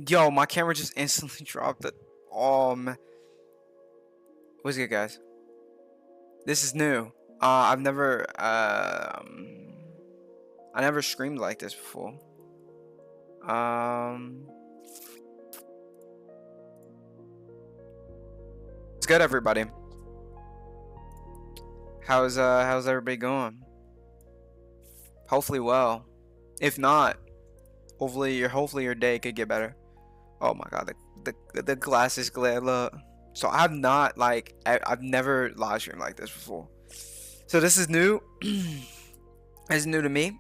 Yo, my camera just instantly dropped it. What's good, guys? This is new. I've never I never streamed like this before. It's good, everybody. How's everybody going? Hopefully well. If not, hopefully your day could get better. Oh my god, the glasses glare. Look. So I've never live streamed like this before. So this is new. It's new to me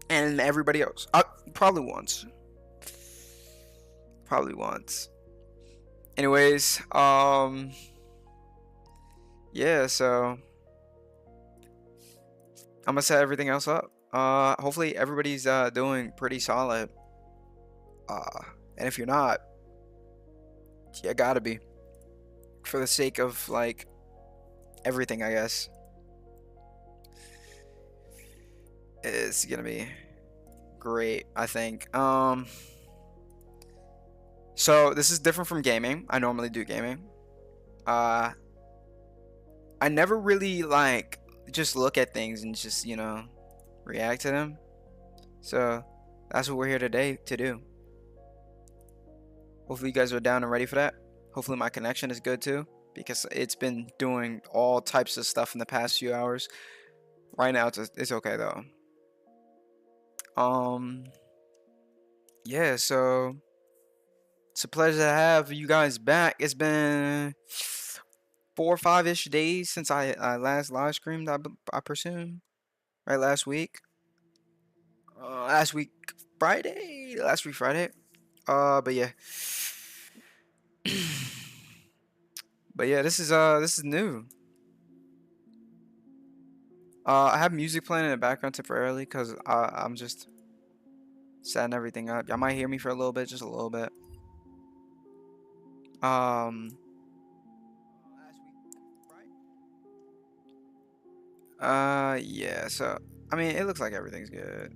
and everybody else. Probably once. Probably once. Anyways, yeah, so I'm gonna set everything else up. Hopefully everybody's doing pretty solid. And if you're not, you gotta be. For the sake of like everything, I guess. It's gonna be great, I think. So this is different from gaming. I normally do gaming. I never really like just look at things and just, react to them. So that's what we're here today to do. Hopefully you guys are down and ready for that. Hopefully my connection is good too, because it's been doing all types of stuff in the past few hours. Right now it's okay though. Yeah, so it's a pleasure to have you guys back. It's been 4 or 5-ish days since I last live streamed, I presume. Right, last week. Last week Friday. But yeah. But yeah, this is new. I have music playing in the background temporarily because I'm just setting everything up. Y'all might hear me for a little bit, just a little bit. Yeah, so I mean it looks like everything's good.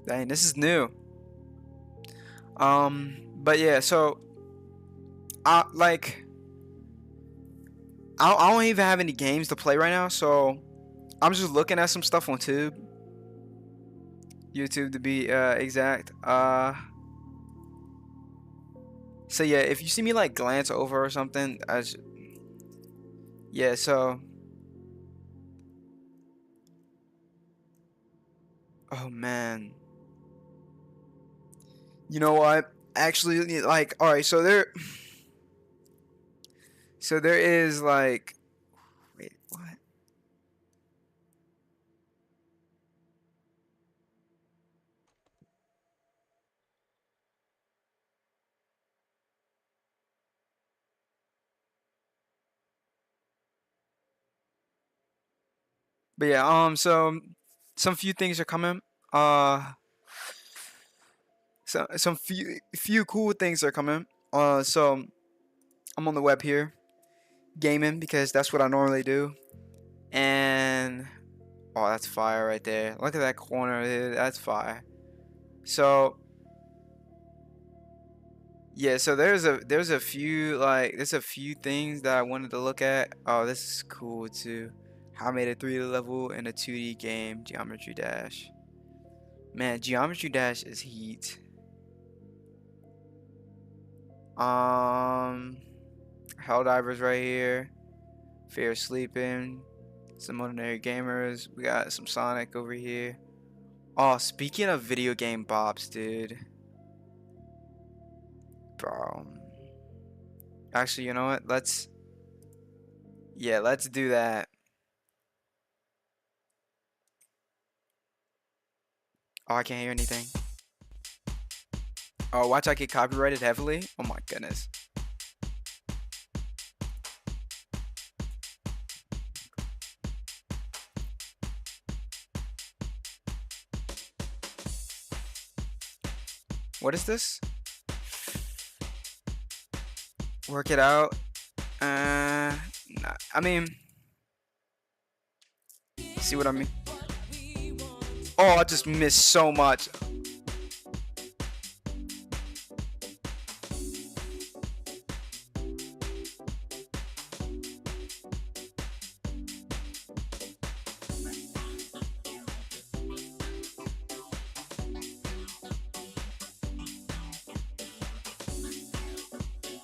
Dang, this is new. But yeah, so I don't even have any games to play right now, so I'm just looking at some stuff on YouTube to be exact. So yeah, if you see me like glance over or something, yeah, so oh man. You know what? Actually, like, all right, so there is like, wait, what? But yeah, so some few things are coming. Some few cool things are coming. So I'm on the web here, gaming because that's what I normally do. And oh, that's fire right there. Look at that corner, dude. That's fire. So yeah, so there's a few things that I wanted to look at. Oh, this is cool too. How I made a 3D level in a 2D game, Geometry Dash. Man, Geometry Dash is heat. Helldivers right here. Fear Sleeping. Some ordinary gamers. We got some Sonic over here. Oh, speaking of video game bops, dude. Bro. Actually, you know what? Let's do that. Oh, I can't hear anything. Oh, watch I get copyrighted heavily. Oh my goodness. What is this? Work it out. Nah, I mean, See what I mean? Oh, I just missed so much.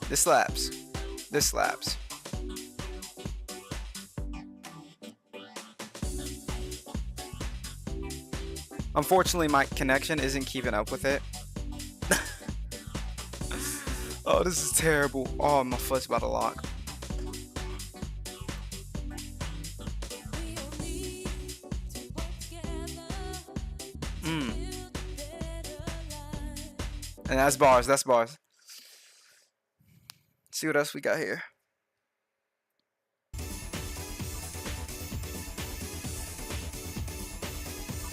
This slaps. This slaps. Unfortunately, my connection isn't keeping up with it. Oh, this is terrible. Oh, my foot's about to lock. Mm. And that's bars. That's bars. See what else we got here.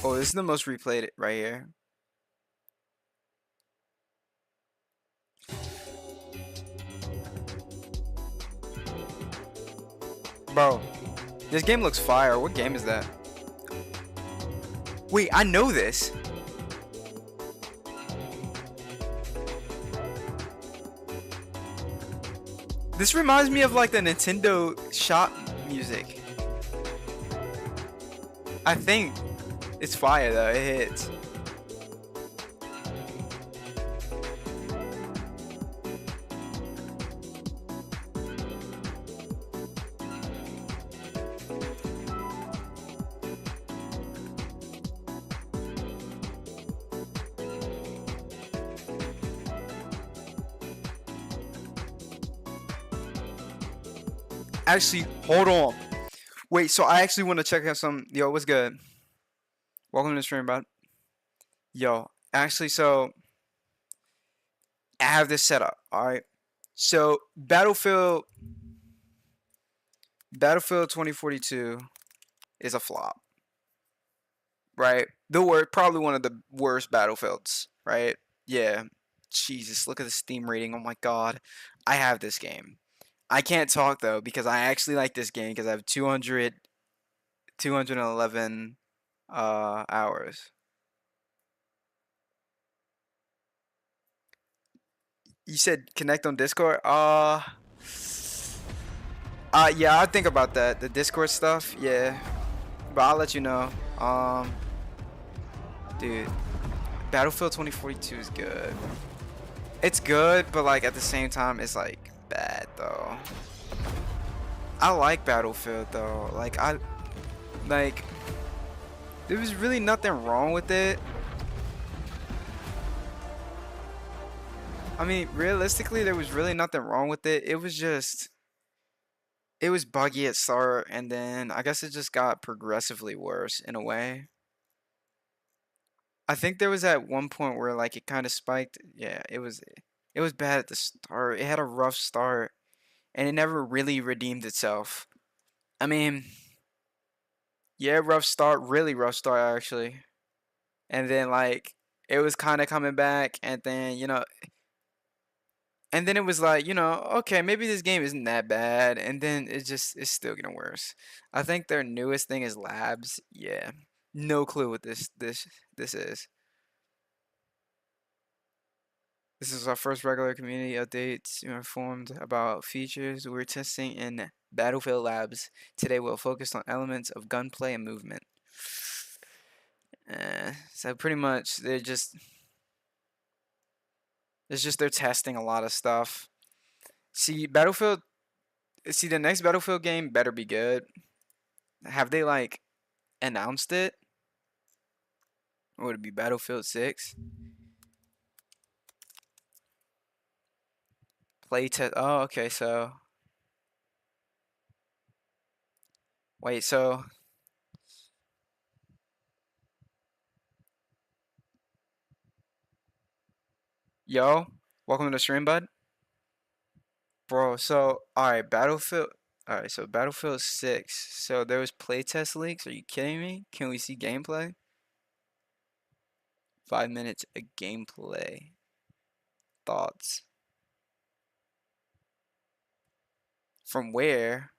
Oh, this is the most replayed right here. Bro, this game looks fire. What game is that? Wait, I know this. This reminds me of like the Nintendo shop music. I think it's fire though. It hits. Actually, hold on. Wait, so I actually want to check out some. Yo, what's good? Welcome to the stream, bud. Yo, actually, so I have this set up. All right. So Battlefield 2042 is a flop, right? The word probably one of the worst Battlefields, right? Yeah. Jesus, look at the Steam rating. Oh my God, I have this game. I can't talk though because I actually like this game because I have 211 hours. You said connect on Discord? Yeah, I'll think about that. The Discord stuff, yeah. But I'll let you know. Dude, Battlefield 2042 is good. It's good, but like at the same time, it's like bad though. I like Battlefield though. Like, there was really nothing wrong with it. I mean, realistically, there was really nothing wrong with it. It was buggy at start, and then I guess it just got progressively worse in a way. I think there was at one point where like it kind of spiked. Yeah, it was bad at the start. It had a rough start, and it never really redeemed itself. I mean, yeah, rough start, really rough start actually. And then like it was kind of coming back, and then and then it was like, okay, maybe this game isn't that bad, and then it's still getting worse. I think their newest thing is labs. Yeah. No clue what this is. This is our first regular community update. You're informed about features we're testing in Battlefield Labs. Today we'll focus on elements of gunplay and movement. So pretty much they're testing a lot of stuff. See, the next Battlefield game better be good. Have they like announced it? Or would it be Battlefield 6? Playtest. Oh, okay, so wait, so yo, welcome to the stream, bud. Bro, so alright, so Battlefield 6. So there was playtest leaks. Are you kidding me? Can we see gameplay? 5 minutes of gameplay. Thoughts. From where?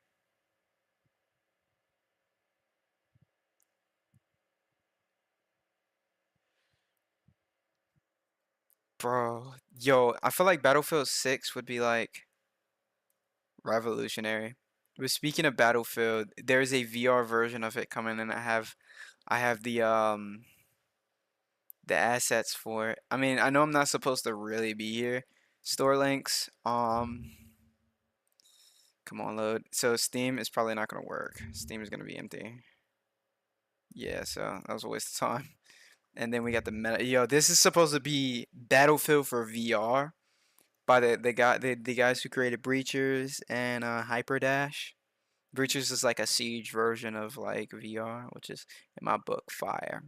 Bro, yo, I feel like Battlefield 6 would be like revolutionary. But speaking of Battlefield, there's a VR version of it coming, and I have the assets for it. I mean, I know I'm not supposed to really be here. Store links. Come on, load. So Steam is probably not gonna work. Steam is gonna be empty. Yeah, so that was a waste of time. And then we got the meta. Yo, this is supposed to be Battlefield for VR by the guys who created Breachers and Hyperdash. Breachers is like a siege version of like VR, which is in my book fire.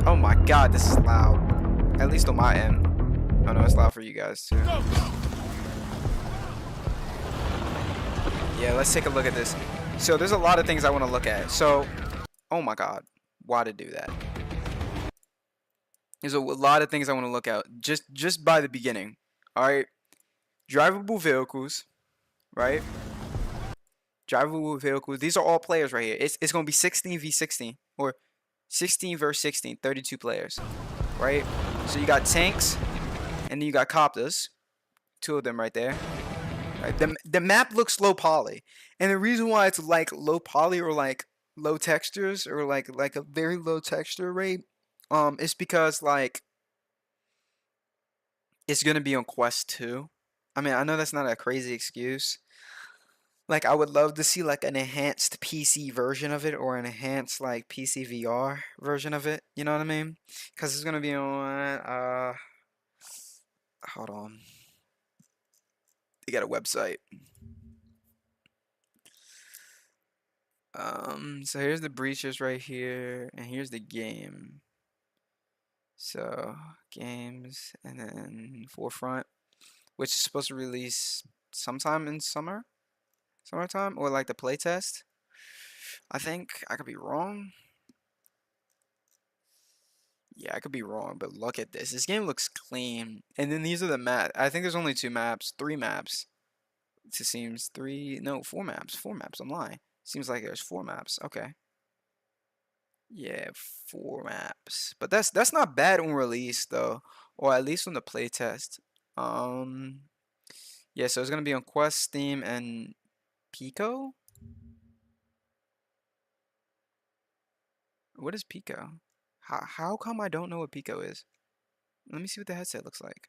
Oh my god, this is loud. At least on my end. Oh no, it's loud for you guys too. Yeah, let's take a look at this. So there's a lot of things I want to look at. So, oh my god, why to do that? There's a lot of things I want to look at just by the beginning. All right, drivable vehicles, right? Drivable vehicles. These are all players right here. It's gonna be 16 v 16 or 16 versus 16, 32 players, right? So you got tanks, and then you got copters, two of them right there. Right? The map looks low poly, and the reason why it's like low poly or like low textures or like a very low texture rate, is because like it's gonna be on Quest 2. I mean, I know that's not a crazy excuse. Like, I would love to see like an enhanced PC version of it or an enhanced like PC VR version of it. You know what I mean? Because it's gonna be on. Hold on. They got a website. So here's the breaches right here, and here's the game. So games, and then Forefront, which is supposed to release sometime in summertime, or like the playtest. I think I could be wrong. Yeah, I could be wrong, but look at this. This game looks clean. And then these are the maps. I think there's only 2 maps, 3 maps. It seems three, no, 4 maps. 4 maps. I'm lying. Seems like there's 4 maps. Okay. Yeah, 4 maps. But that's not bad on release though, or at least on the playtest. Um, yeah, so it's gonna be on Quest, Steam, and Pico. What is Pico? How come I don't know what Pico is? Let me see what the headset looks like.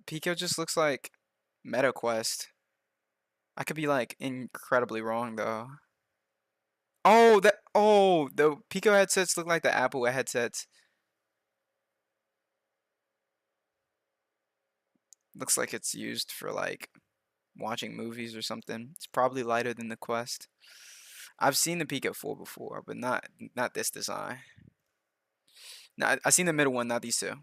Pico just looks like MetaQuest. I could be like incredibly wrong though. The Pico headsets look like the Apple headsets. Looks like it's used for like watching movies or something. It's probably lighter than the Quest. I've seen the Pico 4 before, but not this design. No, I've seen the middle one, not these two.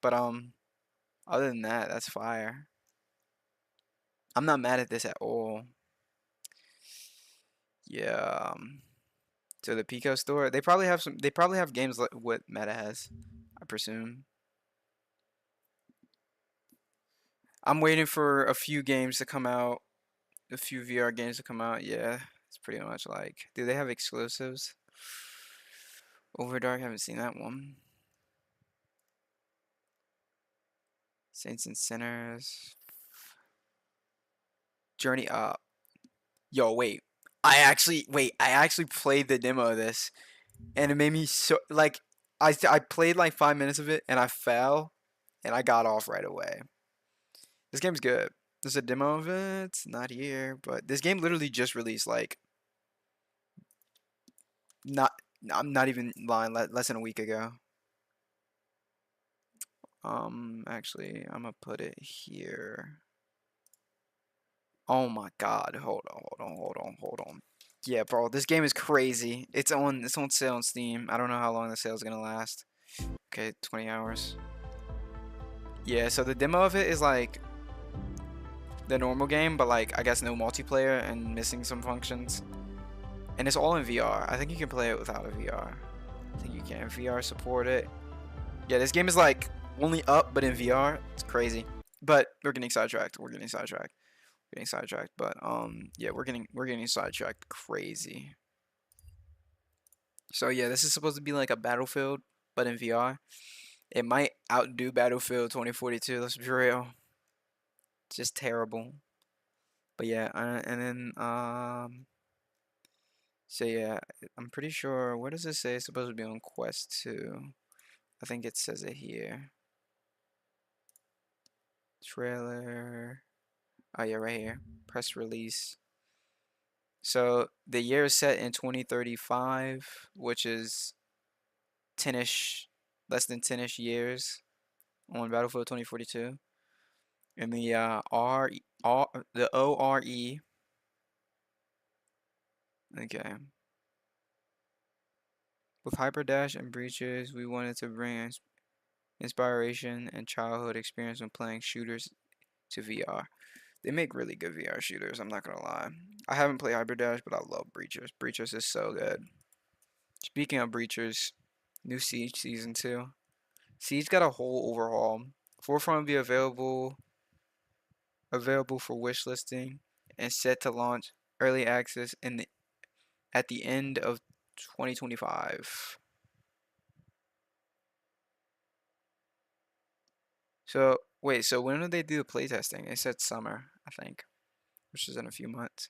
But other than that, that's fire. I'm not mad at this at all. Yeah. So the Pico store, they probably have some. They probably have games like what Meta has, I presume. I'm waiting for a few games to come out, a few VR games to come out. Yeah, it's pretty much like. Do they have exclusives? Overdark, haven't seen that one. Saints and Sinners. Journey Up. Yo, wait. I actually played the demo of this, and it made me so like I played like 5 minutes of it and I fell and I got off right away. This game's good. There's a demo of it. It's not here, but this game literally just released like not I'm not even lying, less than a week ago. Actually, I'm gonna put it here. Oh my God. Hold on. Yeah, bro, this game is crazy. It's on sale on Steam. I don't know how long the sale is gonna last. Okay, 20 hours. Yeah, so the demo of it is like the normal game, but like I guess no multiplayer and missing some functions. And it's all in VR. I think you can play it without a VR. I think you can VR support it. Yeah, this game is like only up but in VR. It's crazy. But we're getting sidetracked. But yeah, we're getting sidetracked crazy. So yeah, this is supposed to be like a Battlefield, but in VR. It might outdo Battlefield 2042. Let's be real. It's just terrible. But yeah, and then so yeah, I'm pretty sure. Where does it say it's supposed to be on Quest 2? I think it says it here. Trailer. Oh yeah, right here. Press release. So the year is set in 2035, which is 10ish, less than 10ish years on Battlefield 2042. And the the ORE. Okay. With Hyperdash and Breaches, we wanted to bring inspiration and childhood experience when playing shooters to VR. They make really good VR shooters, I'm not gonna lie. I haven't played Hyperdash, but I love Breachers. Breachers is so good. Speaking of Breachers, new Siege Season 2. Siege got a whole overhaul. Forefront will be available for wish listing and set to launch early access at the end of 2025. So wait, so when do they do the playtesting? They said summer, I think, which is in a few months.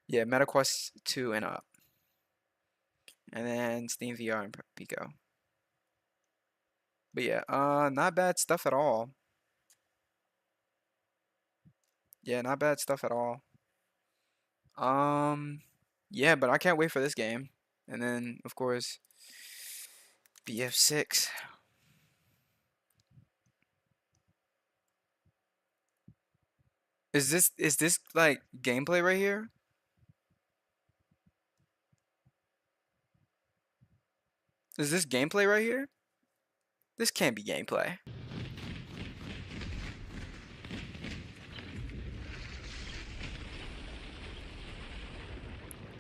Yeah, MetaQuest 2 and up. And then Steam VR and Pico. But yeah, not bad stuff at all. Yeah, not bad stuff at all. Yeah, but I can't wait for this game. And then, of course, BF6. Is this like gameplay right here? Is this gameplay right here? This can't be gameplay.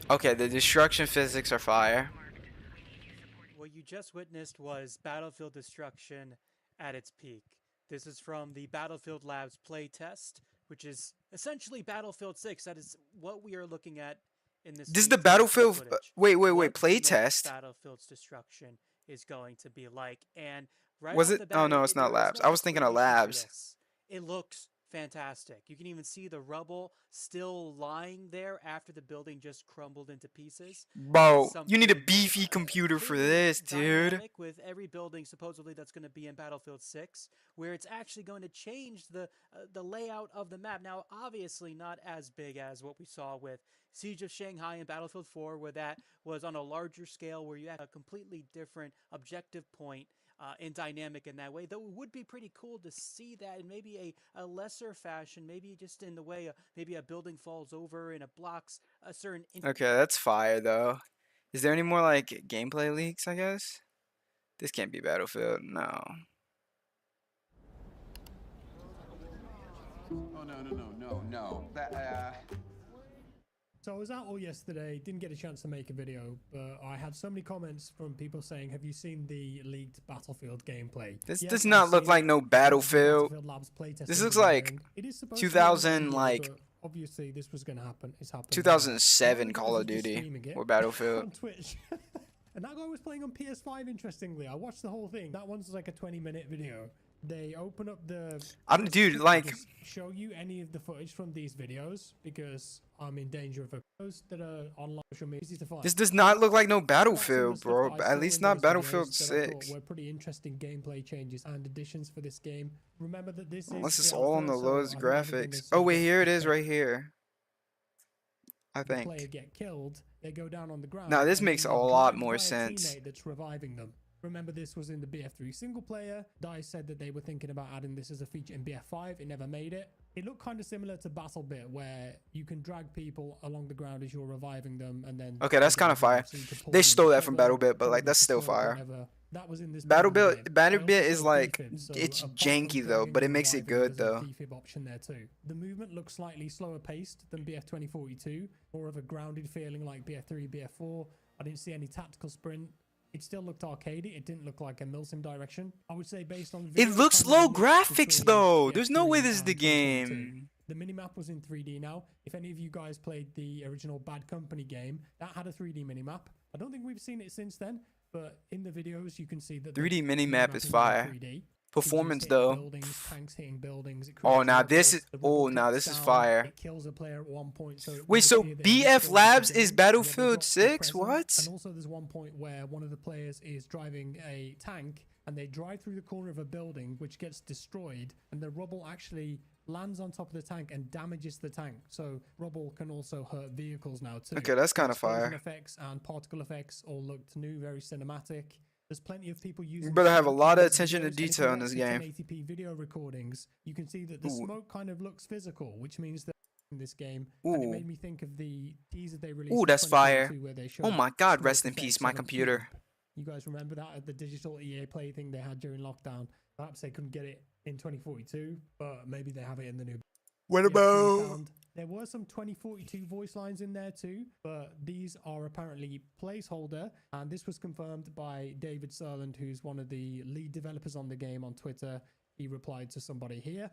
Okay, the destruction physics are fire. What you just witnessed was Battlefield destruction at its peak. This is from the Battlefield Labs playtest, which is essentially Battlefield 6. That is what we are looking at in this This is the feed today for the Battlefield. footage. Wait. What the next Playtest. Battlefield's destruction is going to be like. And right Was off it? the Oh bat, no, it's not there is Labs. no I was thinking of explanation for Labs. this. It looks fantastic. You can even see the rubble still lying there after the building just crumbled into pieces. Bro, It's you need a something beefy computer for completely this, dude. dynamic with every building supposedly that's going to be in Battlefield 6, where it's actually going to change the layout of the map. Now, obviously, not as big as what we saw with Siege of Shanghai and Battlefield 4, where that was on a larger scale, where you had a completely different objective point and dynamic in that way. Though it would be pretty cool to see that in maybe a lesser fashion, maybe just in the way maybe a building falls over and it blocks a certain. Okay, that's fire though. Is there any more like gameplay leaks, I guess? This can't be Battlefield. No. Oh, no. So I was out all yesterday, didn't get a chance to make a video, but I had so many comments from people saying, have you seen the leaked Battlefield gameplay? This Yes, does I've not look seen like it. no Battlefield. Battlefield Labs playtest This has looks been like going. It is supposed 2000 to be like but obviously this was going to happen. It's happened. 2007 One of the Call guys of was just Duty streaming it or Battlefield. on Twitch. And that guy was playing on PS5, interestingly. I watched the whole thing. That one's like a 20-minute video. They open up the... Dude, like... show you any of the footage from these videos because I'm in danger of those that are on social media. Easy to find. This does not look like no Battlefield, That's some of bro. the stuff I At saw least in not those Battlefield videos that I thought 6. were pretty interesting gameplay changes and additions for this game. Remember that this Unless is it's the all on alpha, the so lowest I think everything graphics. is Oh wait, subject here it to is change. right here. I The player think. get killed, they go down on the ground. Now this and makes then a they're lot dragged more by a sense. teammate that's reviving them. Remember, this was in the BF3 single player. DICE said that they were thinking about adding this as a feature in BF5. It never made it. It looked kind of similar to BattleBit, where you can drag people along the ground as you're reviving them, and then... Okay, that's kind of fire. They stole that from BattleBit, but like that's still fire. That was in this BattleBit is like defib, so it's apart from janky though, dragging but it and makes it reviving, good there's a though. defib option there too. The movement looks slightly slower paced than BF 2042, more of a grounded feeling like BF3, BF4. I didn't see any tactical sprint. It still looked arcadey. It didn't look like a milsim direction. I would say based on It looks low graphics though. There's no way this is the game. The minimap was in 3D now. If any of you guys played the original Bad Company game, that had a 3D minimap. I don't think we've seen it since then, but in the videos you can see that 3D the mini-map minimap is is now fire. 3D. Performance Pigeons hitting though. buildings, tanks hitting buildings. It Oh, creates a now rubble. this is The rubble now drops this is down, fire. It kills a player at one point. So it Wait, would so appear that he BF destroys the Labs is game. Rubble Battlefield drops to 6? present. What? And also there's one point where one of the players is driving a tank and they drive through the corner of a building which gets destroyed, and the rubble actually lands on top of the tank and damages the tank. So rubble can also hurt vehicles now too. Okay, that's The kind of explosion fire. effects and particle effects all looked new, very cinematic. There's plenty of people using. You better have a smoke lot in of these attention to videos, and if you detail in watch this the game. 1080p video recordings, you can see that the Ooh. smoke kind of looks physical, which means that in this game, and it Ooh. made me think of the teaser they released. Ooh, in that's fire. 2022 where they Oh showed my god, smoke rest in peace, effects my on a computer. cube. You guys remember that at the digital EA Play thing they had during lockdown? Perhaps they couldn't get it in 2042, but maybe they have it in the new. What BF3 about? sound. There were some 2042 voice lines in there too, but these are apparently placeholder, and this was confirmed by David Serland, who's one of the lead developers on the game, on Twitter. He replied to somebody here.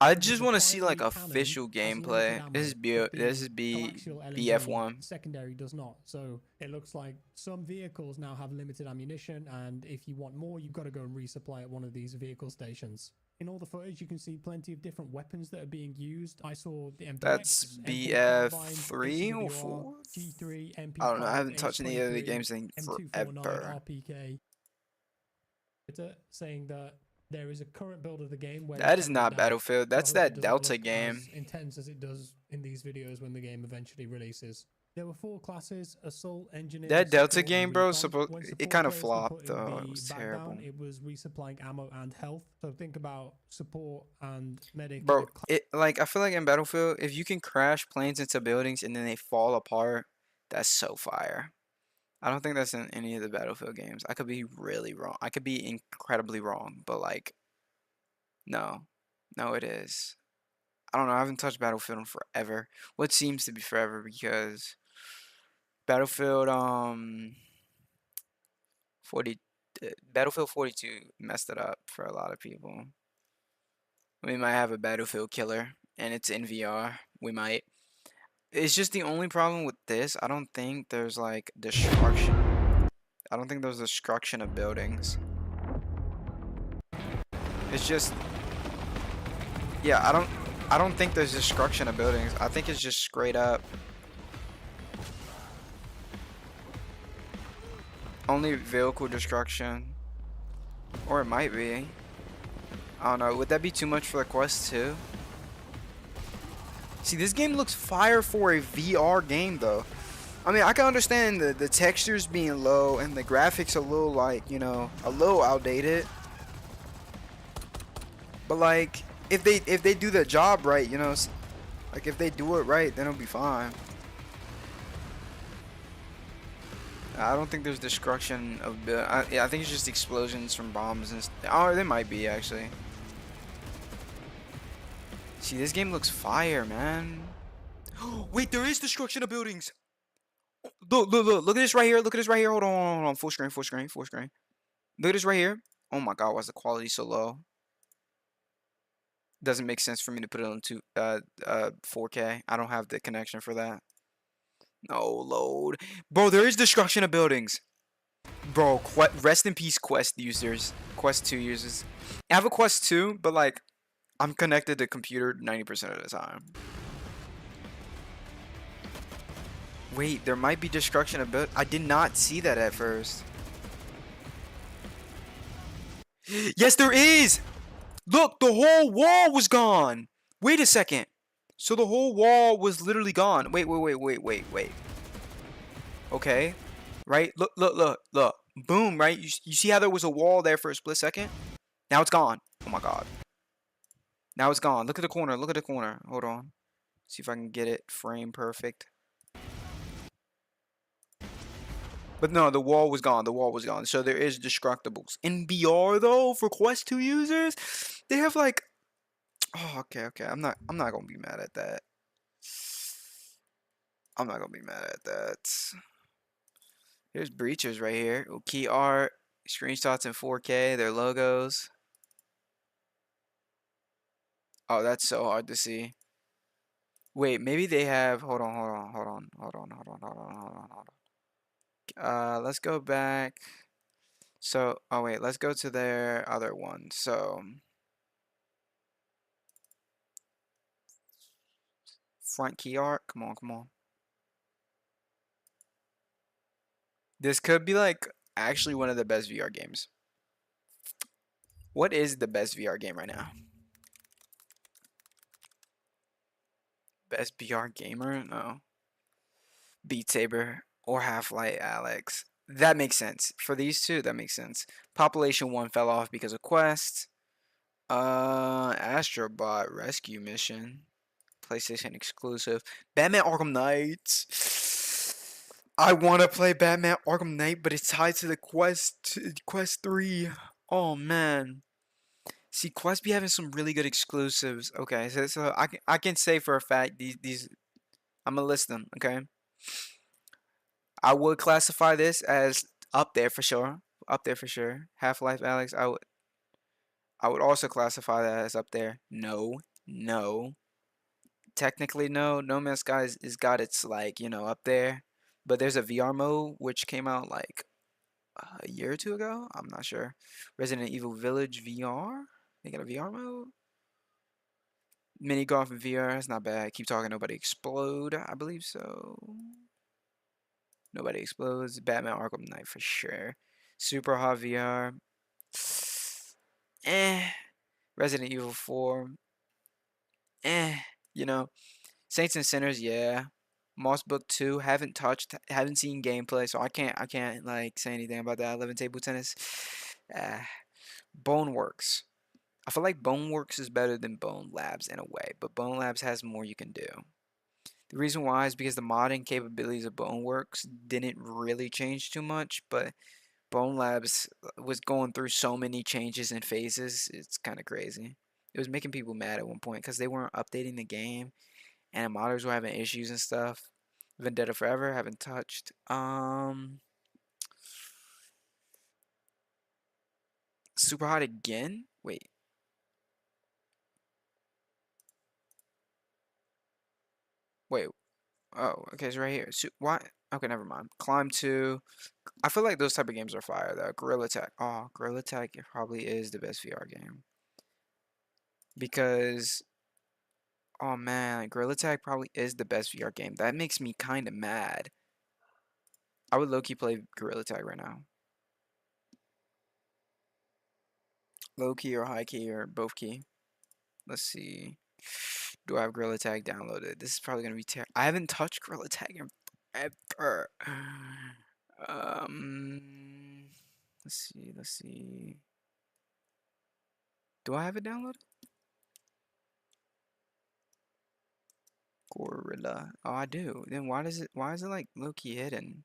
I With just the want to see like primary cannon official has limited gameplay. ammo, This is but BF1. coaxial secondary does not. So it looks like some vehicles now have limited ammunition, and if you want more, you've got to go and resupply at one of these vehicle stations. In all the footage, you can see plenty of different weapons that are being used. I saw the MP That's BF3 or 4? G3, MP5, I don't know. I haven't touched any of the H23, games in M249, forever. RPK. Saying that there is a current build of the game where That it's is edited not down. Battlefield. So I That's hope it that doesn't Delta look game. as intense as it does in these videos when the game eventually releases. There were 4 classes: Assault, Engineer, That Delta Support, game, and bro, Recon. When it support kind of players were flopped putting though. the It was back terrible. down, it was resupplying ammo and health. So think about support and medic. Bro, I feel like in Battlefield, if you can crash planes into buildings and then they fall apart, that's so fire. I don't think that's in any of the Battlefield games. I could be really wrong. I could be incredibly wrong, but like, no, it is. I don't know. I haven't touched Battlefield in forever. What seems to be forever because Battlefield 40 Battlefield 42 messed it up for a lot of people. We might have a Battlefield killer and it's in VR. We might. It's just the only problem with this. I don't think there's like destruction. I don't think there's destruction of buildings. It's just, yeah, I don't think there's destruction of buildings. I think it's just straight up only vehicle destruction. Or it might be. I don't know. Would that be too much for the Quest 2? See, this game looks fire for a VR game, though. I mean, I can understand the textures being low and the graphics a little, like, you know, a little outdated. But, like, if they do their job right, you know, like, if they do it right, then it'll be fine. I don't think there's destruction of yeah, I think it's just explosions from bombs and oh, there might be actually. See, this game looks fire, man. Wait, there is destruction of buildings. Look at this right here. Look at this right here. Hold on. Full screen. Look at this right here. Oh my god, why is the quality so low? Doesn't make sense for me to put it on 4K. I don't have the connection for that. No, load. Bro, there is destruction of buildings. Bro, rest in peace, Quest users. Quest 2 users. I have a Quest 2, but like, I'm connected to computer 90% of the time. Wait, there might be destruction of buildings. I did not see that at first. Yes, there is! Look, the whole wall was gone. Wait a second. So the whole wall was literally gone. Wait. Okay. Right? Look. Boom, right? You see how there was a wall there for a split second? Now it's gone. Oh my god. Now it's gone. Look at the corner. Hold on. See if I can get it frame perfect. But no, the wall was gone. So there is destructibles. In VR though, for Quest 2 users, they have like, oh, okay. I'm not gonna be mad at that. Here's breaches right here. Key art, screenshots in 4K, their logos. Oh, that's so hard to see. Wait, maybe they have. Hold on. Let's go back. So, oh wait, let's go to their other one. So, front key art. Come on. This could be like actually one of the best VR games. What is the best VR game right now? Best VR gamer? No. Beat Saber or Half-Life Alex. That makes sense. For these two, that makes sense. Population 1 fell off because of Quest. Astro Bot Rescue Mission. PlayStation exclusive. Batman Arkham Knight. I want to play Batman Arkham Knight, but it's tied to the Quest 3. Oh man. See, Quest be having some really good exclusives. Okay, so I can say for a fact these I'm gonna list them. Okay, I would classify this as up there for sure. Up there for sure. Half-Life Alex. I would also classify that as up there. No. Technically, no. No Man's Sky is got its like up there, but there's a VR mode which came out like a year or two ago. I'm not sure. Resident Evil Village VR. They got a VR mode. Mini golf in VR. It's not bad. Keep talking. Nobody explode. I believe so. Nobody explodes. Batman Arkham Knight for sure. Super hot VR. Resident Evil 4. You know. Saints and Sinners, yeah. Moss Book 2, haven't touched, haven't seen gameplay, so I can't like say anything about that. I live in table tennis. Boneworks. I feel like Boneworks is better than Bone Labs in a way, but Bone Labs has more you can do. The reason why is because the modding capabilities of Boneworks didn't really change too much, but Bone Labs was going through so many changes and phases. It's kind of crazy. It was making people mad at one point because they weren't updating the game, and the modders were having issues and stuff. Vendetta Forever, haven't touched. Super hot again? Wait. Wait. Oh, okay, it's right here. Why? Okay, never mind. Climb 2. I feel like those type of games are fire though. Gorilla Tag. Oh, Gorilla Tag probably is the best VR game. Because oh man, Gorilla Tag probably is the best VR game. That makes me kind of mad. I would low-key play Gorilla Tag right now. Low-key or high-key or both key. Let's see. Do I have Gorilla Tag downloaded? This is probably gonna be terrible. I haven't touched Gorilla Tag in forever. Let's see. Do I have it downloaded? Gorilla. Oh, I do. Then why is it like low-key hidden?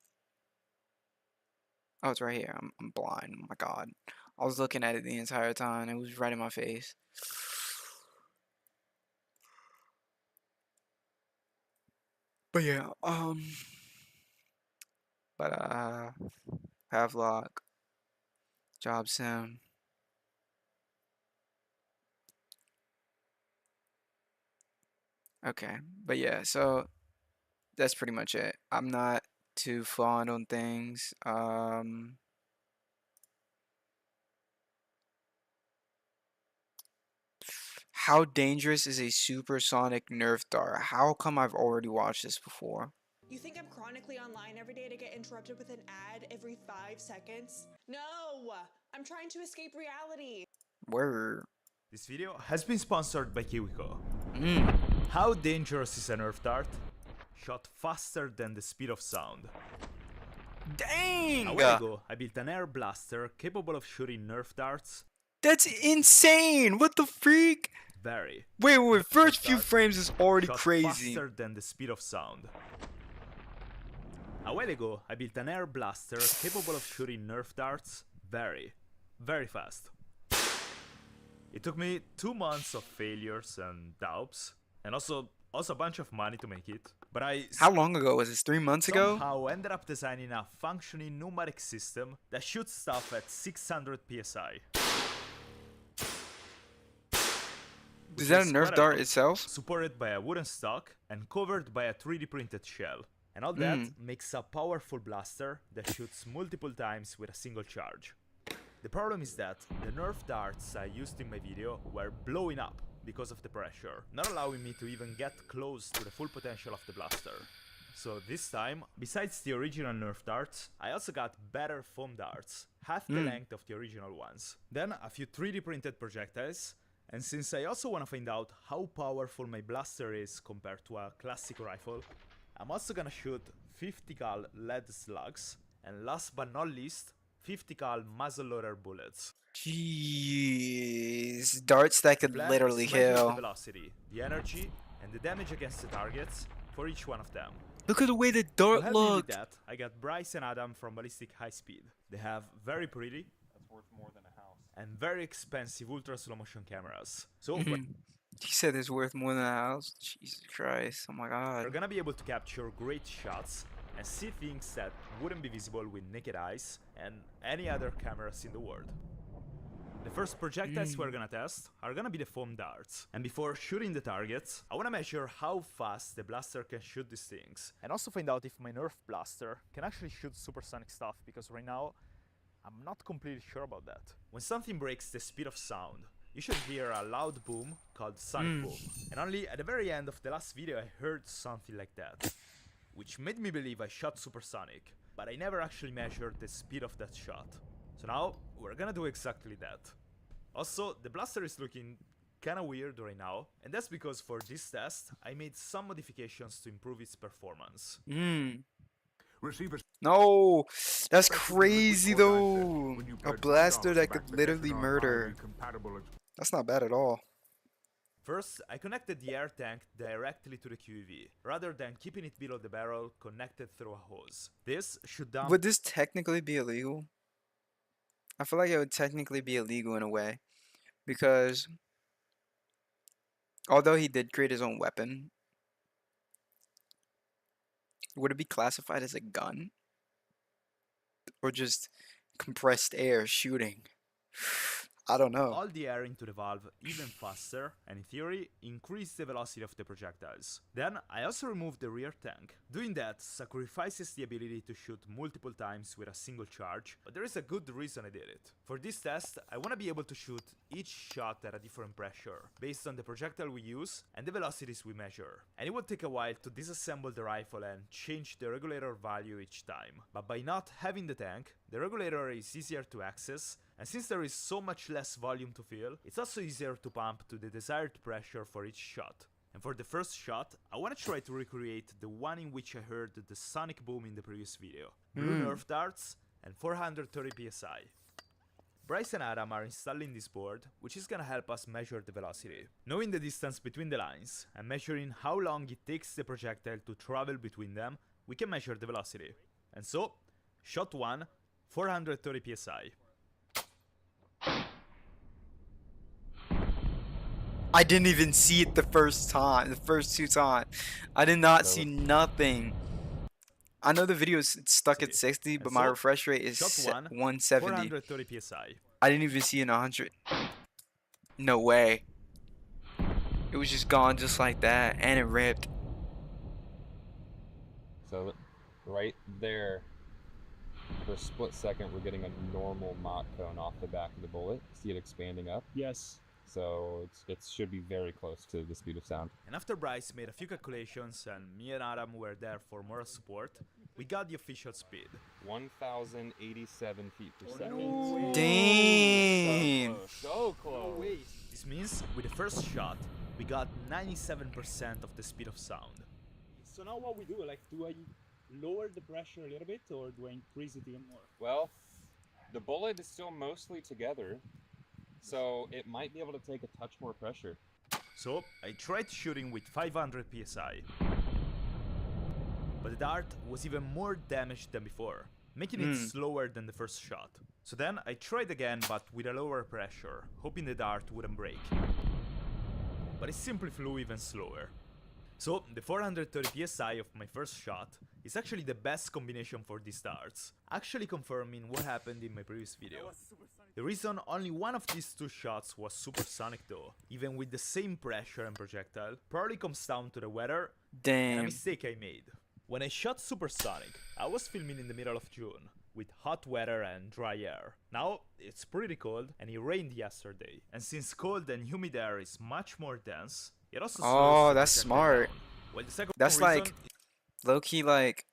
Oh, it's right here. I'm blind. Oh my god. I was looking at it the entire time. It was right in my face. But yeah, Havelock, Job Sim. Okay, but yeah, so that's pretty much it. I'm not too fond on things. How dangerous is a supersonic Nerf dart? How come I've already watched this before? You think I'm chronically online every day to get interrupted with an ad every 5 seconds? No! I'm trying to escape reality. Where? This video has been sponsored by KiwiCo. How dangerous is a Nerf dart? Shot faster than the speed of sound. Dang! A while ago, I built an air blaster capable of shooting Nerf darts. That's insane! What the freak? Very. Wait, first few dart frames is already shot crazy. faster than the speed of sound. A while ago, I built an air blaster capable of shooting Nerf darts very, very fast. It took me 2 months of failures and doubts, and also a bunch of money to make it. But I How long ago was this? 3 months ago? somehow ended up designing a functioning numeric system that shoots stuff at 600 psi. which Is that a is Nerf quite dart lot, itself? supported by a wooden stock and covered by a 3D printed shell. And all that makes a powerful blaster that shoots multiple times with a single charge. The problem is that the Nerf darts I used in my video were blowing up because of the pressure, not allowing me to even get close to the full potential of the blaster. So this time, besides the original Nerf darts, I also got better foam darts, half the length of the original ones. Then a few 3D printed projectiles, and since I also want to find out how powerful my blaster is compared to a classic rifle, I'm also gonna shoot 50 cal lead slugs, and last but not least, 50 cal muzzleloader bullets. Jeez, darts that The could plan literally is to measure the kill. velocity, the energy, and the damage against the targets for each one of them. Look at the way the To dart help me with looked. that, I got Bryce and Adam from Ballistic High Speed. They have very pretty and very expensive ultra slow motion cameras. So He said it's worth more than a house. Jesus Christ! Oh my we're God. gonna be able to capture great shots and see things that wouldn't be visible with naked eyes and any other cameras in the world. The first projectiles we're gonna test are gonna be the foam darts. And before shooting the targets, I wanna measure how fast the blaster can shoot these things. And also find out if my Nerf blaster can actually shoot supersonic stuff, because right now, I'm not completely sure about that. When something breaks the speed of sound, you should hear a loud boom called sonic boom. And only at the very end of the last video I heard something like that, which made me believe I shot supersonic, but I never actually measured the speed of that shot. So now, we're gonna do exactly that. Also, the blaster is looking kinda weird right now, and that's because for this test, I made some modifications to improve its performance. Receivers. No, that's Especially with crazy liquid or though. access when you A purchase blaster dollars that back could to literally SNR murder. highly compatible That's not bad at all. First, I connected the air tank directly to the QEV, rather than keeping it below the barrel connected through a hose. This should dump Would this technically be illegal? I feel like it would technically be illegal in a way, because although he did create his own weapon, would it be classified as a gun? Or just compressed air shooting? I don't know. all the air into the valve even faster, and in theory, increase the velocity of the projectiles. Then, I also removed the rear tank. Doing that sacrifices the ability to shoot multiple times with a single charge, but there is a good reason I did it. For this test, I want to be able to shoot each shot at a different pressure, based on the projectile we use and the velocities we measure. And it would take a while to disassemble the rifle and change the regulator value each time. But by not having the tank, the regulator is easier to access, and since there is so much less volume to fill, it's also easier to pump to the desired pressure for each shot. And for the first shot, I want to try to recreate the one in which I heard the sonic boom in the previous video. Blue Nerf darts and 430 psi. Bryce and Adam are installing this board, which is gonna help us measure the velocity. Knowing the distance between the lines and measuring how long it takes the projectile to travel between them, we can measure the velocity. And so, shot 1, 430 psi. I didn't even see it the first time, the first two times. I did not see nothing. I know the video is stuck at 60, but And my so, refresh rate is shot 1, 170. 430 psi. I didn't even see it in 100. No way. It was just gone just like that, and it ripped. So right there, for a split second, we're getting a normal Mach cone off the back of the bullet. See it expanding up? Yes. So it should be very close to the speed of sound. And after Bryce made a few calculations and me and Adam were there for moral support, we got the official speed. 1,087 feet per second. Damn. So close. This means with the first shot, we got 97% of the speed of sound. So now what we do, like, do I lower the pressure a little bit or do I increase it even more? Well, the bullet is still mostly together, so it might be able to take a touch more pressure. So I tried shooting with 500 psi. But the dart was even more damaged than before, making it slower than the first shot. So then I tried again, but with a lower pressure, hoping the dart wouldn't break. But it simply flew even slower. So the 430 psi of my first shot is actually the best combination for these darts, actually confirming what happened in my previous video. The reason only one of these two shots was supersonic though, even with the same pressure and projectile, probably comes down to the weather and a Damn. mistake I made. When I shot supersonic, I was filming in the middle of June, with hot weather and dry air. Now, it's pretty cold and it rained yesterday, and since cold and humid air is much more dense, it also slows Oh, the that's projectile smart. down. Well, the second That's reason like low-key like.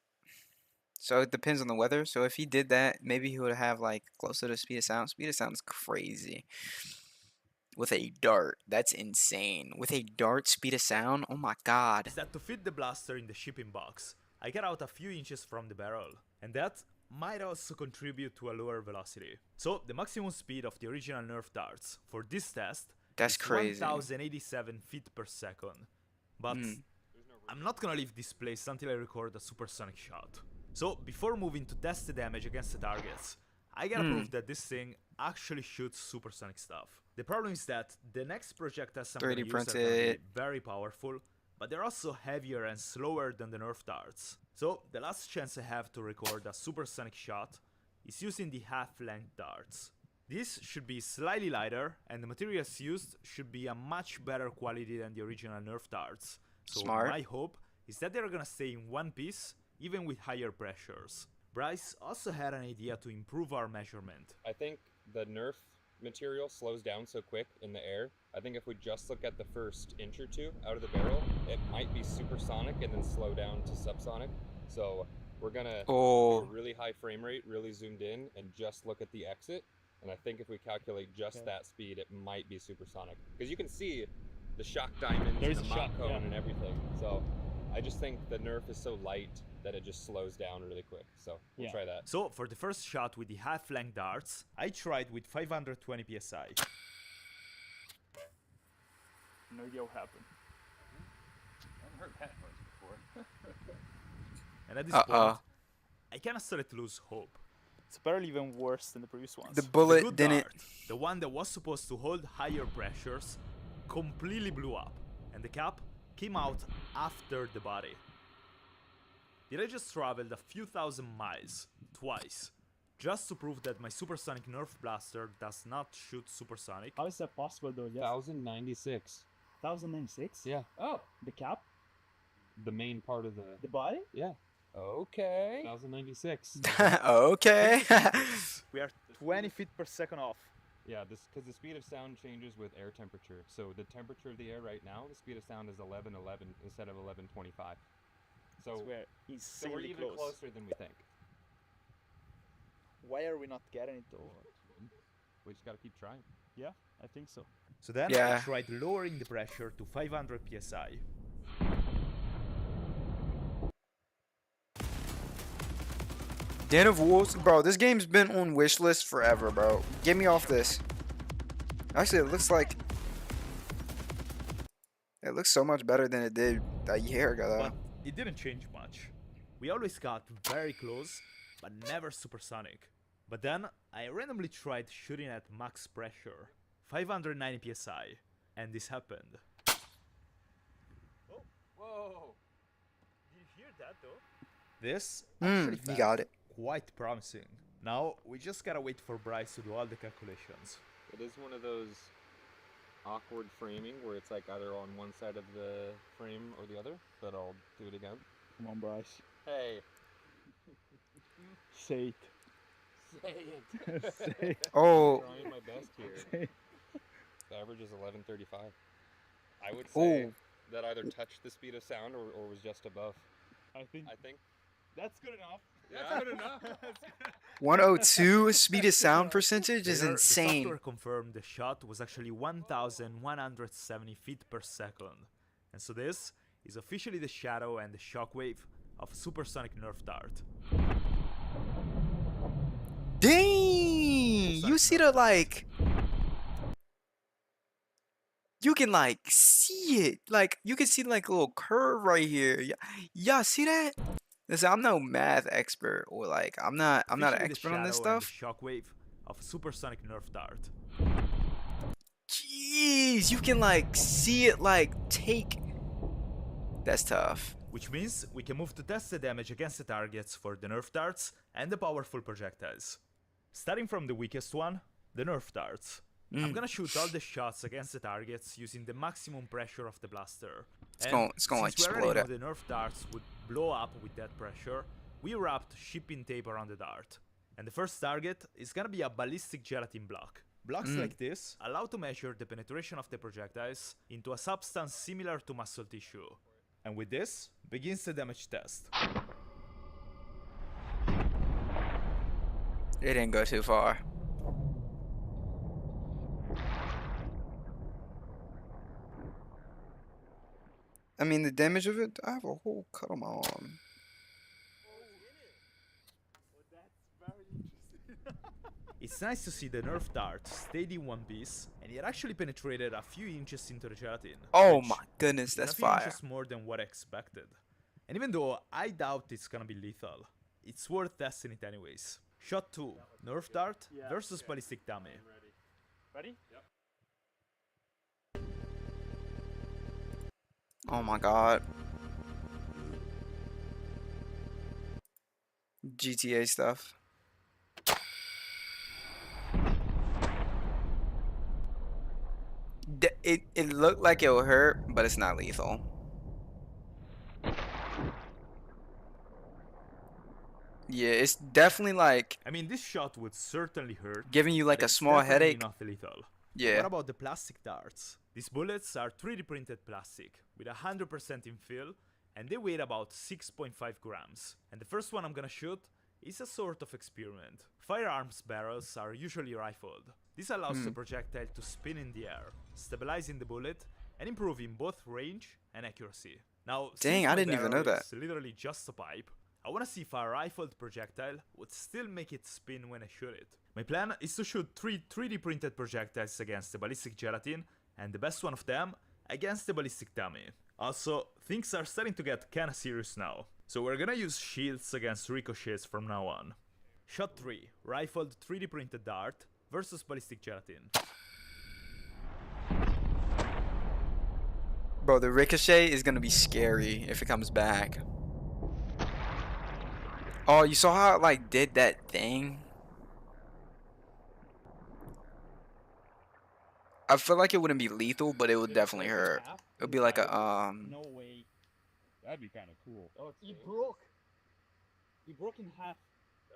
So it depends on the weather. So if he did that, maybe he would have like closer to speed of sound. Speed of sound is crazy. With a dart, that's insane. With a dart, speed of sound, oh my god. is that to fit the blaster in the shipping box, I get out a few inches from the barrel, and that might also contribute to a lower velocity. So the maximum speed of the original Nerf darts for this test That's is crazy. 1087 feet per second. But I'm not gonna leave this place until I record a supersonic shot. So before moving to test the damage against the targets, I gotta prove that this thing actually shoots supersonic stuff. The problem is that the next projectiles I'm 3D gonna use are gonna be printed. very powerful, but they're also heavier and slower than the Nerf darts. So the last chance I have to record a supersonic shot is using the half-length darts. These should be slightly lighter, and the materials used should be a much better quality than the original Nerf darts. So Smart. my hope is that they're gonna stay in one piece, even with higher pressures. Bryce also had an idea to improve our measurement. I think the Nerf material slows down so quick in the air. I think if we just look at the first inch or two out of the barrel, it might be supersonic and then slow down to subsonic. So we're gonna do a really high frame rate, really zoomed in, and just look at the exit. And I think if we calculate just that speed, it might be supersonic. Because you can see the shock diamonds There's and the a mach shock, cone yeah. and everything. So I just think the Nerf is so light that it just slows down really quick. So we'll Yeah. try that. So for the first shot with the half-length darts, I tried with 520 psi. No idea what happened. And at this Uh-oh. point, I kinda started to lose hope. It's apparently even worse than the previous ones. The The bullet good didn't. dart, the one that was supposed to hold higher pressures, completely blew up, and the cap came out after the body. Did I just traveled a few thousand miles, twice, just to prove that my supersonic Nerf blaster does not shoot supersonic? How is that possible though? Yes. 1096. 1096? Yeah. Oh, the cap? The main part of The body? yeah. Okay. 1096. Okay. We are 20 feet per second off. Yeah, this because the speed of sound changes with air temperature. So the temperature of the air right now, the speed of sound is 1111 instead of 1125. So, So we're so we're insanely even close. closer than we think. Why are we not getting it though? We just gotta keep trying. Yeah, I think so. So then Yeah. I tried lowering the pressure to 500 psi. Den of Wolves, bro. This game's been on wish list forever, bro. Get me off this. Actually, it looks like it looks so much better than it did a year ago, though. But it didn't change much. We always got very close, but never supersonic. But then I randomly tried shooting at max pressure, 590 psi, and this happened. Oh, whoa! Did you hear that though? This You actually felt got it. quite promising. Now we just gotta wait for Bryce to do all the calculations. It is one of those awkward framing where it's like either on one side of the frame or the other, but I'll do it again. Come on, Bryce. Hey, Say it. say it. Say it. Oh, Trying my best here. Say it. The average is 1135. I would say oh. that either touched the speed of sound or was just above. I think I think. that's good enough. That's good enough. 102 speed of sound percentage is Later, The insane. software confirmed the shot was actually 1170 feet per second. And so this is officially the shadow and the shockwave of a supersonic Nerf dart. Dang! You see the like. You can like see it. Like you can see like a little curve right here. Y'all see that? Listen, I'm no math expert or like I'm not an Officially the expert on this shadow and stuff. The shockwave of a supersonic Nerf dart. Jeez, you can like see it like take. That's tough. Which means we can move to test the damage against the targets for the Nerf darts and the powerful projectiles. Starting from the weakest one, the Nerf darts. I'm gonna shoot all the shots against the targets using the maximum pressure of the blaster. It's gonna since we explode already know it. the Nerf darts would blow up with that pressure, we wrapped shipping tape around the dart. And the first target is gonna be a ballistic gelatin block. Blocks like this allow to measure the penetration of the projectiles into a substance similar to muscle tissue. And with this, begins the damage test. It didn't go too far. I mean, the damage of it, I have a whole cut on my arm. It's nice to see the Nerf dart stayed in one piece, and it actually penetrated a few inches into the gelatin. Oh which my goodness, is that's a few fire. inches more than what I expected. And even though I doubt it's gonna be lethal, it's worth testing it anyways. Shot 2, Nerf dart versus ballistic dummy. Ready? Yep. Oh my god. GTA stuff. It looked like it would hurt, but it's not lethal. Yeah, it's definitely like I mean, this shot would certainly hurt, giving you like but a it's small definitely headache. not lethal. Yeah. What about the plastic darts? These bullets are 3D printed plastic with 100% infill, and they weigh about 6.5 grams. And the first one I'm gonna shoot is a sort of experiment. Firearms barrels are usually rifled. This allows the projectile to spin in the air, stabilizing the bullet and improving both range and accuracy. Now, Dang, since I my didn't even know barrel that. is literally just a pipe, I wanna see if a rifled projectile would still make it spin when I shoot it. My plan is to shoot 3 3D printed projectiles against the ballistic gelatin, and the best one of them against the ballistic dummy. Also, things are starting to get kinda serious now, so we're gonna use shields against ricochets from now on. Shot 3, rifled 3D printed dart versus ballistic gelatin. Bro, the ricochet is gonna be scary if it comes back. Oh, you saw how it like did that thing? I feel like it wouldn't be lethal, but it would definitely hurt. It would be like a No way. That'd be kind of cool. Oh, it's He scary. broke. He broke in half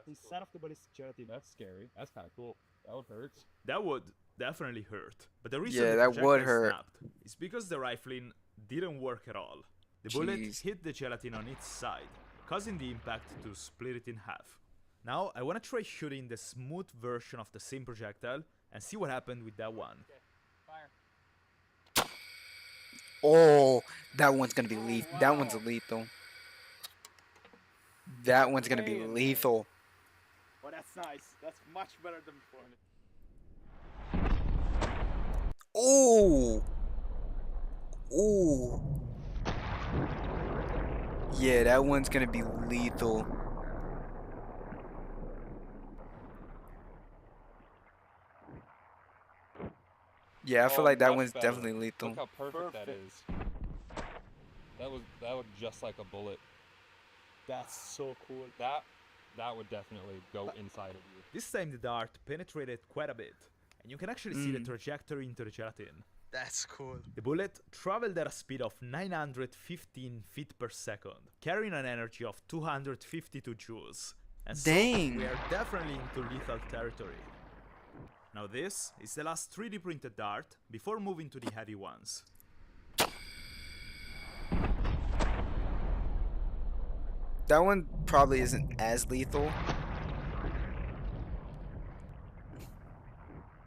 inside of the ballistic gelatin. That's scary. That's kind of cool. That would hurt. That would definitely hurt. But the reason Yeah, the that would projectile hurt. snapped is because the rifling didn't work at all. The bullet Jeez. hit the gelatin on its side, causing the impact to split it in half. Now I wanna try shooting the smooth version of the same projectile and see what happened with that one. Oh, that one's gonna be lethal. That one's lethal. That one's gonna be lethal. Oh, that's nice. That's much better than before. Ooh. Ooh. Yeah, that one's gonna be lethal. Yeah, I feel Oh, like that much one's better. definitely lethal. Look how perfect that is. That was just like a bullet. That's so cool. That would definitely go inside of you. This time the dart penetrated quite a bit, and you can actually see the trajectory into the gelatin. That's cool. The bullet traveled at a speed of 915 feet per second, carrying an energy of 252 joules. And so Dang. we are definitely into lethal territory. Now this is the last 3D printed dart before moving to the heavy ones. That one probably isn't as lethal.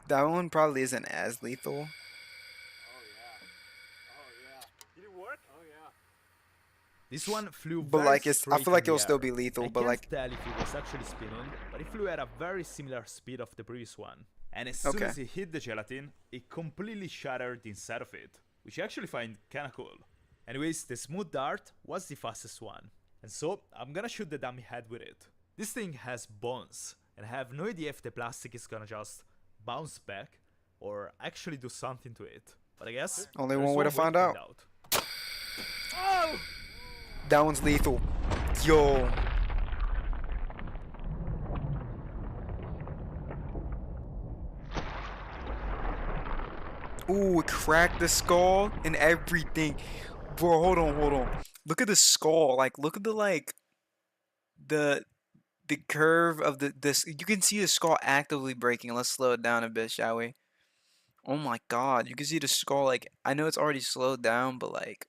That one probably isn't as lethal. Oh yeah. Did it work? Oh yeah. This one flew But very like I straight feel like in it'll the still air. be lethal, I but can't like tell if it was actually spinning, but it flew at a very similar speed of the previous one. And as soon Okay. as it hit the gelatin, it completely shattered inside of it, which I actually find kinda cool. Anyways, the smooth dart was the fastest one, and so I'm gonna shoot the dummy head with it. This thing has bones, and I have no idea if the plastic is gonna just bounce back or actually do something to it. But I guess Only there's one way to find out. Oh! that one's lethal. Yo. Ooh, it cracked the skull and everything. Bro, hold on, hold on. Look at the skull. Like, look at the like the curve of this. You can see the skull actively breaking. Let's slow it down a bit, shall we? Oh my God, you can see the skull. Like, I know it's already slowed down, but like,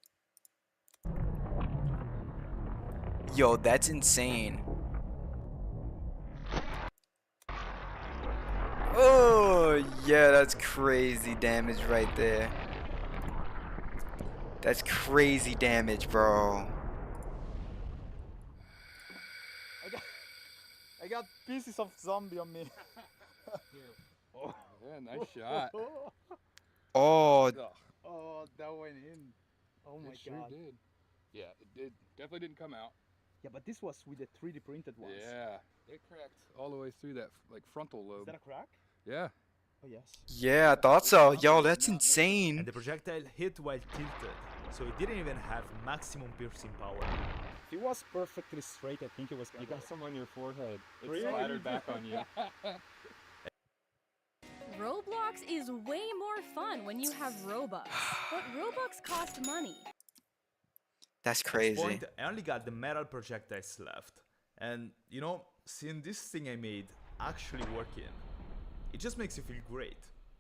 yo, that's insane. Oh yeah, that's crazy damage right there. That's crazy damage, bro. I got pieces of zombie on me. Oh, yeah, nice shot. Oh, Oh, that went in. Oh my It sure god. did. Yeah, it did. Definitely didn't come out. Yeah, but this was with the 3D printed ones. Yeah, it cracked all the way through that like frontal Is lobe. that a crack? Yeah. Oh yes. yeah, I thought so. Yo, that's And insane. the projectile hit while tilted, so it didn't even have maximum piercing power. If it was perfectly straight, I think it was You bigger. got some on your forehead. It Really? splattered back on you. Roblox is way more fun when you have Robux, but Robux cost money. That's At this crazy. point, I only got the metal projectiles left. And, you know, seeing this thing I made actually working, it just makes you feel great.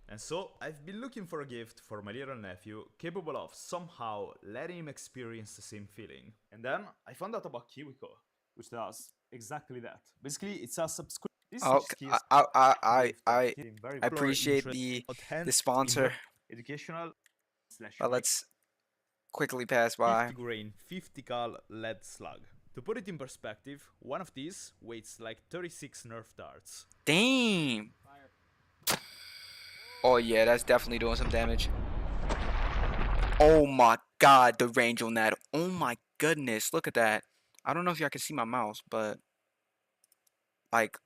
And so, I've been looking for a gift for my little nephew capable of somehow letting him experience the same feeling. And then, I found out about KiwiCo, which does exactly that. Basically, it's a subscription. Oh, I appreciate the sponsor, educational but let's quickly pass by. 50 grain, 50 cal lead slug. To put it in perspective, one of these weighs like 36 Nerf darts. Damn. Oh yeah, that's definitely doing some damage. Oh my God, the range on that. Oh my goodness, look at that. I don't know if y'all can see my mouse, but like,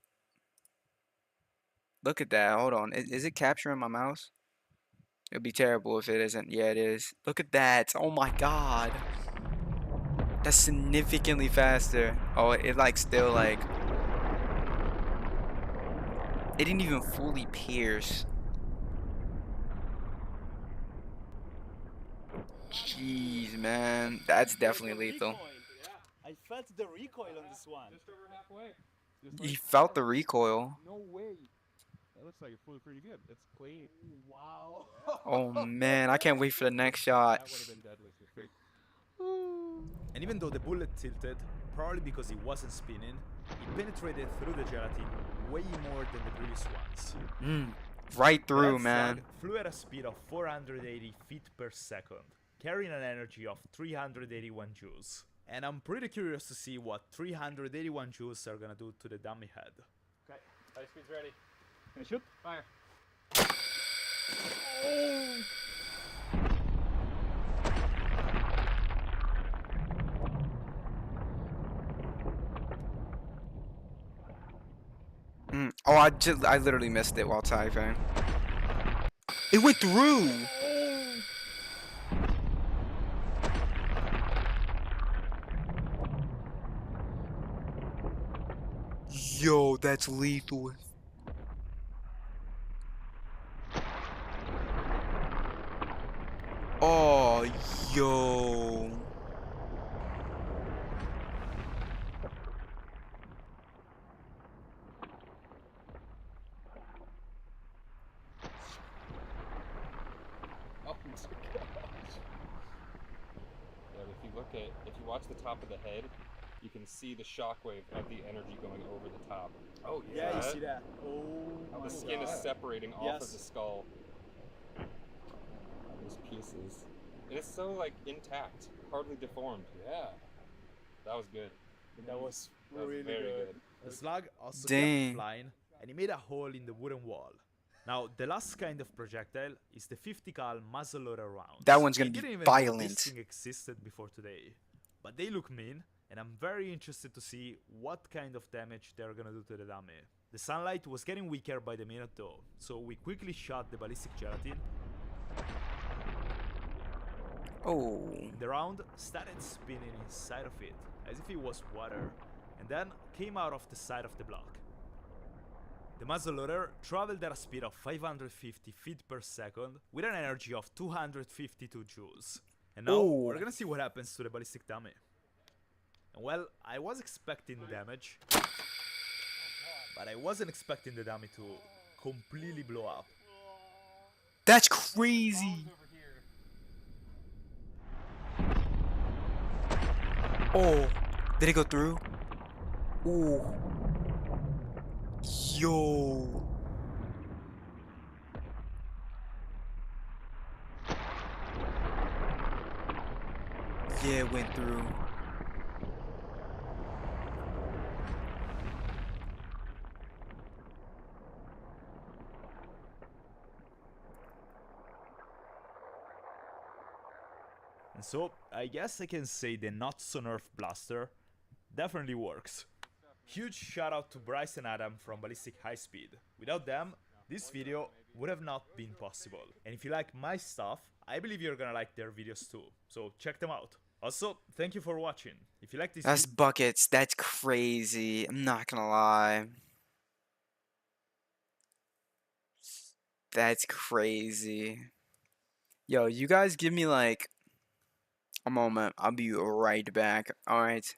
look at that. Hold on. Is it capturing my mouse? It'd be terrible if it isn't. Yeah, it is. Look at that. Oh my God. That's significantly faster. Oh, it like still like. It didn't even fully pierce. Jeez, man. That's definitely lethal. I felt the recoil on this one. Just over halfway. He felt the recoil. No way. That looks like it flew pretty good. It's clean. Wow. Oh man, I can't wait for the next shot. That would have been deadly. And even though the bullet tilted, probably because it wasn't spinning, it penetrated through the gelatin way more than the previous ones. Right through, That man. slug flew at a speed of 480 feet per second, carrying an energy of 381 joules. And I'm pretty curious to see what 381 joules are gonna do to the dummy head. Okay, high speed's ready. Can I shoot? Fire. Oh, I literally missed it while typing. It went through. Yo, that's lethal. Oh, yo. Oh my gosh. Yeah, if you watch the top of the head, you can see the shockwave of the energy going over the top. Oh Yeah, you Right? see that? Oh How my the skin god. is separating off of Yes. the skull. Those pieces. And it's so like intact, hardly deformed. Yeah. That was good. That was That was really very good. good. The slug also Dang. kept flying, and he made a hole in the wooden wall. Now, the last kind of projectile is the 50 cal muzzleloader rounds. That one's gonna I be didn't even know violent. this thing existed before today, but they look mean, and I'm very interested to see what kind of damage they're gonna do to the dummy. The sunlight was getting weaker by the minute though, so we quickly shot the ballistic gelatin. Oh. The round started spinning inside of it, as if it was water, and then came out of the side of the block. The muzzleloader traveled at a speed of 550 feet per second with an energy of 252 joules. And now Ooh. we're gonna see what happens to the ballistic dummy. And well, I was expecting damage, but I wasn't expecting the dummy to completely blow up. That's crazy. Oh, did it go through? Ooh. Yo. Yeah, it went through. And so, I guess I can say the not so nerf blaster definitely works. Huge shout out to Bryce and Adam from Ballistic High Speed. Without them, this video would have not been possible. And if you like my stuff, I believe you're gonna like their videos too. So check them out. Also, thank you for watching. If you like this That's buckets. That's crazy. I'm not gonna lie. That's crazy. Yo, you guys give me like a moment. I'll be right back. Alright.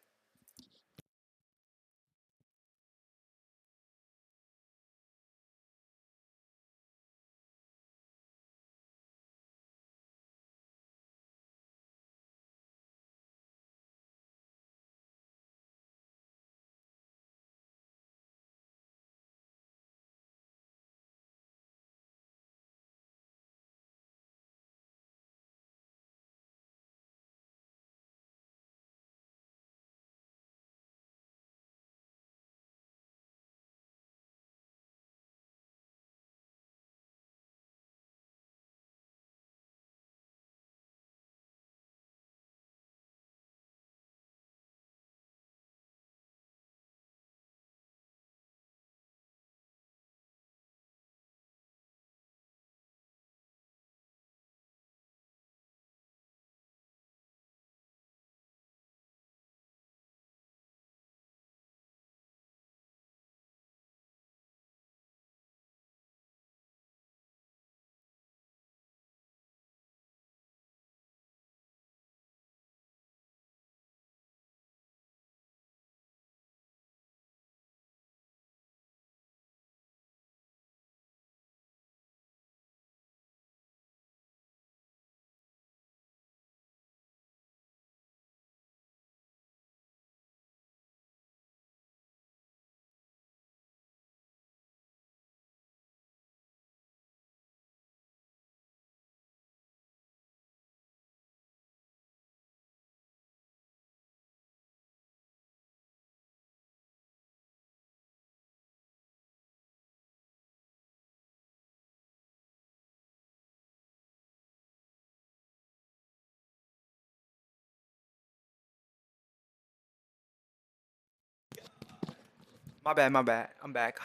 My bad, my bad. I'm back.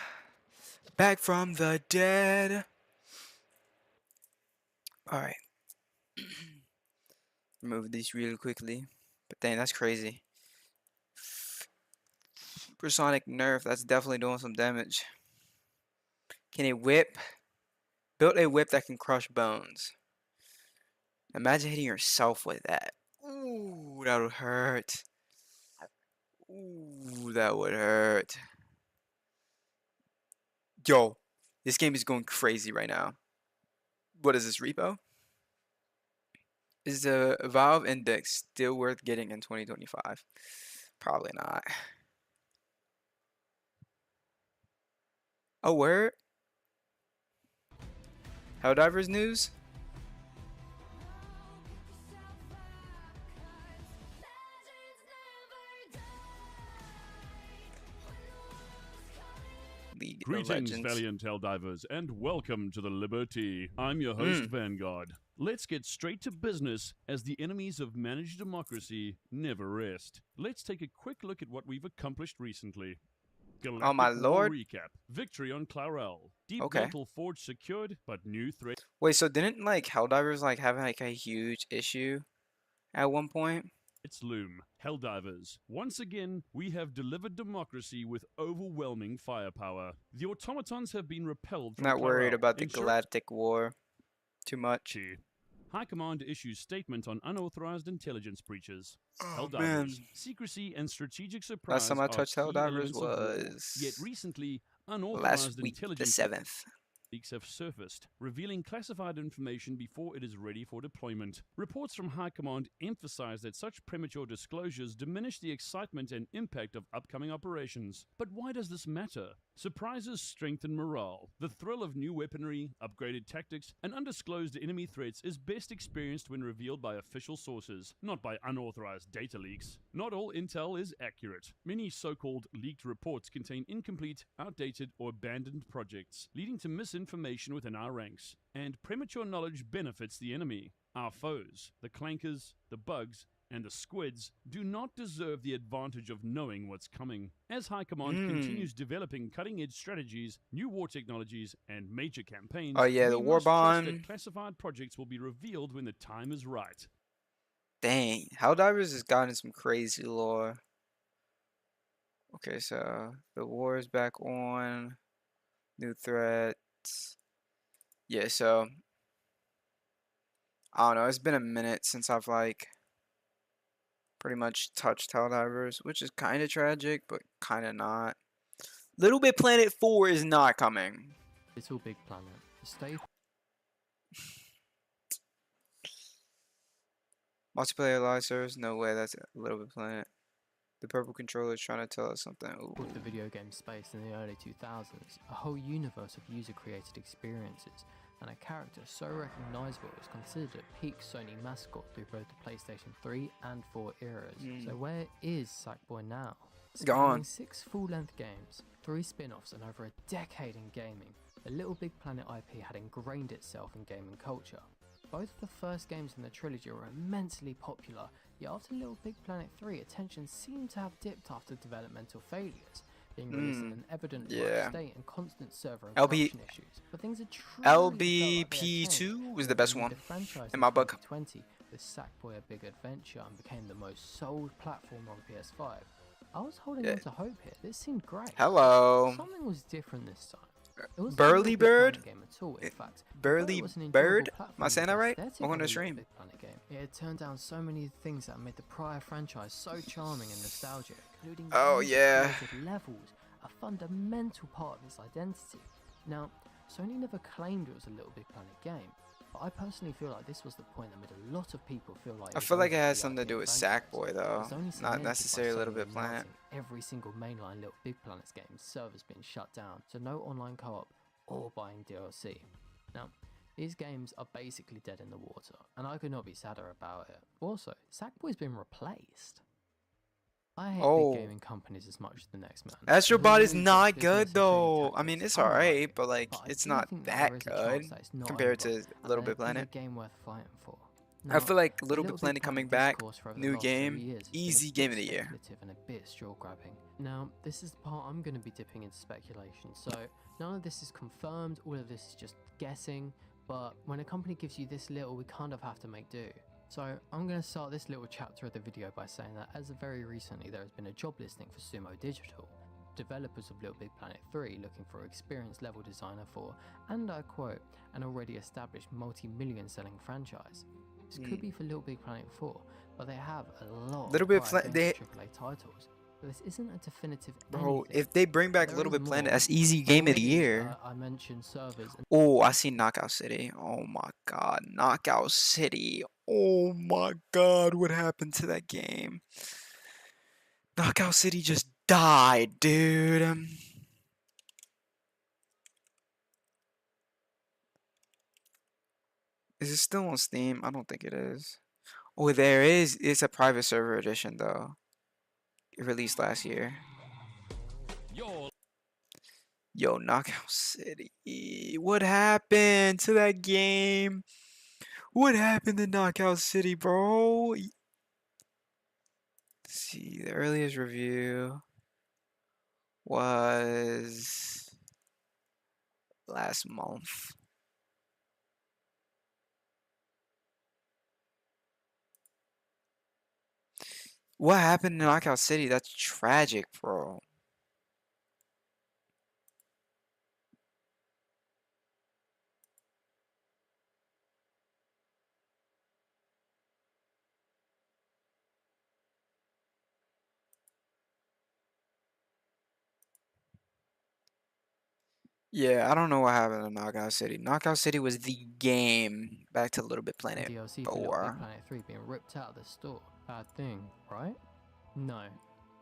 Back from the dead. Alright. Remove these real quickly. But dang, that's crazy. Supersonic nerf, that's definitely doing some damage. Can it whip? Built a whip that can crush bones. Imagine hitting yourself with that. Ooh, that would hurt. Ooh, that would hurt. Yo, this game is going crazy right now. What is this, repo? Is the Valve Index still worth getting in 2025? Probably not. Oh, where? Helldivers news? League of Greetings, Legends. valiant Helldivers, and welcome to the Liberty. I'm your host, Vanguard. Let's get straight to business, as the enemies of managed democracy never rest. Let's take a quick look at what we've accomplished recently. Galactic Oh my War lord. Recap. Victory on Clarel. Deep Okay. Mantle Forge secured, but new threat. Wait, so didn't like Helldivers like have like a huge issue at one point? its loom, Helldivers. Once again, we have delivered democracy with overwhelming firepower. The automatons have been repelled from Not worried Clarel, about the ensuring Galactic War too much. High Command issues statement on unauthorized intelligence breaches. Oh, Helldivers, man. secrecy and strategic surprise Last time I are touched key Helldivers elements of war. Yet was recently, last unauthorized week, the intelligence 7th. leaks have surfaced, revealing classified information before it is ready for deployment. Reports from High Command emphasize that such premature disclosures diminish the excitement and impact of upcoming operations. But why does this matter? Surprises strengthen morale. The thrill of new weaponry, upgraded tactics, and undisclosed enemy threats is best experienced when revealed by official sources, not by unauthorized data leaks. Not all intel is accurate. Many so-called leaked reports contain incomplete, outdated, or abandoned projects, leading to misinformation within our ranks. And premature knowledge benefits the enemy. Our foes, the clankers, the bugs, and the squids, do not deserve the advantage of knowing what's coming. As High Command continues developing cutting-edge strategies, new war technologies, and major campaigns, Oh yeah, the we War must trust that Bond. classified projects will be revealed when the time is right. Dang, Helldivers has gotten some crazy lore. Okay, so the war is back on. New threats. Yeah, so I don't know. It's been a minute since I've like pretty much touched Helldivers, which is kind of tragic, but kind of not. Little Big Planet 4 is not coming. Little Big Planet. Stay. Multiplayer live service? No way. That's a Little Big Planet. The purple controller is trying to tell us something. Ooh. With the video game space in the early 2000s, a whole universe of user-created experiences, and a character so recognizable is considered a peak Sony mascot through both the PlayStation 3 and 4 eras. So where is Sackboy now? Gone. 6 full-length games, 3 spin-offs, and over a decade in gaming, the Little Big Planet IP had ingrained itself in gaming culture. Both of the first games in the trilogy were immensely popular, yet after Little Big Planet 3, attention seemed to have dipped after developmental failures, being released in an evident rough state and constant server and corruption issues. But things had truly LBP2 was the best one in my book. 2020 with Sackboy: A Big Adventure and became the most sold platform on PS5. I was holding on to hope here. This seemed great. Hello. Something was different this time. It wasn't Burly a Big Planet Bird? game at all, in fact. Burly Bird? Am I saying that right? I'm going to stream. Big Planet game. It had turned down so many things that made the prior franchise so charming and nostalgic, including levels, a fundamental part of its identity. Now, Sony never claimed it was a Little Big Planet game, but I personally feel like this was the point that made a lot of people feel like I feel like it has something to do with Sackboy though, not necessarily Little Big Planet. Every single mainline Little Big Planet's game servers being shut down, so no online co-op or buying DLC. Now, these games are basically dead in the water, and I could not be sadder about it. Also, Sackboy's been replaced. I hate big gaming companies as much as the next man. Astro Bot is not good though. I mean, it's alright, but like, it's not that good compared to Little Big Planet. Game worth fighting for. I feel like Little Big Planet coming back, new game, easy game of the year. And a bit straw-grabbing. Now, this is the part I'm going to be dipping into speculation, so none of this is confirmed, all of this is just guessing, but when a company gives you this little, we kind of have to make do. So I'm going to start this little chapter of the video by saying that as of very recently there has been a job listing for Sumo Digital, developers of Little Big Planet 3 looking for an experienced level designer for, and I quote, an already established multi-million selling franchise. This could be for Little Big Planet 4, but they have a lot of AAA titles. So this isn't a definitive Bro, anything. if they bring back Little Big Planet, that's easy game of the year. I mentioned servers. Oh, I see Knockout City. Oh my god, Knockout City. Oh my god, what happened to that game? Knockout City just died, dude. Is it still on Steam? I don't think it is. Oh, there is. It's a private server edition, though. It released last year. Yo, Knockout City. What happened to that game? What happened to Knockout City, bro? Let's see, the earliest review was last month. What happened in Knockout City? That's tragic, bro. Yeah, I don't know what happened in Knockout City. Knockout City was the game. Back to Little Big Planet DLC for Little Big 4. Planet 3 being ripped out of the store. Bad thing, right? No.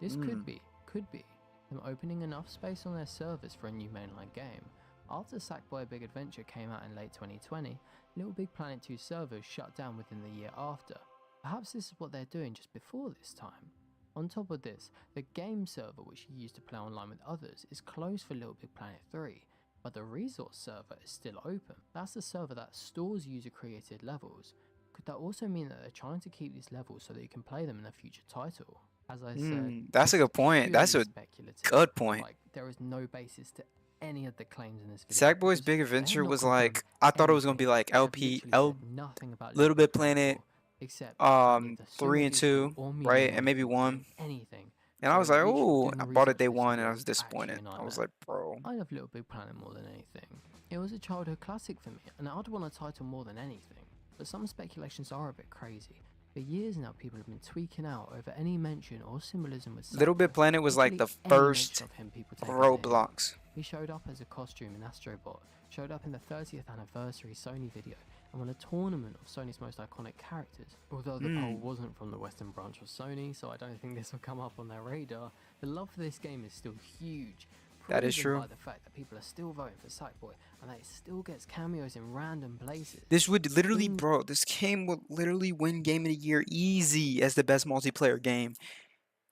This could be them opening enough space on their servers for a new mainline game. After Sackboy Big Adventure came out in late 2020, Little Big Planet 2 servers shut down within the year after. Perhaps this is what they're doing just before this time. On top of this, the game server which you use to play online with others is closed for Little Big Planet 3, but the resource server is still open. That's the server that stores user created levels. Could that also mean that they're trying to keep these levels so that you can play them in a future title? As I said, That's a this good point. is That's purely a speculative. good point. Like, there is no basis to any of the claims in this video. Sackboy's because Big they have Adventure not was confirmed like, I thought it was gonna anything. be like They have LP, literally said nothing about Little Big Planet Planet, 4, except plenty of the 3 Sumo and Digital 2, or Media right? And maybe Molecule 1. saying anything. And I So was like, literally oh, doing I the bought it research day for this 1 and I video was is actually disappointed. a I was nightmare. like, bro. I love Little Big Planet more than anything. It was a childhood classic for me, and I'd want a title more than anything. But some speculations are a bit crazy. For years now, people have been tweaking out over any mention or symbolism with Little Big Sackboy. Planet was like Literally the any first mention of him, people take as a hint. Roblox. He showed up as a costume in Astrobot, showed up in the 30th anniversary Sony video, and won a tournament of Sony's most iconic characters. Although the poll wasn't from the Western branch of Sony, so I don't think this will come up on their radar, the love for this game is still huge. That is proven true. by the fact that people are still voting for Sackboy, and that it still gets cameos in random places. This would literally, bro, this game would literally win Game of the Year easy as the best multiplayer game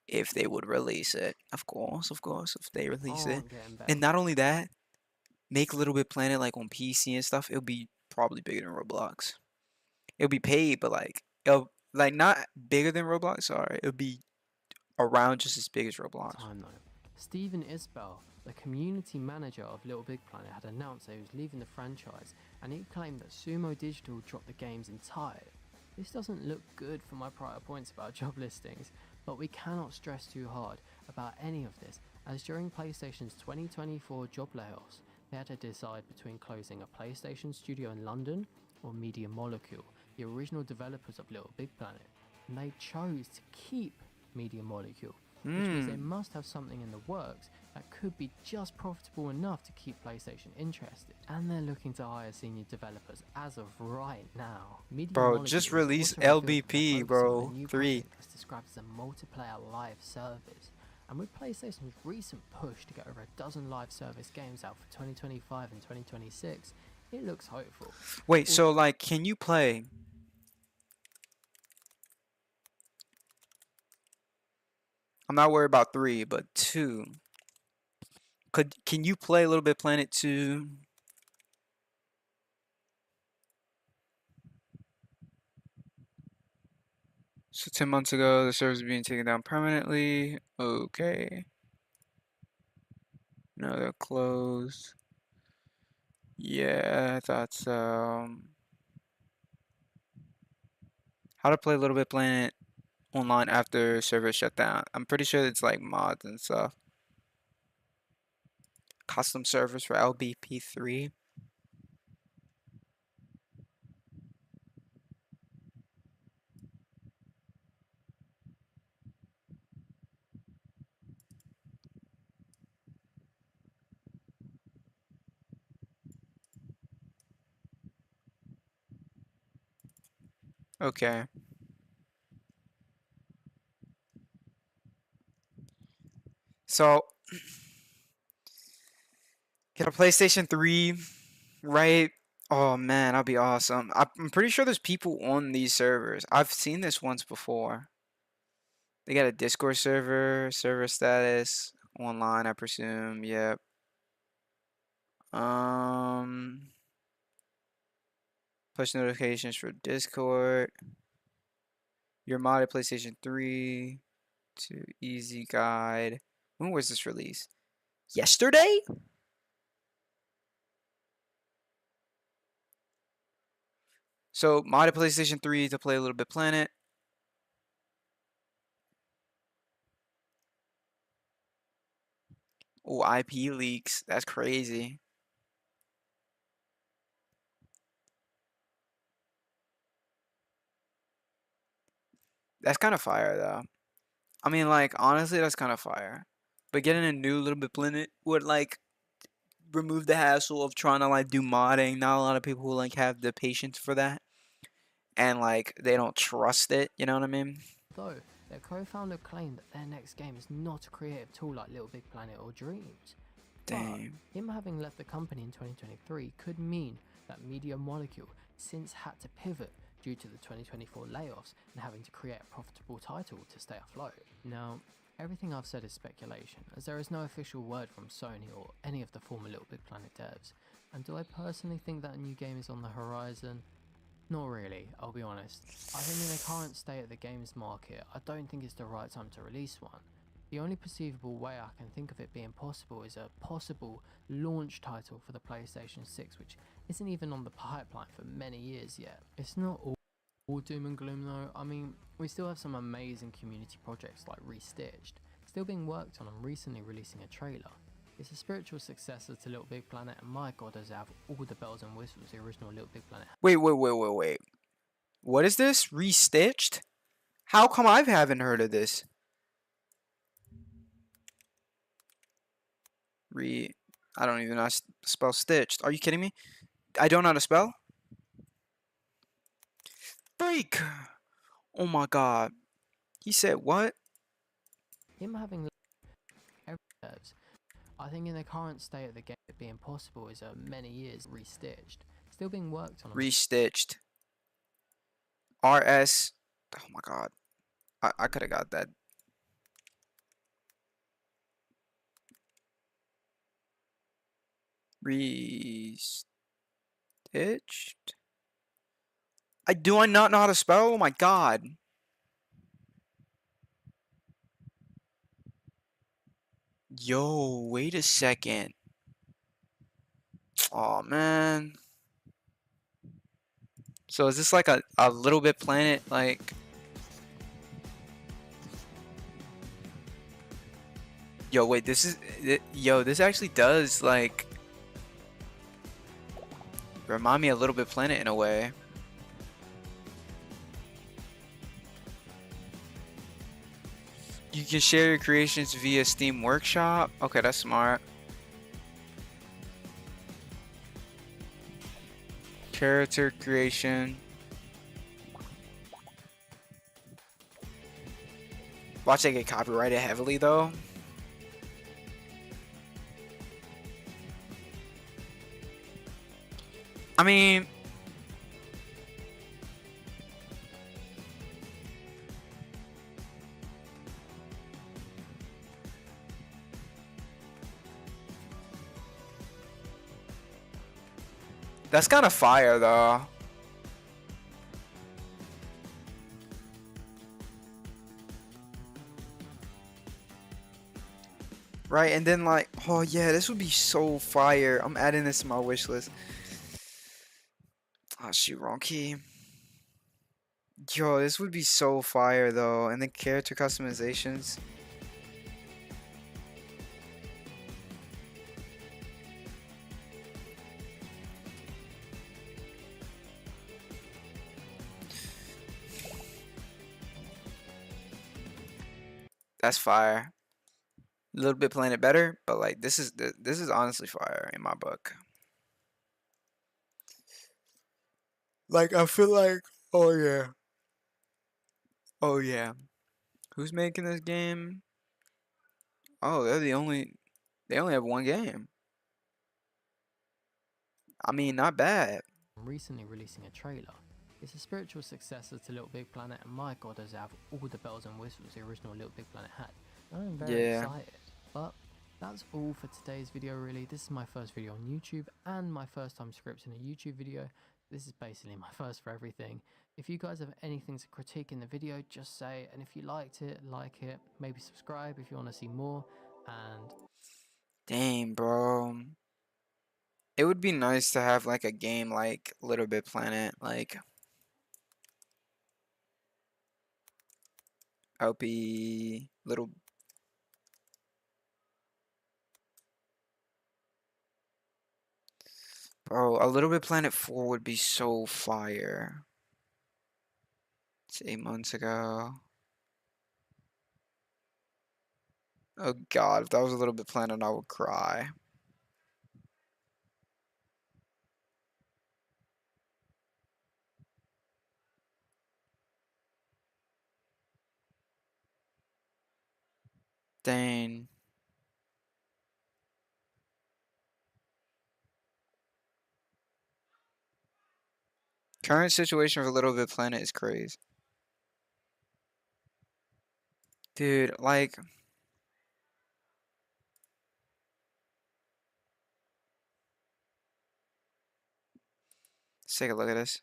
if they would release it. Of course, if they release it. Aren't getting better. And not only that, make Little Big Planet like on PC and stuff, it'll be probably bigger than Roblox. It'll be paid, but like, it'll, like not bigger than Roblox, sorry. It'll be around just as big as Roblox. Time though. Stephen Isbell, the community manager of Little Big Planet, had announced that he was leaving the franchise, and he claimed that Sumo Digital dropped the games entirely. This doesn't look good for my prior points about job listings, but we cannot stress too hard about any of this, as during PlayStation's 2024 job layoffs, they had to decide between closing a PlayStation studio in London or Media Molecule, the original developers of Little Big Planet, and they chose to keep Media Molecule, which means they must have something in the works that could be just profitable enough to keep PlayStation interested. And they're looking to hire senior developers as of right now. Media Bro, Molecule just has release also revealed that LBP, they're focusing on bro. a new 3. project that's described as a multiplayer live service. And with PlayStation's recent push to get over a dozen live service games out for 2025 and 2026, it looks hopeful. Wait, so like, can you play? I'm not worried about 3, but 2. Can you play Little Big Planet 2? So 10 months ago, the server's being taken down permanently. Okay. No, they're closed. Yeah, I thought so. How to play Little Big Planet online after server shut down. I'm pretty sure it's like mods and stuff. Custom servers for LBP3. Okay. So, get a PlayStation 3, right? Oh man, that'd be awesome. I'm pretty sure there's people on these servers. I've seen this once before. They got a Discord server status, online, I presume. Yep. Push notifications for Discord. Your modded PlayStation 3 to easy guide. When was this released? Yesterday? So modded PlayStation 3 to play a Little Bit Planet. Oh, IP leaks. That's crazy. That's kind of fire, though. I mean, like, honestly, that's kind of fire. But getting a new Little Big Planet would, like, remove the hassle of trying to, like, do modding. Not a lot of people who, like, have the patience for that. And, like, they don't trust it. You know what I mean? Though, their co-founder claimed that their next game is not a creative tool like Little Big Planet or Dreams. Damn. But him having left the company in 2023 could mean that Media Molecule since had to pivot due to the 2024 layoffs and having to create a profitable title to stay afloat. Now, everything I've said is speculation, as there is no official word from Sony or any of the former Little Big Planet devs. And do I personally think that a new game is on the horizon? Not really, I'll be honest. I think in the current state of the games market, I don't think it's the right time to release one. The only perceivable way I can think of it being possible is a possible launch title for the PlayStation 6, which isn't even on the pipeline for many years yet. It's not all doom and gloom though. I mean, we still have some amazing community projects like Restitched, still being worked on and recently releasing a trailer. It's a spiritual successor to Little Big Planet, and my god, does it have all the bells and whistles the original Little Big Planet. Wait. What is this? Restitched? How come I haven't heard of this? I don't even know how to spell stitched. Are you kidding me? I don't know how to spell? Freak! Oh my god. He said what? Him having devs, I think in the current state of the game it being possible is many years Restitched, still being worked on. Restitched. RS. Oh my god. I could have got that. Restitched. Do I not know how to spell? Oh my god. Yo, wait a second. Oh man. So is this like a Little Bit Planet, like... Yo, wait, this is... Yo, this actually does, like... remind me of Little Bit Planet in a way. You can share your creations via Steam Workshop. Okay, that's smart. Character creation. Watch that get copyrighted heavily though. I mean, that's kind of fire though. Right, and then like, oh yeah, this would be so fire. I'm adding this to my wish list. Oh shoot, wrong key. Yo, this would be so fire though. And then character customizations. That's fire. A little bit playing it better, but like this is honestly fire in my book. Like I feel like, oh yeah. Oh yeah. Who's making this game? Oh, they only have one game. I mean, not bad. Recently releasing a trailer. It's a spiritual successor to Little Big Planet, and my god, does it have all the bells and whistles the original Little Big Planet had. I'm very excited. But that's all for today's video really. This is my first video on YouTube and my first time scripting a YouTube video. This is basically my first for everything. If you guys have anything to critique in the video, just say, and if you liked it, like it, maybe subscribe if you want to see more, and... Dang, bro. It would be nice to have like a game like Little Bit Planet, like LP Bro, a Little Bit Planet 4 would be so fire. It's 8 months ago. Oh god, if that was a Little Bit Planet, I would cry. Dang. Current situation for Little Bit Planet is crazy. Dude, like... Let's take a look at this.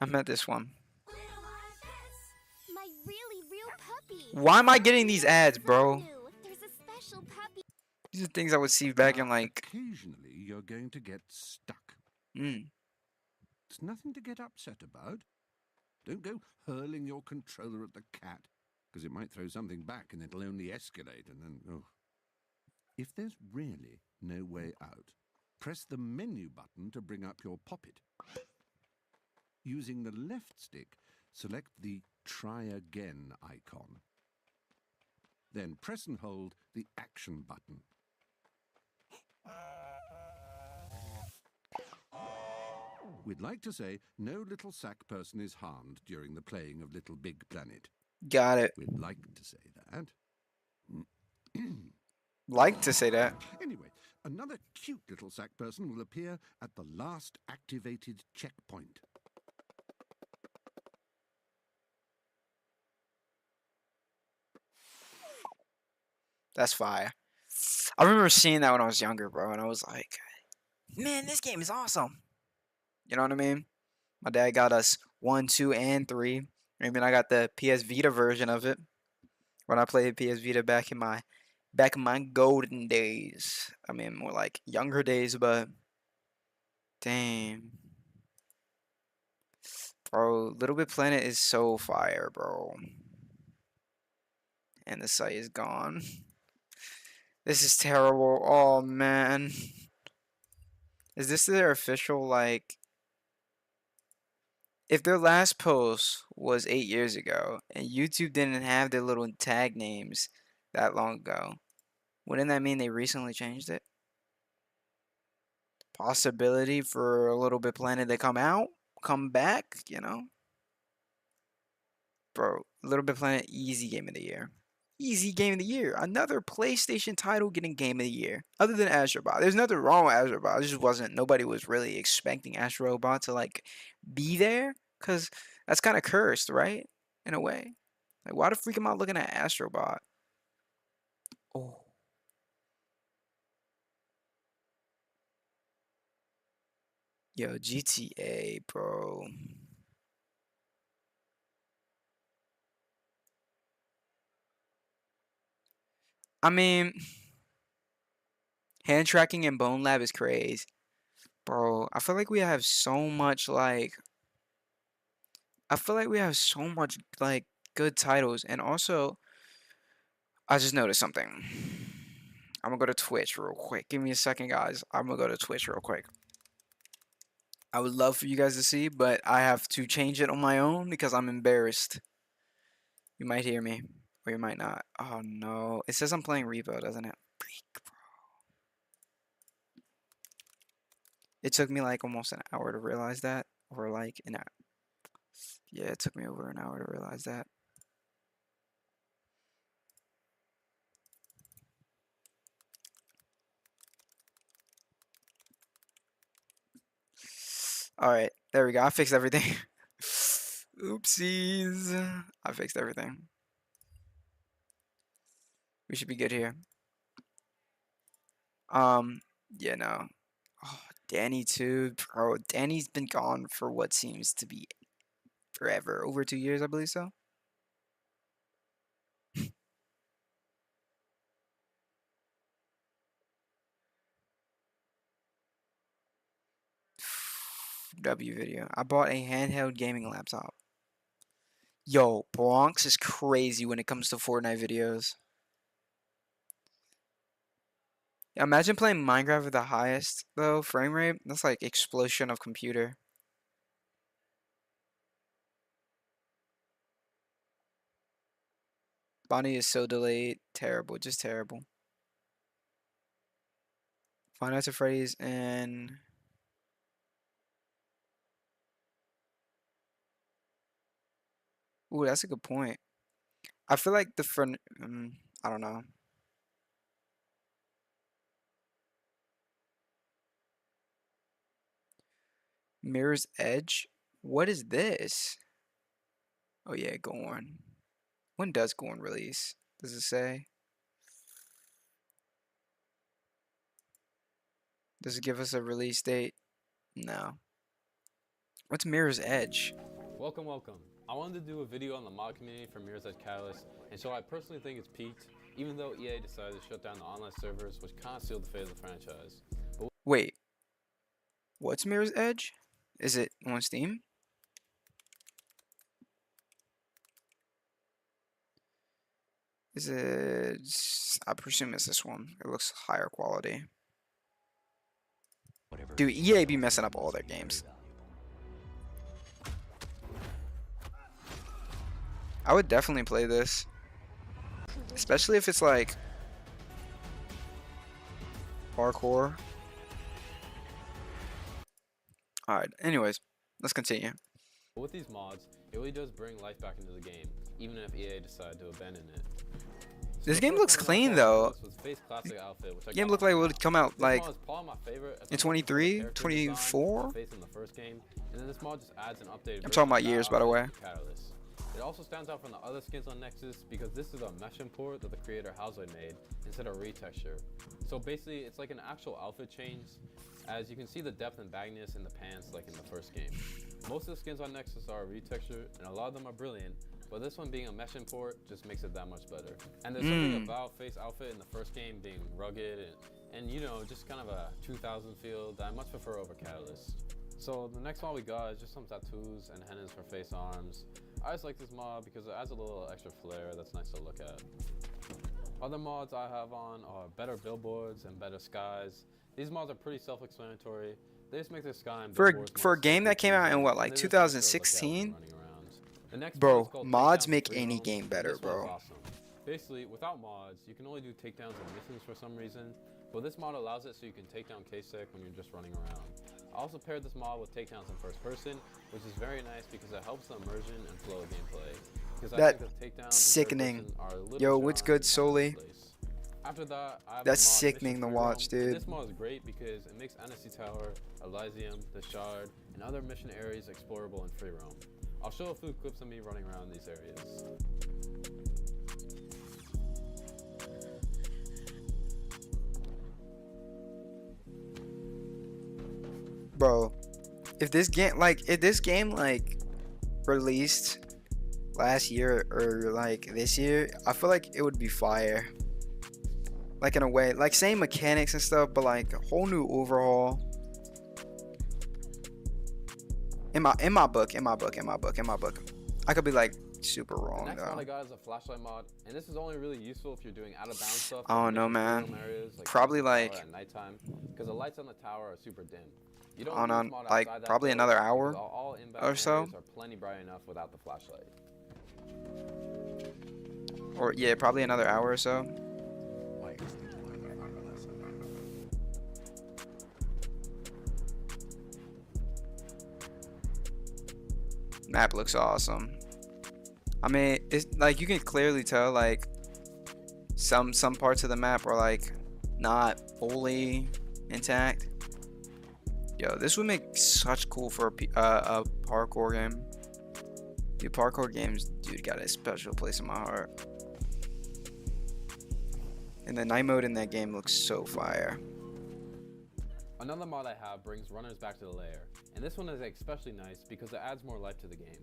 I met this one. My really real puppy. Why am I getting these ads, bro? There's a special puppy. These are things I would see back in like... Occasionally, you're going to get stuck. It's nothing to get upset about. Don't go hurling your controller at the cat, because it might throw something back and it'll only escalate and then... Oh. If there's really no way out, press the menu button to bring up your poppet. Using the left stick, select the Try Again icon. Then press and hold the Action button. We'd like to say no little sack person is harmed during the playing of Little Big Planet. Got it. We'd like to say that. Like to say that. Anyway, another cute little sack person will appear at the last activated checkpoint. That's fire. I remember seeing that when I was younger, bro, and I was like, man, this game is awesome. You know what I mean? My dad got us 1, 2, and 3. I mean, I got the PS Vita version of it when I played PS Vita back in my golden days. I mean, more like younger days, but damn. Bro, Little Bit Planet is so fire, bro. And the site is gone. This is terrible. Oh, man. Is this their official, like... If their last post was 8 years ago, and YouTube didn't have their little tag names that long ago, wouldn't that mean they recently changed it? Possibility for a Little Bit Planet to come back, you know? Bro, Little Bit Planet, easy game of the year. Easy game of the year. Another PlayStation title getting game of the year. Other than Astrobot. There's nothing wrong with Astrobot. It just wasn't, nobody was really expecting Astrobot to, like, be there. Because that's kind of cursed, right? In a way. Like, why the freak am I looking at Astrobot? Oh. Yo, GTA, bro. I mean, hand tracking in Bone Lab is crazy. Bro, I feel like we have so much, like... I feel like we have so much, like, good titles. And also, I just noticed something. I'm gonna go to Twitch real quick. Give me a second, guys. I'm gonna go to Twitch real quick. I would love for you guys to see, but I have to change it on my own because I'm embarrassed. You might hear me, or you might not. Oh, no. It says I'm playing Repo, doesn't it? Freak, bro. It took me, like, almost an hour to realize that. Or, like, an hour. Yeah, it took me over an hour to realize that. Alright, there we go. I fixed everything. Oopsies. I fixed everything. We should be good here. Yeah, no. Oh, Danny too. Bro, Danny's been gone for what seems to be forever. Over 2 years, I believe so. W video. I bought a handheld gaming laptop. Yo, Bronx is crazy when it comes to Fortnite videos. Imagine playing Minecraft with the highest, though, frame rate. That's like explosion of computer. Bonnie is so delayed. Terrible, just terrible. Five Nights at Freddy's and... Ooh, that's a good point. I feel like the front... I don't know. Mirror's Edge? What is this? Oh yeah, Gorn. When does Gorn release? Does it say? Does it give us a release date? No. What's Mirror's Edge? Welcome, welcome. I wanted to do a video on the mod community for Mirror's Edge Catalyst, and so I personally think it's peaked, even though EA decided to shut down the online servers, which kind of sealed the fate of the franchise. Wait. What's Mirror's Edge? Is it on Steam? Is it... I presume it's this one. It looks higher quality. Dude, EA be messing up all their games. I would definitely play this. Especially if it's like... parkour. Alright, anyways. Let's continue. But with these mods, it really does bring life back into the game, even if EA decided to abandon it. So This game looks clean though. Game looked like it would come out like in 23, 24. I'm talking about years, by the way. It also stands out from the other skins on Nexus because this is a mesh import that the creator Houseway made instead of retexture. So basically, it's like an actual outfit change, as you can see the depth and bagginess in the pants like in the first game. Most of the skins on Nexus are retextured, and a lot of them are brilliant, but this one being a mesh import just makes it that much better. And there's something about Face outfit in the first game being rugged and you know, just kind of a 2000 feel that I much prefer over Catalyst. So the next mod we got is just some tattoos and hennas for face arms. I just like this mod because it adds a little extra flair that's nice to look at. Other mods I have on are better billboards and better skies. These mods are pretty self-explanatory. They just make the sky and for a game that came out in what, like 2016? Bro, mods make any game better, bro. Awesome. Basically, without mods, you can only do takedowns and missions for some reason, but this mod allows it so you can take down K-Sec when you're just running around. I also paired this mod with takedowns in first person, which is very nice because it helps the immersion and flow of gameplay. Because I think the takedowns sickening. Yo, what's good, Soli? After that, I have that's sickening to watch, dude. This mod is great because it makes Annecy Tower, Elysium, the Shard, and other mission areas explorable in free roam. I'll show a few clips of me running around these areas. Bro, if this game like released last year or like this year, I feel like it would be fire. Like in a way, like same mechanics and stuff, but like a whole new overhaul. In my book. I could be like super wrong. The next mod I got is a flashlight mod, and this is only really useful if you're doing out of bounds stuff. I don't know, man. Probably like at nighttime, because the lights on the tower are super dim. You don't on like probably another hour or so. Are plenty bright enough without the flashlight. Or yeah, probably another hour or so. Map looks awesome. I mean, it's like you can clearly tell like some parts of the map are like not fully intact. Yo, this would make such cool for a parkour game. Dude, parkour games, dude, got a special place in my heart. And the night mode in that game looks so fire. Another mod I have brings runners back to the lair, and this one is especially nice because it adds more life to the game.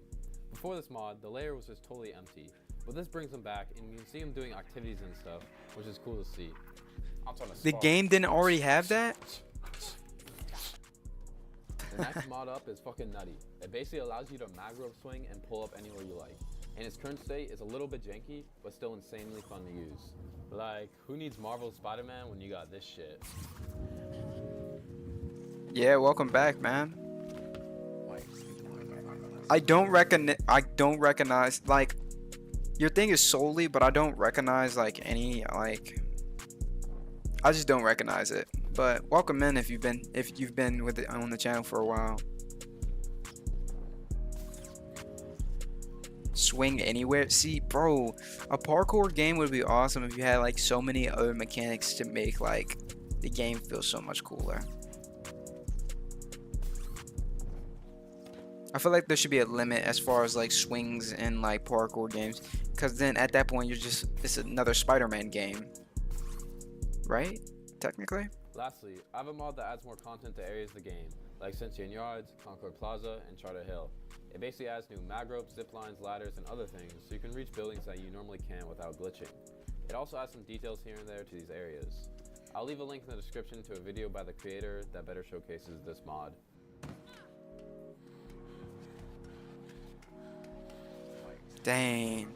Before this mod, the lair was just totally empty, but this brings them back and you can see them doing activities and stuff, which is cool to see. The game didn't already have that? The next mod up is fucking nutty. It basically allows you to mag rope swing and pull up anywhere you like. In its current state, it's a little bit janky, but still insanely fun to use. Like, who needs Marvel's Spider-Man when you got this shit? Yeah, welcome back, man. I don't recognize like your thing is solely, but I don't recognize like any like. I just don't recognize it. But welcome in if you've been with it on the channel for a while. Swing anywhere. See, bro, a parkour game would be awesome if you had like so many other mechanics to make like the game feel so much cooler. I feel like there should be a limit as far as like swings in like parkour games, because then at that point it's another Spider-Man game, right? Technically. Lastly, I have a mod that adds more content to areas of the game, like Sentient Yards, Concord Plaza, and Charter Hill. It basically adds new mag ropes, zip lines, ladders, and other things, so you can reach buildings that you normally can't without glitching. It also adds some details here and there to these areas. I'll leave a link in the description to a video by the creator that better showcases this mod. Dang.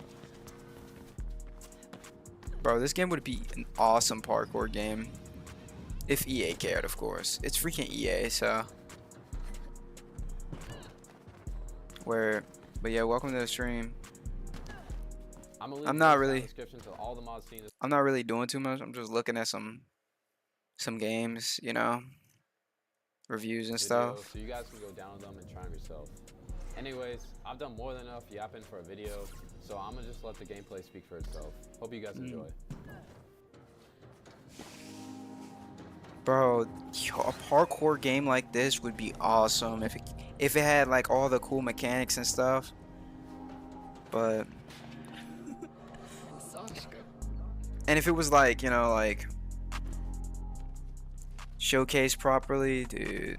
Bro, this game would be an awesome parkour game. If EA cared, of course. It's freaking EA, so. But yeah, welcome to the stream. I'm not really doing too much. I'm just looking at some games, you know, reviews and stuff. So you guys can go download them and try them yourself. Anyways, I've done more than enough yapping for a video, so I'm gonna just let the gameplay speak for itself. Hope you guys enjoy. Bro, a parkour game like this would be awesome if it had like all the cool mechanics and stuff. But and if it was like, you know, like showcased properly, dude.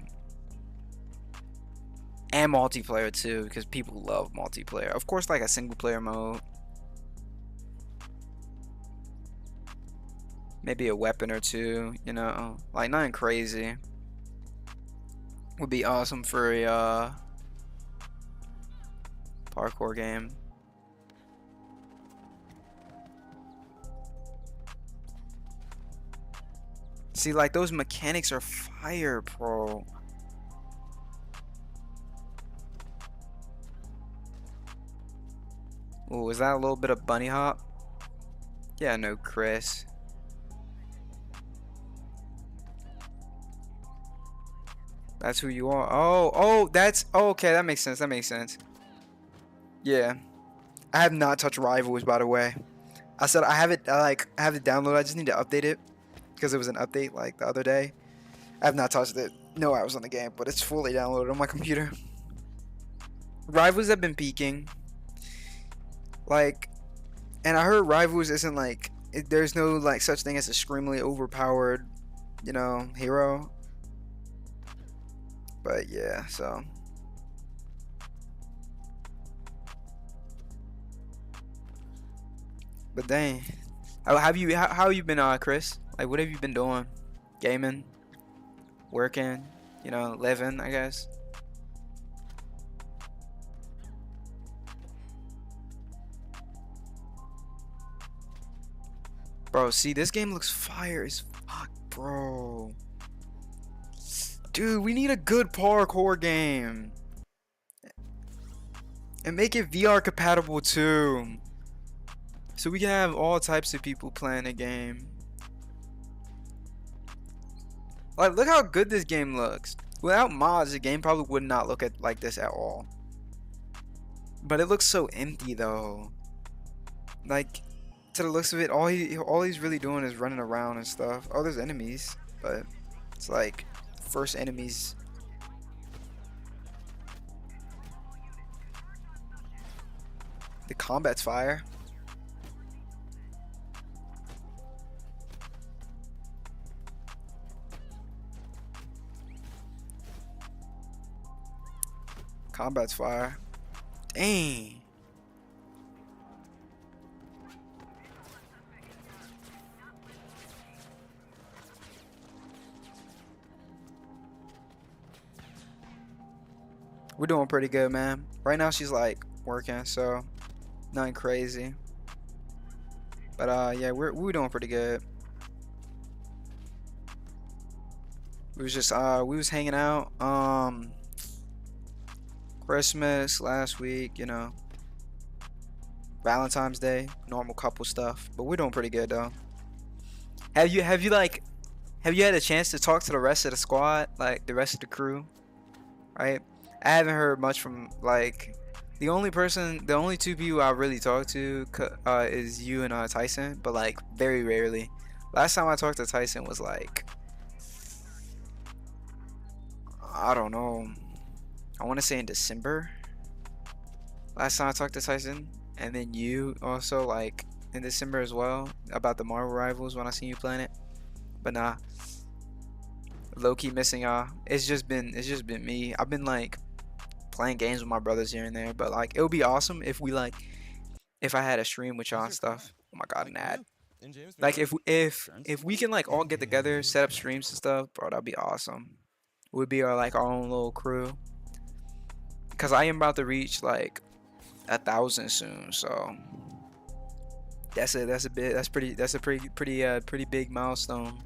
And multiplayer too, because people love multiplayer. Of course, like a single player mode. Maybe a weapon or two, you know, like nothing crazy. Would be awesome for a parkour game. See, like those mechanics are fire, bro. Oh, is that a little bit of bunny hop? Yeah, no, Chris. That's who you are. Oh, that's okay. That makes sense. That makes sense. Yeah, I have not touched Rivals, by the way. I said I have it. I have it downloaded. I just need to update it because it was an update like the other day. I have not touched it. No hours on the game, but it's fully downloaded on my computer. Rivals have been peaking. Like, and I heard Rivals isn't like there's no like such thing as a extremely overpowered, you know, hero. But yeah, so but dang, how have you been, Chris? Like, what have you been doing? Gaming, working, you know, living, I guess. Bro, see, this game looks fire as fuck, bro. Dude, we need a good parkour game. And make it VR compatible too. So we can have all types of people playing the game. Like, look how good this game looks. Without mods, the game probably would not look like this at all. But it looks so empty though. Like, to the looks of it, all he's really doing is running around and stuff. Oh, there's enemies, but it's like first enemies. The combat's fire. Combat's fire. Dang. We're doing pretty good, man. Right now she's like working, so nothing crazy. But yeah, we're doing pretty good. We was hanging out Christmas last week, you know. Valentine's Day, normal couple stuff. But we're doing pretty good though. Have you had a chance to talk to the rest of the squad, like the rest of the crew? Right? I haven't heard much from like the only two people I really talk to is you and Tyson, but like very rarely. Last time I talked to Tyson was like, I don't know, I want to say in December. Last time I talked to Tyson, and then you also like in December as well about the Marvel Rivals when I seen you playing it. But nah, low-key missing y'all. It's just been me. I've been like playing games with my brothers here and there, but like it would be awesome if I had a stream with y'all and stuff. Oh my god, an ad. Like if we can like all get together, set up streams and stuff, bro, that'd be awesome. It would be our own little crew. Cause I am about to reach like 1,000 soon, so that's a pretty big milestone.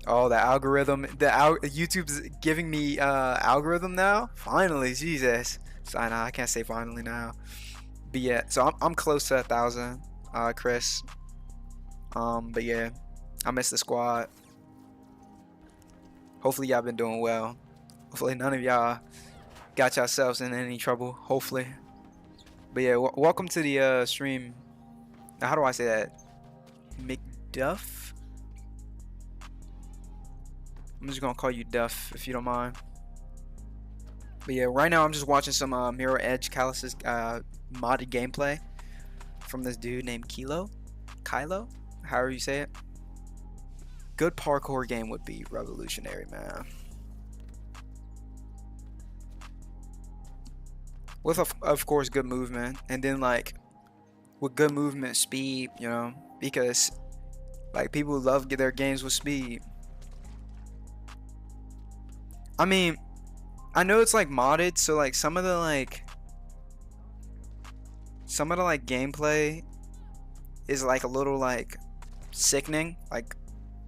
Oh, the algorithm, YouTube's giving me algorithm now. Finally, Jesus. So I can't say finally now. But yeah, so I'm close to 1,000, Chris. But yeah, I miss the squad. Hopefully y'all been doing well. Hopefully none of y'all got yourselves in any trouble. Hopefully. But yeah, welcome to the stream. Now, how do I say that? McDuff? I'm just gonna call you Duff if you don't mind. But yeah, right now I'm just watching some Mirror Edge Callus's modded gameplay from this dude named Kylo, however you say it. Good parkour game would be revolutionary, man. With of course good movement, and then like with good movement, speed, you know, because like people love their games with speed. I mean, I know it's like modded, so like some of the gameplay is like a little like sickening, like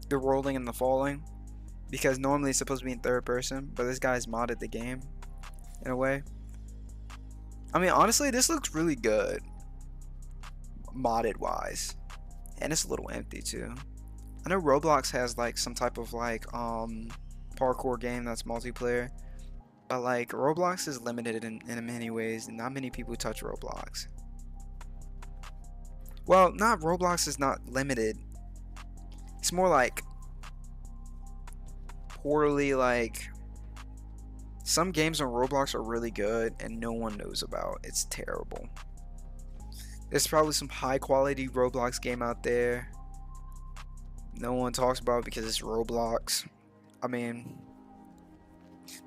the rolling and the falling, because normally it's supposed to be in third person, but this guy's modded the game in a way. I mean, honestly, this looks really good modded wise, and it's a little empty too. I know Roblox has like some type of like parkour game that's multiplayer, but like Roblox is limited in many ways, and not many people touch Roblox. Well, not Roblox is not limited. It's more like poorly, like some games on Roblox are really good and no one knows about. It's terrible. There's probably some high quality Roblox game out there no one talks about because it's Roblox. I mean,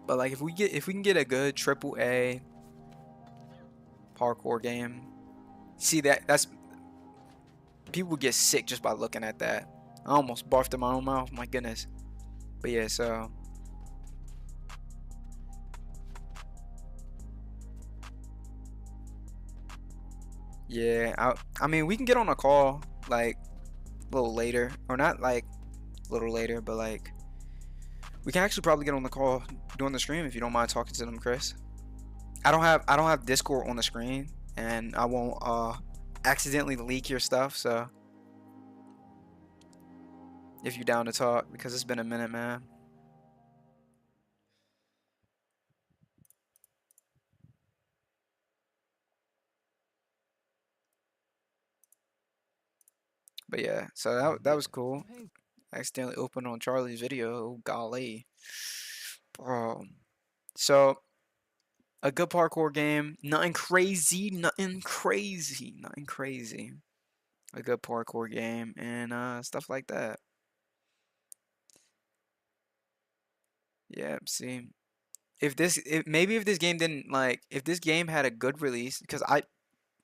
but like if we can get a good AAA parkour game, see that's people get sick just by looking at that. I almost barfed in my own mouth, my goodness. But yeah, so yeah, I mean we can get on a call like a little later, or not like a little later, but like we can actually probably get on the call during the stream if you don't mind talking to them, Chris. I don't have Discord on the screen, and I won't accidentally leak your stuff, so if you're down to talk, because it's been a minute, man. But yeah, so that was cool. I accidentally opened on Charlie's video. Oh, golly, bro. So a good parkour game, nothing crazy. A good parkour game and stuff like that. Yeah, see, if this game had a good release, because I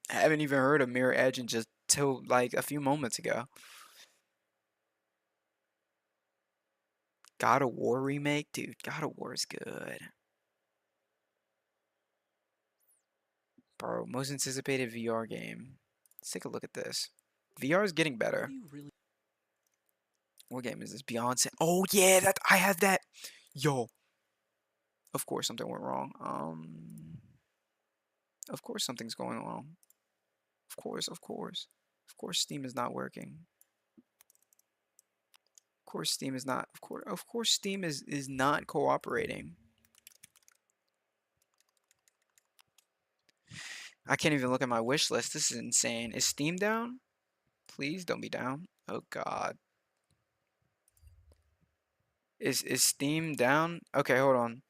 haven't even heard of Mirror Edge and just till like a few moments ago. God of War remake? Dude, God of War is good. Bro, most anticipated VR game. Let's take a look at this. VR is getting better. What game is this? Beyond. Oh yeah, that I have that. Yo. Of course something went wrong. Of course something's going wrong. Of course. Of course Steam is not working. Of course Steam is not. Of course Steam is not cooperating. I can't even look at my wish list. This is insane. Is Steam down? Please don't be down. Oh god. Is Steam down? Okay, hold on.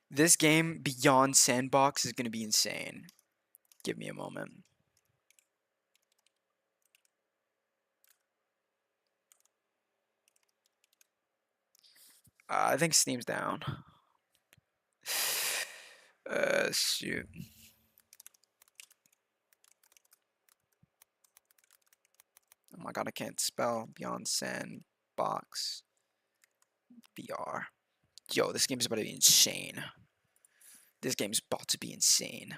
This game Beyond Sandbox is gonna be insane. Give me a moment. I think Steam's down. Shoot. Oh my god, I can't spell Beyond Sandbox VR. Yo, this game's about to be insane. This game's about to be insane.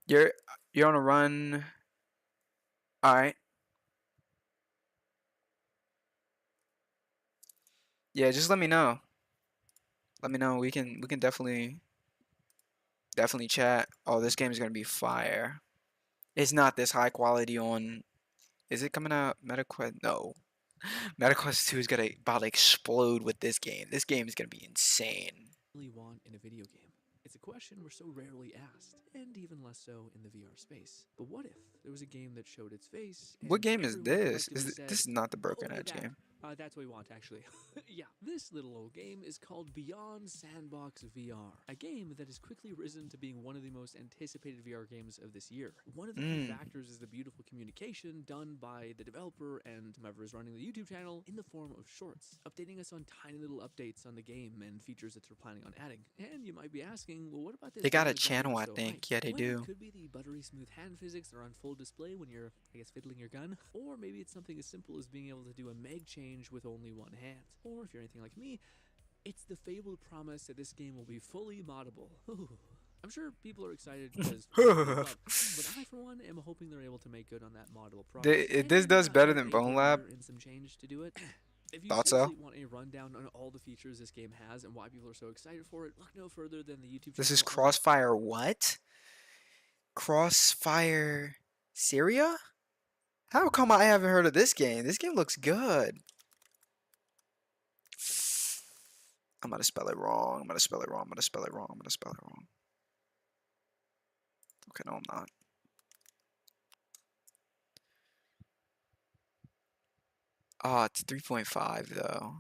You're on a run. Alright. Yeah, just let me know. Let me know. We can definitely chat. Oh, this game is gonna be fire. It's not this high quality on. Is it coming out MetaQuest? No. MetaQuest 2 is about to explode with this game. This game is gonna be insane. Really want in a video game? It's a question we're so rarely asked, and even less so in the VR space. But what if there was a game that showed its face? What game is everyone this? collectively This is said, not the Broken "Okay, Edge that- game. That's what we want, actually. Yeah, this little old game is called Beyond Sandbox VR, a game that has quickly risen to being one of the most anticipated VR games of this year. One of the key factors is the beautiful communication done by the developer and whoever is running the YouTube channel in the form of shorts, updating us on tiny little updates on the game and features that they're planning on adding. And you might be asking, well, what about this? They got game a that's not channel, doing I so think. right? Yeah, they Well, do. It could be the buttery smooth hand physics that are on full display when you're, I guess, fiddling your gun. Or maybe it's something as simple as being able to do a meg change with only one hand. Or if you're anything like me, it's the fabled promise that this game will be fully moddable. I'm sure people are excited because, but I for one am hoping they're able to make good on that moddable promise. This does better than Bone Lab. And some change to do it. If you Thought so. seriously want a rundown on all the features this game has and why people are so excited for it, look no further than the YouTube channel. This is Crossfire what? Crossfire Syria? How come I haven't heard of this game? This game looks good. I'm gonna spell it wrong. I'm gonna spell it wrong. I'm gonna spell it wrong. I'm gonna spell it wrong. Okay, no, I'm not. Oh, it's 3.5 though.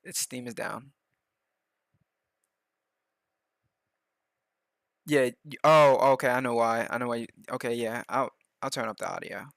Its Steam is down. Yeah. Oh, okay. I know why. I know why. Okay, yeah. I'll turn up the audio.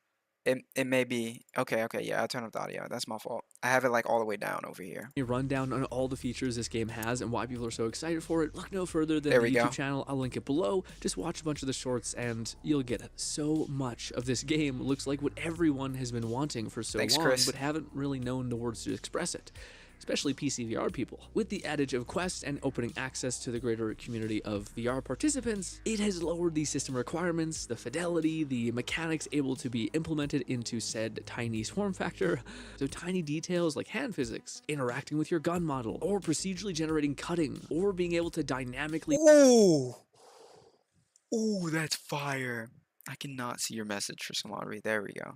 It may be okay. Yeah, I'll turn up the audio. That's my fault. I have it like all the way down over here. A rundown on all the features this game has and why people are so excited for it, look no further than There the we YouTube go. channel. I'll link it below. Just watch a bunch of the shorts and you'll get so much of this game. Looks like what everyone has been wanting for so Thanks, long, Chris. but haven't really known the words to express it. Especially PC VR people. With the adage of quests and opening access to the greater community of VR participants, it has lowered the system requirements, the fidelity, the mechanics able to be implemented into said tiny form factor. So tiny details like hand physics, interacting with your gun model, or procedurally generating cutting, or being able to dynamically— Ooh! Ooh, that's fire. I cannot see your message for some odd reason. There we go.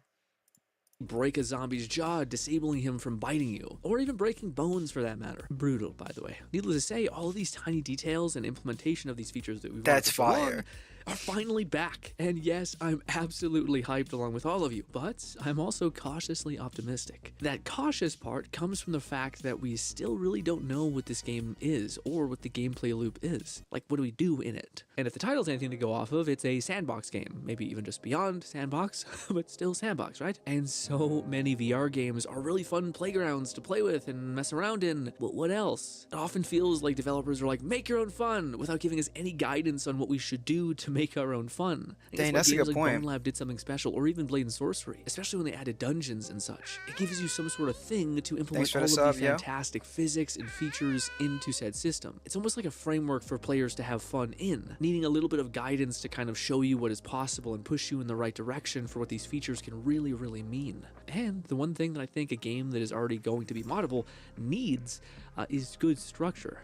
break a zombie's jaw, disabling him from biting you, or even breaking bones for that matter. Brutal, by the way. Needless to say, all of these tiny details and implementation of these features that we've That's wanted for so fire. long are finally back. And yes, I'm absolutely hyped along with all of you, but I'm also cautiously optimistic. That cautious part comes from the fact that we still really don't know what this game is or what the gameplay loop is. Like, what do we do in it? And if the title's anything to go off of, it's a sandbox game. Maybe even just beyond sandbox, but still sandbox, right? And so many VR games are really fun playgrounds to play with and mess around in. But what else? It often feels like developers are like, make your own fun, without giving us any guidance on what we should do to make our own fun. I guess Dang, why that's a games good like Bone point. Lab did something special, or even Blade and Sorcery, especially when they added dungeons and such. It gives you some sort of thing to implement for all the of sub, the yo. fantastic physics and features into said system. It's almost like a framework for players to have fun in, needing a little bit of guidance to kind of show you what is possible and push you in the right direction for what these features can really mean. And the one thing that I think a game that is already going to be moddable needs is good structure.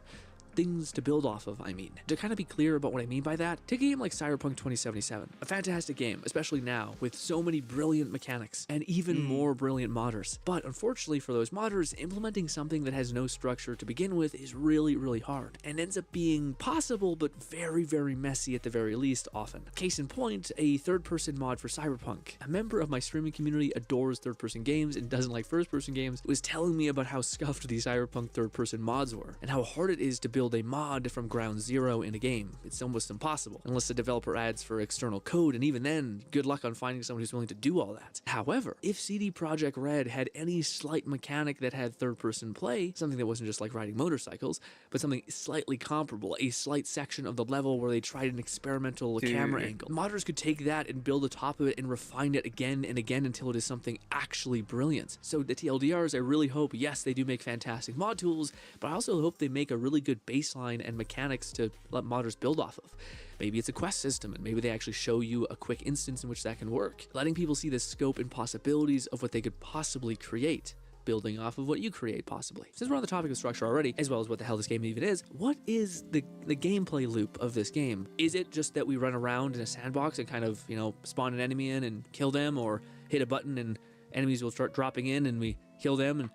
Things to build off of, I mean. To kind of be clear about what I mean by that, take a game like Cyberpunk 2077. A fantastic game, especially now, with so many brilliant mechanics and even more brilliant modders. But unfortunately for those modders, implementing something that has no structure to begin with is really hard, and ends up being possible but very messy at the very least often. Case in point, a third-person mod for Cyberpunk. A member of my streaming community adores third-person games and doesn't like first-person games, was telling me about how scuffed the Cyberpunk third-person mods were, and how hard it is to build a mod from ground zero in a game. It's almost impossible, unless the developer adds for external code, and even then, good luck on finding someone who's willing to do all that. However, if CD Projekt Red had any slight mechanic that had third-person play, something that wasn't just like riding motorcycles, but something slightly comparable, a slight section of the level where they tried an experimental camera angle, modders could take that and build atop of it and refine it again and again until it is something actually brilliant. So the TLDRs, I really hope, yes, they do make fantastic mod tools, but I also hope they make a really good baseline and mechanics to let modders build off of. Maybe it's a quest system, and maybe they actually show you a quick instance in which that can work, letting people see the scope and possibilities of what they could possibly create, building off of what you create, possibly. Since we're on the topic of structure already, as well as what the hell this game even is, what is the gameplay loop of this game? Is it just that we run around in a sandbox and kind of, you know, spawn an enemy in and kill them, or hit a button and enemies will start dropping in and we kill them? And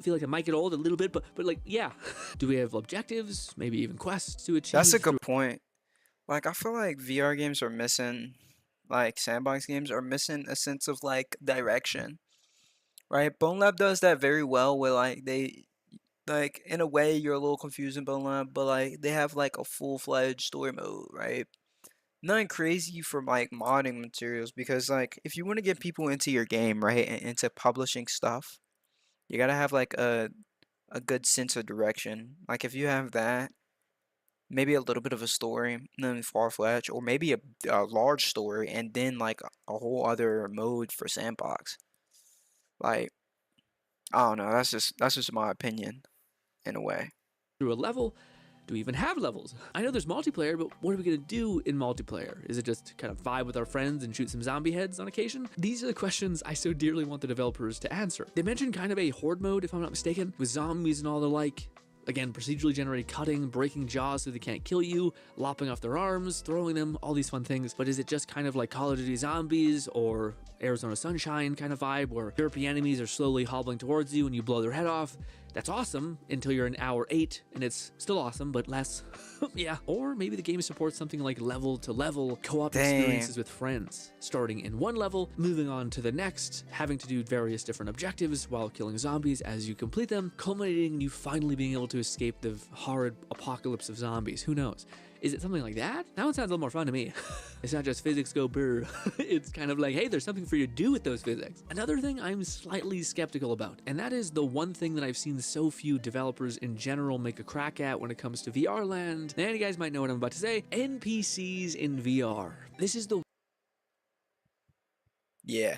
feel like it might get old a little bit, but like, yeah. Do we have objectives, maybe even quests to achieve? That's a good point. Like, I feel like VR games are missing, like sandbox games are missing a sense of like direction, right? Bone Lab does that very well, where like they, like in a way you're a little confused in Bone Lab, but like they have like a full-fledged story mode, right? Nothing crazy for like modding materials, because like if you want to get people into your game, right, and into publishing stuff, you gotta have like a good sense of direction. Like if you have that, maybe a little bit of a story, nothing far-fetched, or maybe a large story, and then like a whole other mode for sandbox. Like, I don't know. That's just my opinion, in a way. Through a level. Do we even have levels? I know there's multiplayer, but what are we gonna do in multiplayer? Is it just kind of vibe with our friends and shoot some zombie heads on occasion? These are the questions I so dearly want the developers to answer. They mentioned kind of a horde mode, if I'm not mistaken, with zombies and all the like. Again, procedurally generated cutting, breaking jaws so they can't kill you, lopping off their arms, throwing them, all these fun things. But is it just kind of like Call of Duty Zombies or Arizona Sunshine kind of vibe, where derpy enemies are slowly hobbling towards you and you blow their head off? That's awesome until you're in hour 8, and it's still awesome, but less. Yeah. Or maybe the game supports something like level-to-level co-op experiences with friends, starting in one level, moving on to the next, having to do various different objectives while killing zombies as you complete them, culminating in you finally being able to escape the horrid apocalypse of zombies. Who knows? Is it something like that? That one sounds a little more fun to me. It's not just physics go brr. It's kind of like, hey, there's something for you to do with those physics. Another thing I'm slightly skeptical about, and that is the one thing that I've seen so few developers in general make a crack at when it comes to VR land. And you guys might know what I'm about to say. NPCs in VR. This is the... Yeah,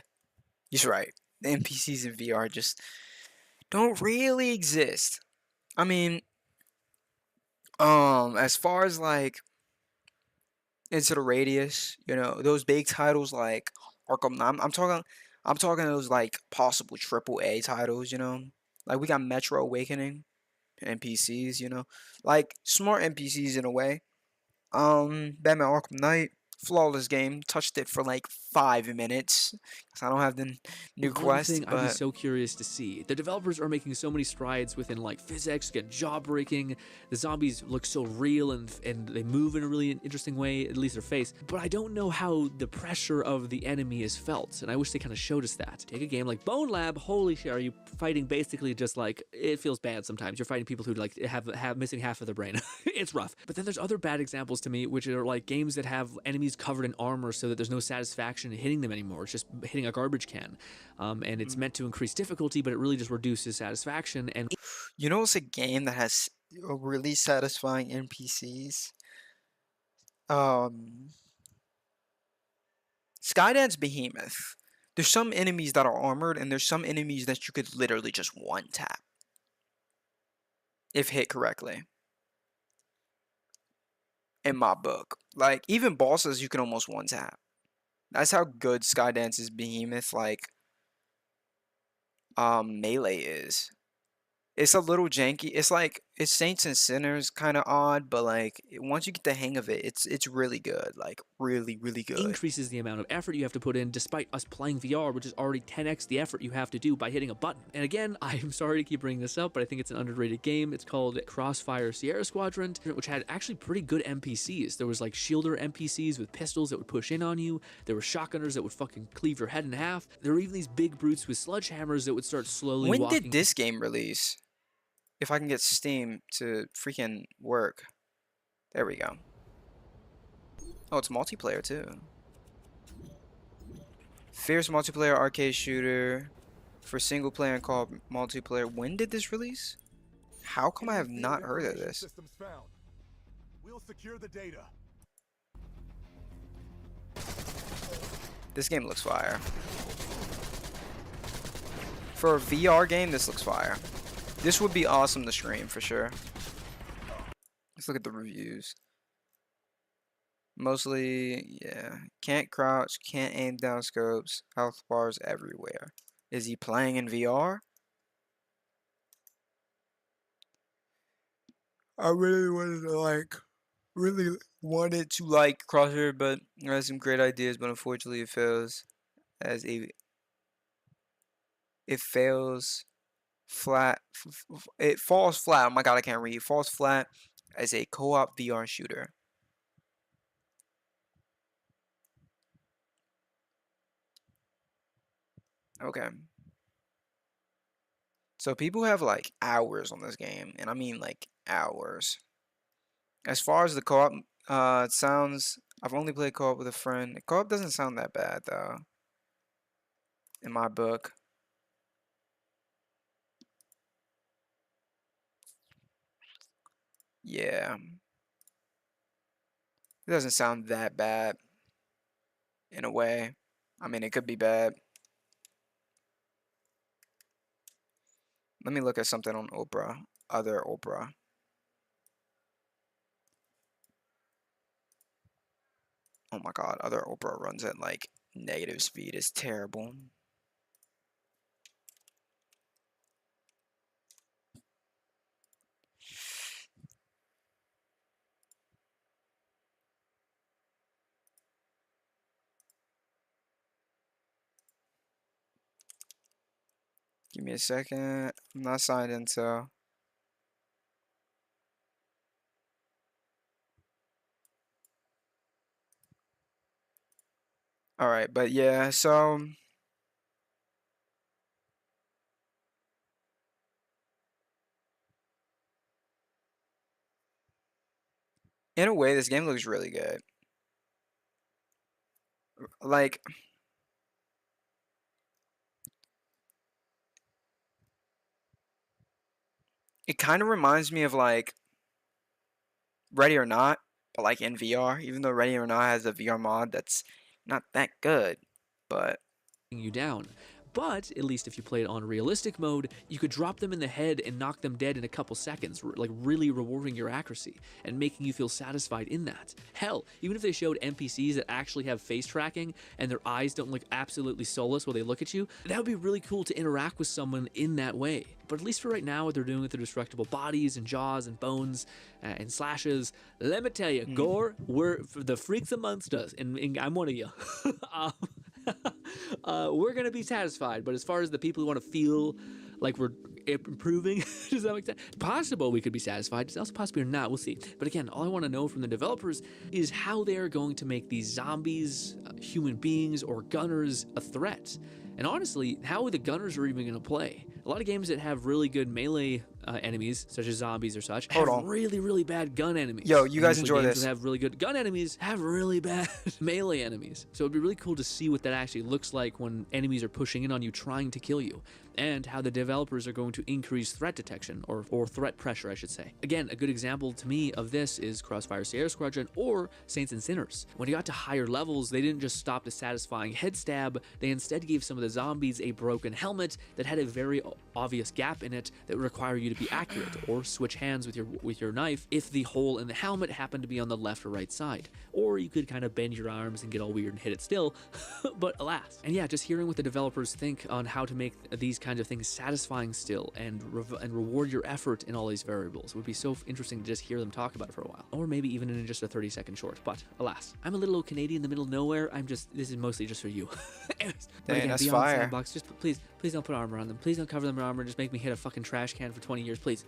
he's right. The NPCs in VR just don't really exist. I mean, as far as like into the radius, you know, those big titles like Arkham. I'm talking those like possible AAA titles. You know, like we got Metro Awakening NPCs. You know, like smart NPCs in a way. Batman Arkham Knight, flawless game. Touched it for like 5 minutes because I don't have the new One quest. thing I'd be But so curious to see. The developers are making so many strides within like physics, get jaw breaking. The zombies look so real and they move in a really interesting way, at least their face. But I don't know how the pressure of the enemy is felt, and I wish they kind of showed us that. Take a game like Bone Lab. Holy shit, are you fighting basically just like, it feels bad sometimes. You're fighting people who like have missing half of their brain. It's rough. But then there's other bad examples to me, which are like games that have enemies covered in armor so that there's no satisfaction in hitting them anymore. It's just hitting a garbage can. And it's meant to increase difficulty, but it really just reduces satisfaction. And you know, it's a game that has really satisfying NPCs. Skydance Behemoth. There's some enemies that are armored, and there's some enemies that you could literally just one tap if hit correctly. In my book, like even bosses, you can almost one tap. That's how good Skydance's Behemoth melee is. It's a little janky. It's like it's Saints and Sinners kind of odd, but like once you get the hang of it, it's really good. Like really good. Increases the amount of effort you have to put in despite us playing VR, which is already 10x the effort you have to do by hitting a button. And again, I'm sorry to keep bringing this up, but I think it's an underrated game. It's called Crossfire Sierra Squadron, which had actually pretty good NPCs. There was like shielder NPCs with pistols that would push in on you. There were shotgunners that would fucking cleave your head in half. There were even these big brutes with sledgehammers that would start slowly When walking. did this game release? If I can get Steam to freaking work. There we go. Oh, it's multiplayer too. Fierce multiplayer arcade shooter for single player and co-op multiplayer. When did this release? How come I have not heard of this? We'll secure the data. This game looks fire. For a VR game, this looks fire. This would be awesome to stream for sure. Let's look at the reviews. Mostly, yeah. Can't crouch, can't aim down scopes, health bars everywhere. Is he playing in VR? I really wanted to like Crosshair, but it has some great ideas, but unfortunately it fails it fails flat. It falls flat. Oh my god, I can't read. It falls flat as a co-op VR shooter. Okay. So people have like hours on this game, and I mean like hours. As far as the co-op, it sounds. I've only played co-op with a friend. Co-op doesn't sound that bad though. In my book. Yeah. It doesn't sound that bad. In a way. I mean, it could be bad. Let me look at something on Opera. Other Opera. Oh my god, other Opera runs at like negative speed. It's terrible. Give me a second. I'm not signed in, so. Alright, but yeah, so. In a way, this game looks really good. Like. It kind of reminds me of like Ready or Not, but like in VR, even though Ready or Not has a VR mod that's not that good, but you down. But at least if you play it on realistic mode, you could drop them in the head and knock them dead in a couple seconds, like really rewarding your accuracy and making you feel satisfied in that. Hell, even if they showed NPCs that actually have face tracking and their eyes don't look absolutely soulless while they look at you, that would be really cool to interact with someone in that way. But at least for right now, what they're doing with their destructible bodies and jaws and bones and slashes, let me tell you, Gore, we're for the freaks amongst us, and I'm one of you. We're gonna be satisfied, but as far as the people who want to feel like we're improving, does that make sense? Possible we could be satisfied. It's also possible or not. We'll see. But again, all I want to know from the developers is how they are going to make these zombies, human beings, or gunners a threat. And honestly, how the gunners are even going to play. A lot of games that have really good melee enemies, such as zombies or such, Hold have on. really, really bad gun enemies. Yo, you guys Usually enjoy games this. that have really good gun enemies have really bad melee enemies. So it'd be really cool to see what that actually looks like when enemies are pushing in on you, trying to kill you, and how the developers are going to increase threat detection, or threat pressure, I should say. Again, a good example to me of this is Crossfire Sierra Squadron or Saints and Sinners. When you got to higher levels, they didn't just stop the satisfying head stab, they instead gave some of the zombies a broken helmet that had a very obvious gap in it that would require you to be accurate, or switch hands with your knife if the hole in the helmet happened to be on the left or right side. Or you could kind of bend your arms and get all weird and hit it still, but alas. And yeah, just hearing what the developers think on how to make these kinds of things satisfying still, and reward your effort in all these variables would be so interesting to just hear them talk about it for a while, or maybe even in just a 30-second short. But alas, I'm a little old Canadian in the middle of nowhere. This is mostly just for you. Anyways, but Dang, again, that's beyond fire. Sandbox, just please don't put armor on them. Please don't cover them in armor and just make me hit a fucking trash can for 20 years. Please,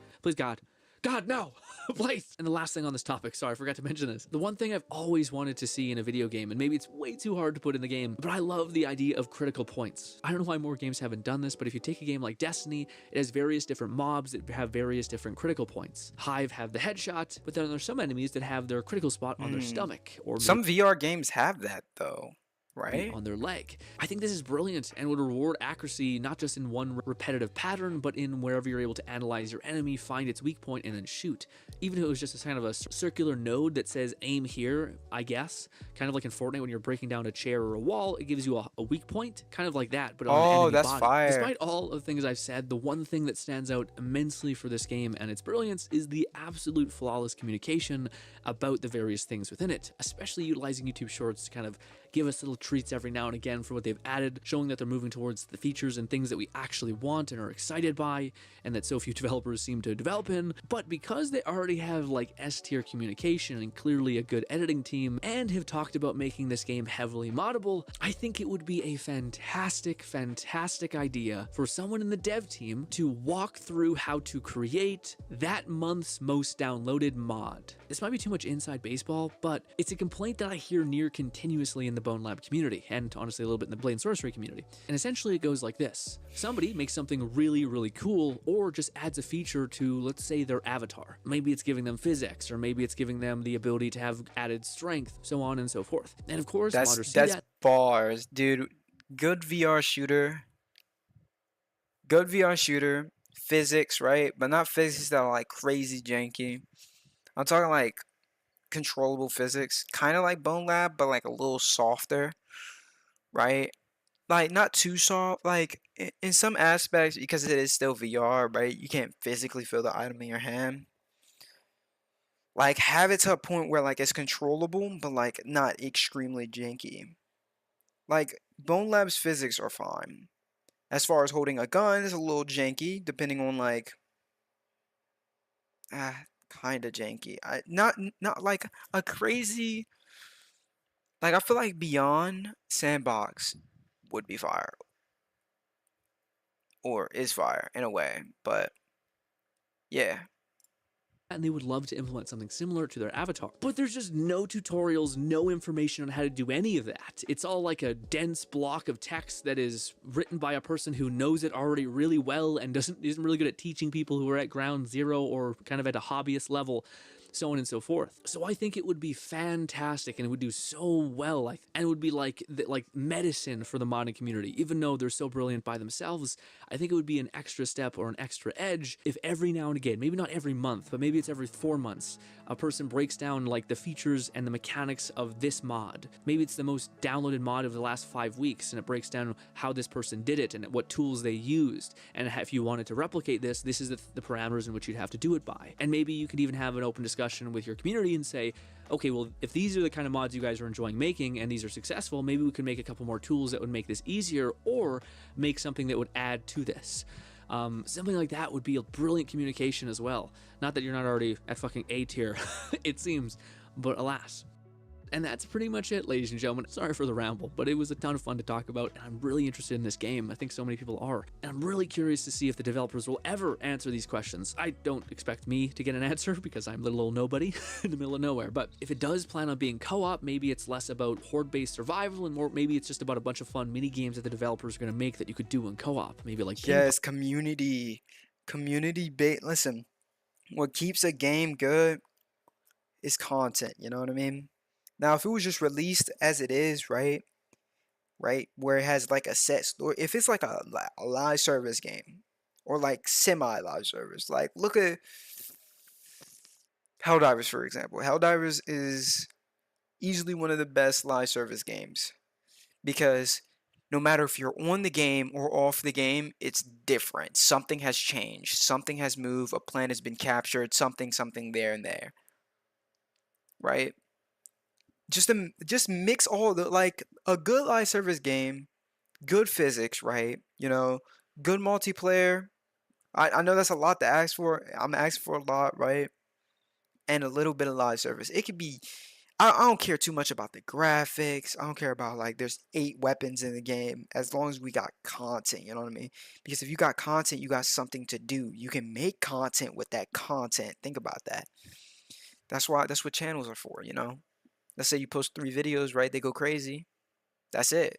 God, no, please. And the last thing on this topic, sorry, I forgot to mention this. The one thing I've always wanted to see in a video game, and maybe it's way too hard to put in the game, but I love the idea of critical points. I don't know why more games haven't done this, but if you take a game like Destiny, it has various different mobs that have various different critical points. Hive have the headshot, but then there's some enemies that have their critical spot on their stomach, or Some VR games have that though, right? on their leg. I think this is brilliant and would reward accuracy not just in one repetitive pattern, but in wherever you're able to analyze your enemy, find its weak point, and then shoot. Even if it was just a kind of a circular node that says aim here, I guess, kind of like in Fortnite when you're breaking down a chair or a wall, it gives you a weak point, kind of like that, but on an enemy that's body. fire. Despite all of the things I've said, the one thing that stands out immensely for this game and its brilliance is the absolute flawless communication about the various things within it, especially utilizing YouTube Shorts to kind of give us little treats every now and again for what they've added, showing that they're moving towards the features and things that we actually want and are excited by, and that so few developers seem to develop in. But because they already have like S-tier communication and clearly a good editing team, and have talked about making this game heavily moddable, I think it would be a fantastic idea for someone in the dev team to walk through how to create that month's most downloaded mod. This might be too much inside baseball, but it's a complaint that I hear near continuously in the Bone Lab community, and honestly a little bit in the Blade and Sorcery community. And essentially it goes like this. Somebody makes something really, really cool, or just adds a feature to, let's say, their avatar. Maybe it's giving them physics, or maybe it's giving them the ability to have added strength, so on and so forth. And of course, modders see That's that. bars, dude. Good VR shooter, physics, right? But not physics that are like crazy janky. I'm talking like controllable physics, kind of like Bone Lab, but like a little softer, right? Like not too soft, like in some aspects, because it is still VR, right? You can't physically feel the item in your hand. Like have it to a point where like it's controllable, but like not extremely janky. Like Bone Lab's physics are fine. As far as holding a gun, it's a little janky, depending on like kind of janky. Not like a crazy. Like I feel like Beyond Sandbox would be fire, or is fire in a way, but yeah. And they would love to implement something similar to their avatar. But there's just no tutorials, no information on how to do any of that. It's all like a dense block of text that is written by a person who knows it already really well and isn't really good at teaching people who are at ground zero or kind of at a hobbyist level, so on and so forth. So I think it would be fantastic, and it would do so well, and it would be like medicine for the modding community. Even though they're so brilliant by themselves, I think it would be an extra step or an extra edge if every now and again, maybe not every month, but maybe it's every 4 months, a person breaks down like the features and the mechanics of this mod. Maybe it's the most downloaded mod of the last 5 weeks, and it breaks down how this person did it and what tools they used, and if you wanted to replicate this is the parameters in which you'd have to do it by. And maybe you could even have an open discussion with your community and say, okay, well, if these are the kind of mods you guys are enjoying making and these are successful, maybe we could make a couple more tools that would make this easier, or make something that would add to this. Something like that would be a brilliant communication as well. Not that you're not already at fucking A tier, it seems, but alas. And that's pretty much it, ladies and gentlemen. Sorry for the ramble, but it was a ton of fun to talk about, and I'm really interested in this game. I think so many people are. And I'm really curious to see if the developers will ever answer these questions. I don't expect me to get an answer because I'm little old nobody in the middle of nowhere. But if it does plan on being co-op, maybe it's less about horde-based survival and more, maybe it's just about a bunch of fun mini games that the developers are going to make that you could do in co-op. Maybe like Yes, community. community bait. Listen, what keeps a game good is content. You know what I mean? Now, if it was just released as it is, right, where it has like a set story, if it's like a live service game or like semi live service, like look at Helldivers for example. Helldivers is easily one of the best live service games because no matter if you're on the game or off the game, it's different. Something has changed. Something has moved. A plan has been captured. Something there and there. Right? Just mix all the like a good live service game, good physics, right? You know, good multiplayer. I know that's a lot to ask for. I'm asking for a lot, right? And a little bit of live service. It could be I don't care too much about the graphics. I don't care about like there's 8 weapons in the game as long as we got content, you know what I mean? Because if you got content, you got something to do. You can make content with that content. Think about that. That's what channels are for, you know? Let's say you post 3 videos, right? They go crazy. That's it.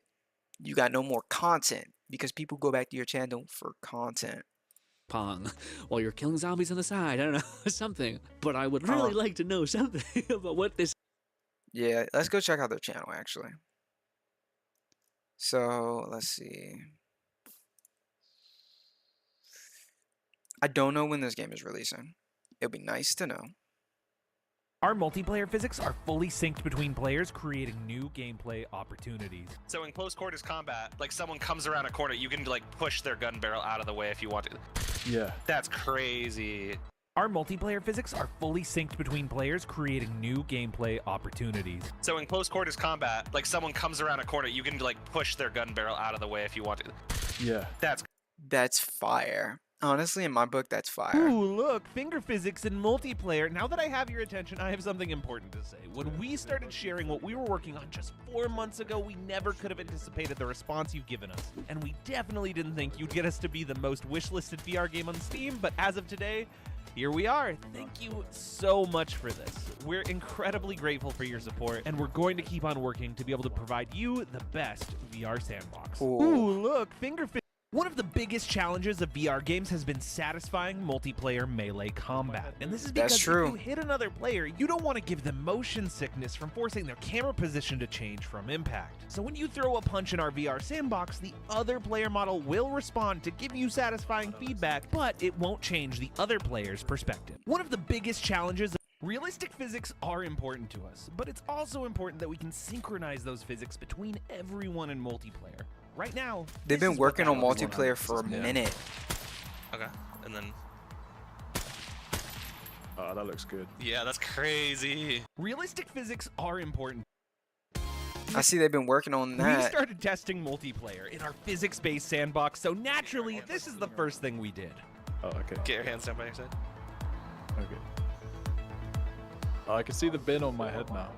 You got no more content because people go back to your channel for content. Pong while you're killing zombies on the side. I don't know, something. But I would really like to know something about what this. Yeah, let's go check out their channel actually. So let's see. I don't know when this game is releasing. It'll be nice to know. Our multiplayer physics are fully synced between players, creating new gameplay opportunities. So in close quarters combat, like someone comes around a corner, you can like push their gun barrel out of the way if you want to. Yeah. That's crazy. Our multiplayer physics are fully synced between players, creating new gameplay opportunities. So in close quarters combat, like someone comes around a corner, you can like push their gun barrel out of the way if you want to. Yeah. That's fire. Honestly, in my book, that's fire. Ooh, look, finger physics in multiplayer. Now that I have your attention, I have something important to say. When we started sharing what we were working on just 4 months ago, we never could have anticipated the response you've given us. And we definitely didn't think you'd get us to be the most wishlisted VR game on Steam, but as of today, here we are. Thank you so much for this. We're incredibly grateful for your support, and we're going to keep on working to be able to provide you the best VR sandbox. Ooh, look, finger physics. One of the biggest challenges of VR games has been satisfying multiplayer melee combat. And this is because if you hit another player, you don't want to give them motion sickness from forcing their camera position to change from impact. So when you throw a punch in our VR sandbox, the other player model will respond to give you satisfying feedback, but it won't change the other player's perspective. One of the biggest challenges realistic physics are important to us, but it's also important that we can synchronize those physics between everyone in multiplayer. Right now, they've been working on multiplayer for a minute. Okay, and then. Oh, that looks good. Yeah, that's crazy. Realistic physics are important. I see they've been working on that. We started testing multiplayer in our physics-based sandbox, so naturally, this is the first thing we did. Oh, okay. Get your hands down by your side. Okay. Oh, I can see the bin on my head now.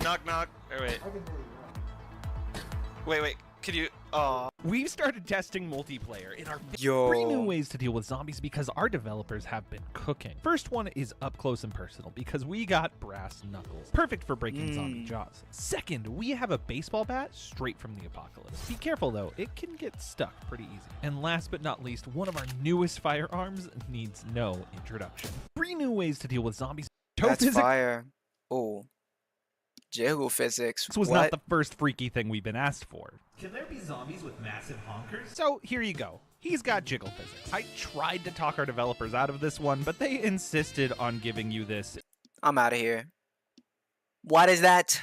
Knock, knock. Oh, wait. Wait, could you... We've started testing multiplayer in our 3 new ways to deal with zombies because our developers have been cooking. First one is up close and personal because we got brass knuckles, perfect for breaking zombie jaws. Second, we have a baseball bat straight from the apocalypse. Be careful though, it can get stuck pretty easy. And last but not least, one of our newest firearms needs no introduction. 3 new ways to deal with zombies. That's fire. Oh. Jiggle physics. This was not the first freaky thing we've been asked for. Can there be zombies with massive honkers? So here you go. He's got jiggle physics. I tried to talk our developers out of this one, but they insisted on giving you this. I'm out of here. What is that?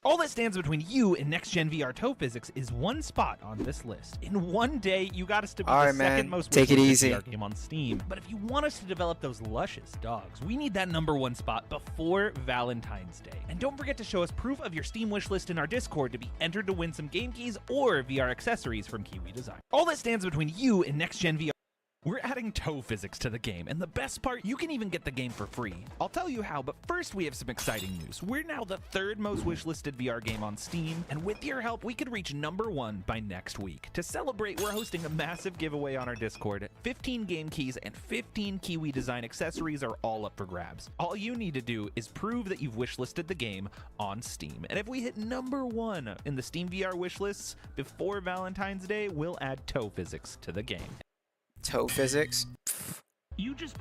All that stands between you and next-gen VR toe physics is one spot on this list. In one day, you got us to be the second most take it easy. VR game on Steam. But if you want us to develop those luscious dogs, we need that #1 spot before Valentine's Day. And don't forget to show us proof of your Steam wishlist in our Discord to be entered to win some game keys or VR accessories from Kiwi Design. All that stands between you and next-gen VR. We're adding toe physics to the game, and the best part, you can even get the game for free. I'll tell you how, but first we have some exciting news. We're now the 3rd most wishlisted VR game on Steam, and with your help, we could reach #1 by next week. To celebrate, we're hosting a massive giveaway on our Discord. 15 game keys and 15 Kiwi Design accessories are all up for grabs. All you need to do is prove that you've wishlisted the game on Steam, and if we hit #1 in the Steam VR wishlists before Valentine's Day, we'll add toe physics to the game. Toe physics. You just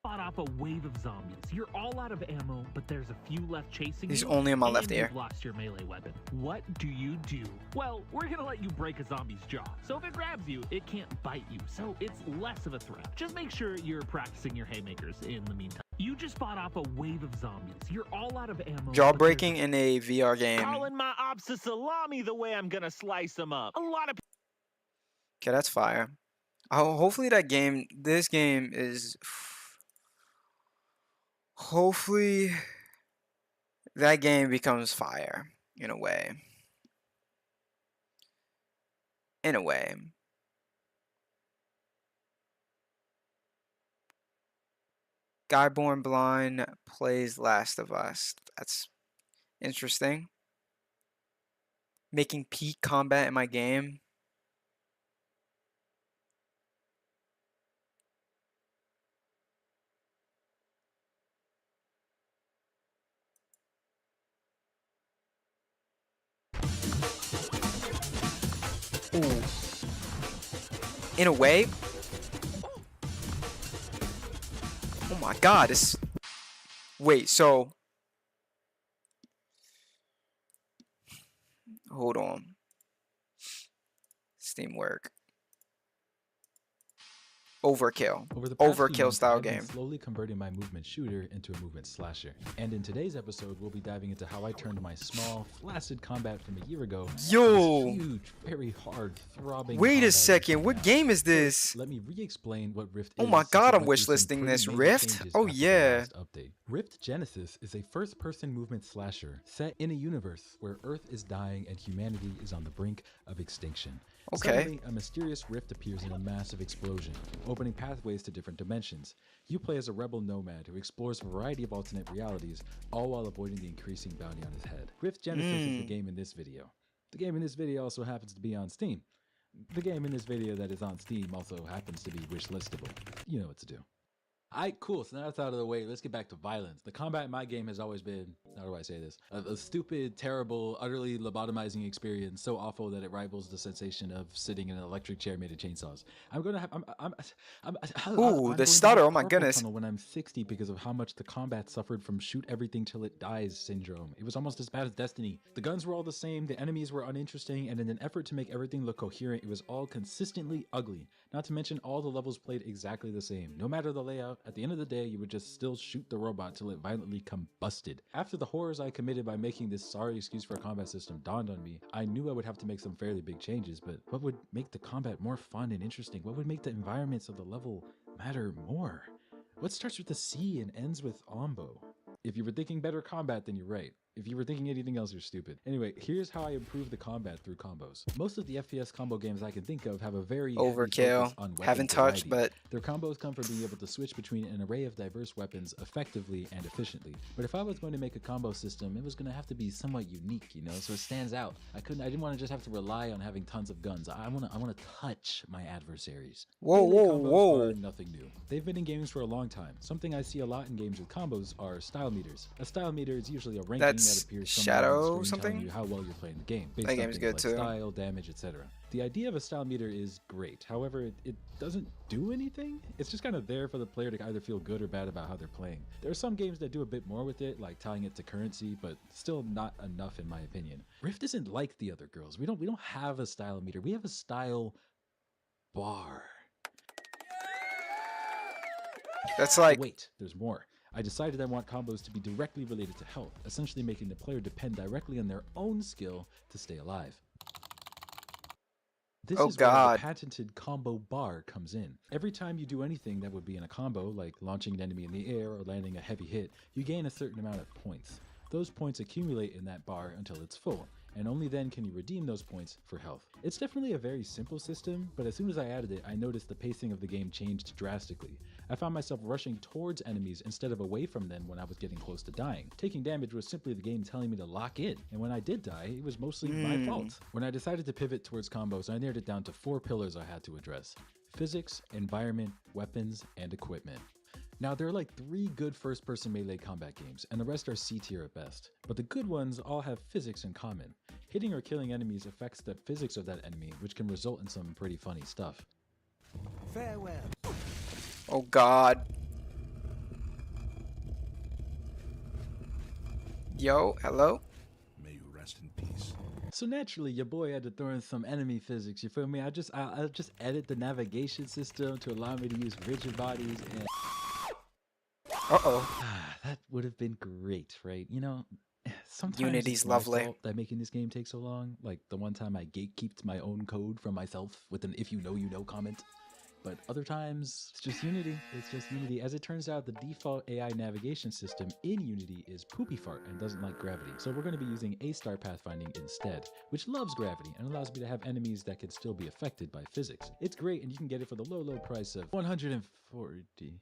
fought off a wave of zombies. You're all out of ammo, but there's a few left chasing He's you. only in my and left ear. You've lost your melee weapon. What do you do? Well, we're gonna let you break a zombie's jaw. So if it grabs you, it can't bite you. So it's less of a threat. Just make sure you're practicing your haymakers in the meantime. You just fought off a wave of zombies. You're all out of ammo. Jaw breaking in a VR game. Calling my ops a salami the way I'm gonna slice them up. A lot of Okay, that's fire. Oh, hopefully this game is. Hopefully that game becomes fire in a way. In a way. Guy Born Blind plays Last of Us. That's interesting. Making peak combat in my game. Ooh. In a way. Oh my god, this. Wait, so. Hold on. Steam work. Overkill. Over the past few Overkill months, style I've been game. slowly converting my movement shooter into a movement slasher. And in today's episode, we'll be diving into how I turned my small, flaccid combat from a year ago Yo! into huge, very hard, throbbing Wait a combat second, what game is this? Let me re-explain what Rift Oh is. my since god, it I'm went through some wishlisting pretty this. major Rift? changes Oh after the yeah. last update. Rift Genesis is a first-person movement slasher set in a universe where Earth is dying and humanity is on the brink of extinction. Okay. Suddenly, a mysterious rift appears in a massive explosion, opening pathways to different dimensions. You play as a rebel nomad who explores a variety of alternate realities, all while avoiding the increasing bounty on his head. Rift Genesis is the game in this video. The game in this video also happens to be on Steam. The game in this video that is on Steam also happens to be wishlistable. You know what to do. Alright, cool. So now that's out of the way, let's get back to violence. The combat in my game has always been, how do I say this? A stupid, terrible, utterly lobotomizing experience, so awful that it rivals the sensation of sitting in an electric chair made of chainsaws. I'm gonna have, I'm Ooh, going the to stutter, have oh my carpal goodness. tunnel when I'm 60 because of how much the combat suffered from shoot everything till it dies syndrome. It was almost as bad as Destiny. The guns were all the same, the enemies were uninteresting, and in an effort to make everything look coherent, it was all consistently ugly. Not to mention all the levels played exactly the same. No matter the layout, at the end of the day, you would just still shoot the robot till it violently combusted. After the horrors I committed by making this sorry excuse for a combat system dawned on me, I knew I would have to make some fairly big changes, but what would make the combat more fun and interesting? What would make the environments of the level matter more? What starts with a C and ends with Ombo? If you were thinking better combat, then you're right. If you were thinking anything else, you're stupid. Anyway, here's how I improve the combat through combos. Most of the FPS combo games I can think of have a very heavy Overkill. focus on weapon Haven't touched, variety. but Their combos come from being able to switch between an array of diverse weapons effectively and efficiently. But if I was going to make a combo system, it was going to have to be somewhat unique, you know, so it stands out. I didn't want to just have to rely on having tons of guns. I want to touch my adversaries. Whoa, Melee whoa, combos whoa. are nothing new. They've been in games for a long time. Something I see a lot in games with combos are style meters. A style meter is usually a ranking That's that appears somewhere on the Shadow screen something? telling you how well you're playing the game, based That on game's things good like too. style, damage, etc. The idea of a style meter is great. However, it doesn't do anything. It's just kind of there for the player to either feel good or bad about how they're playing. There are some games that do a bit more with it, like tying it to currency, but still not enough in my opinion. Rift isn't like the other girls. We don't have a style meter. We have a style bar. That's like. Wait, there's more. I decided I want combos to be directly related to health, essentially making the player depend directly on their own skill to stay alive. This Oh is where God. the patented combo bar comes in. Every time you do anything that would be in a combo, like launching an enemy in the air or landing a heavy hit, you gain a certain amount of points. Those points accumulate in that bar until it's full, and only then can you redeem those points for health. It's definitely a very simple system, but as soon as I added it, I noticed the pacing of the game changed drastically. I found myself rushing towards enemies instead of away from them when I was getting close to dying. Taking damage was simply the game telling me to lock in, and when I did die, it was mostly my fault. When I decided to pivot towards combos, I narrowed it down to 4 pillars I had to address: physics, environment, weapons, and equipment. Now, there are like 3 good first-person melee combat games, and the rest are C-tier at best. But the good ones all have physics in common. Hitting or killing enemies affects the physics of that enemy, which can result in some pretty funny stuff. Farewell. Oh God. Yo, hello? May you rest in peace. So naturally, your boy had to throw in some enemy physics. You feel me? I just edit the navigation system to allow me to use rigid bodies, and that would have been great, right? You know, sometimes Unity's it's my lovely. fault that making this game take so long. Like the one time I gatekeeped my own code from myself with an "if you know, you know" comment. But other times, it's just Unity. It's just Unity. As it turns out, the default AI navigation system in Unity is poopy fart and doesn't like gravity. So we're going to be using A-star pathfinding instead, which loves gravity and allows me to have enemies that can still be affected by physics. It's great, and you can get it for the low, low price of 140.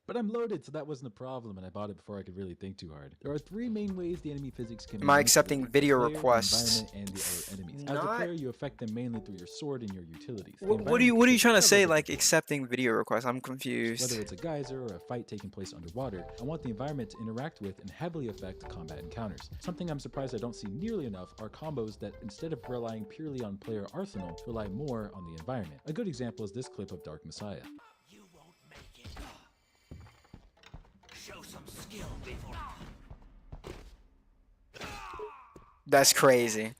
But I'm loaded, so that wasn't a problem, and I bought it before I could really think too hard. There are three main ways the enemy physics can be Am I manipulated: accepting the video player, the requests? environment, and the other enemies. As a Not- player, you affect them mainly through your sword and your utilities. The What are you environment trying to takes say? several Like accepting video requests? I'm confused. Whether it's a geyser or a fight taking place underwater, I want the environment to interact with and heavily affect combat encounters. Something I'm surprised I don't see nearly enough are combos that, instead of relying purely on player arsenal, rely more on the environment. A good example is this clip of Dark Messiah. Show some skill before. That's crazy.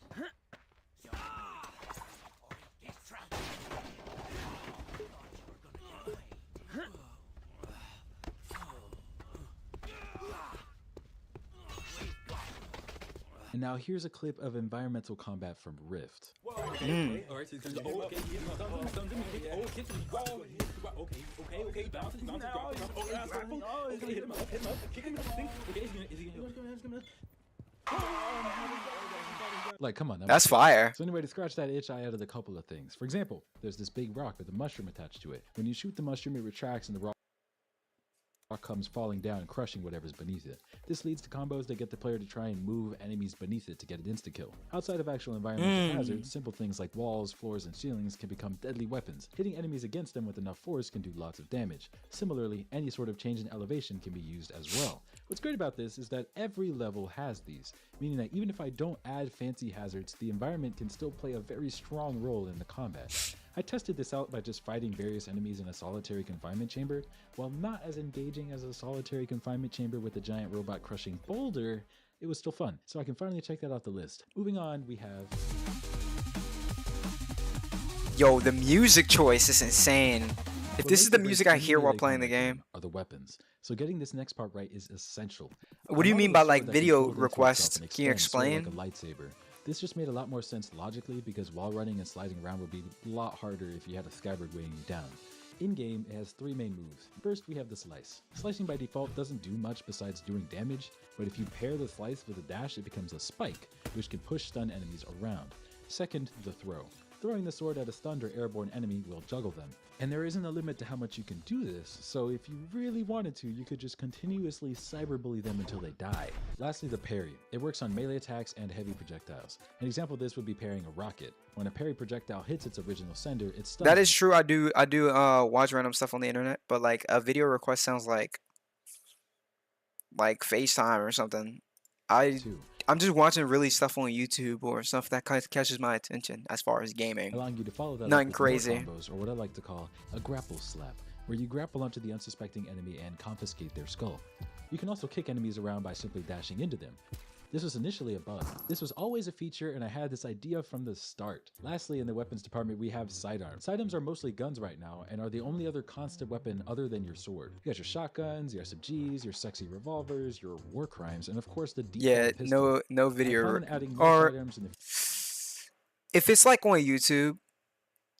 And now here's a clip of environmental combat from Rift. Mm. Alright, so it's gonna okay, okay, bounce it, okay, hit him up, kick him in the thing. Okay, is he gonna Like, come on. that That's was- fire. So anyway, to scratch that itch, I added a couple of things. For example, there's this big rock with a mushroom attached to it. When you shoot the mushroom, it retracts and the rock comes falling down and crushing whatever's beneath it. This leads to combos that get the player to try and move enemies beneath it to get an insta-kill. Outside of actual environmental hazards, simple things like walls, floors, and ceilings can become deadly weapons. Hitting enemies against them with enough force can do lots of damage. Similarly, any sort of change in elevation can be used as well. What's great about this is that every level has these, meaning that even if I don't add fancy hazards, the environment can still play a very strong role in the combat. I tested this out by just fighting various enemies in a solitary confinement chamber. While not as engaging as a solitary confinement chamber with a giant robot crushing boulder, it was still fun, so I can finally check that off the list. Moving on, we have... Yo, the music choice is insane. If What this is makes the or breaks music I any hear while melee playing the combat game. are the weapons. So getting this next part right is essential. What do you I mean modeled by a sword like that can video fold into itself request? and Can you extend, sort of explain? like a lightsaber. This just made a lot more sense logically because wall running and sliding around would be a lot harder if you had a scabbard weighing you down. In-game, it has three main moves. First, we have the slice. Slicing by default doesn't do much besides doing damage, but if you pair the slice with a dash, it becomes a spike, which can push stun enemies around. Second, the throw. Throwing the sword at a stunned or airborne enemy will juggle them. And there isn't a limit to how much you can do this, so if you really wanted to, you could just continuously cyberbully them until they die. Lastly, the parry. It works on melee attacks and heavy projectiles. An example of this would be parrying a rocket. When a parry projectile hits its original sender, it stuns. That is true. I do watch random stuff on the internet, but like a video request sounds like FaceTime or something. I'm just watching really stuff on YouTube or stuff that kind of catches my attention as far as gaming. Allowing you to follow that up Nothing with more crazy. combos, or what I like to call a grapple slap, where you grapple onto the unsuspecting enemy and confiscate their skull. You can also kick enemies around by simply dashing into them. This was initially a bug. This was always a feature, and I had this idea from the start. Lastly, in the weapons department, we have sidearms. Sidearms are mostly guns right now, and are the only other constant weapon other than your sword. You got your shotguns, your SMGs, your sexy revolvers, your war crimes, and of course the default Yeah, pistol. no I video. plan on adding more Or sidearms in the if it's like on YouTube,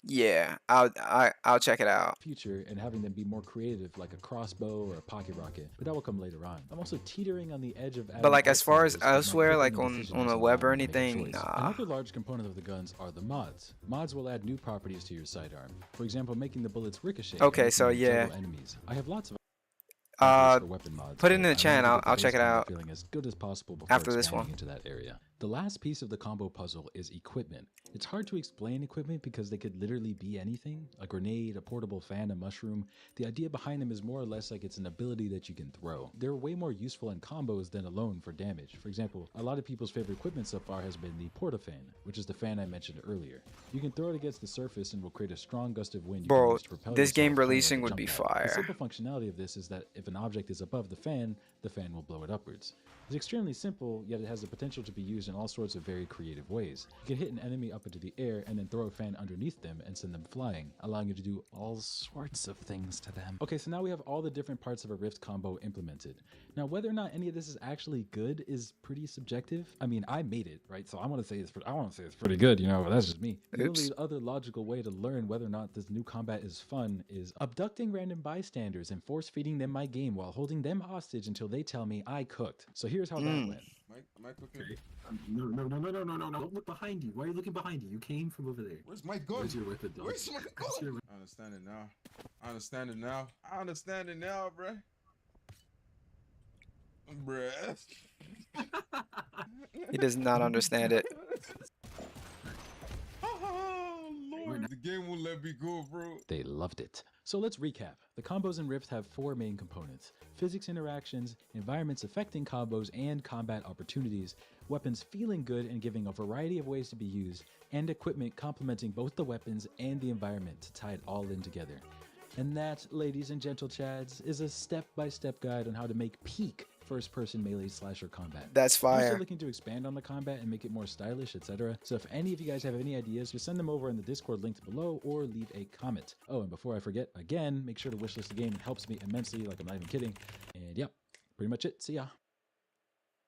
yeah, I'll check it out. future and having them be more creative, like a crossbow or a pocket rocket, but that will come later on. I'm also teetering on the edge of But like as far as combos, but not elsewhere, picking like a on decision the until web or I make a anything, choice. nah. Another large component of the guns are the mods. Mods will add new properties to your sidearm. For example, making the bullets ricochet. and Okay, making so them juggle yeah. Enemies. I have lots of Uh, for weapon mods, put it in but the I chat. wanted to I'll get the check it base combat out feeling as good as possible before after this expanding one. into that area. The last piece of the combo puzzle is equipment. It's hard to explain equipment because they could literally be anything: a grenade, a portable fan, a mushroom. The idea behind them is more or less like it's an ability that you can throw. They're way more useful in combos than alone for damage. For example, a lot of people's favorite equipment so far has been the porta-fan, which is the fan I mentioned earlier. You can throw it against the surface and will create a strong gust of wind you can Bro, use to propel this game yourself, kinda like releasing a would jump be pad. fire. The simple functionality of this is that if an object is above the fan will blow it upwards. It's extremely simple, yet it has the potential to be used in all sorts of very creative ways. You can hit an enemy up into the air and then throw a fan underneath them and send them flying, allowing you to do all sorts of things to them. Okay, so now we have all the different parts of a Rift combo implemented. Now, whether or not any of this is actually good is pretty subjective. I mean, I made it, right? So I want to say it's pretty good, you know, that's just me. The only other logical way to learn whether or not this new combat is fun is abducting random bystanders and force feeding them my game while holding them hostage until they tell me I cooked. So here's how that went. Mike, okay. No. Don't look behind you. Why are you looking behind you? You came from over there. Where's my gun? Where's your weapon, dog? Where's my gun? I understand it now. I understand it now, bruh. He does not understand it. Oh, Lord. The game won't let me go, bro. They loved it. So let's recap. The combos in Rift have 4 main components: physics interactions, environments affecting combos and combat opportunities, weapons feeling good and giving a variety of ways to be used, and equipment complementing both the weapons and the environment to tie it all in together. And that, ladies and gentle chads, is a step-by-step guide on how to make peak first-person melee slasher combat. That's I'm fire. still looking to expand on the combat and make it more stylish, etc. So if any of you guys have any ideas, just send them over in the Discord linked below or leave a comment. Oh, and before I forget, again, make sure to wishlist the game. It helps me immensely, like I'm not even kidding. And yep, pretty much it. See ya.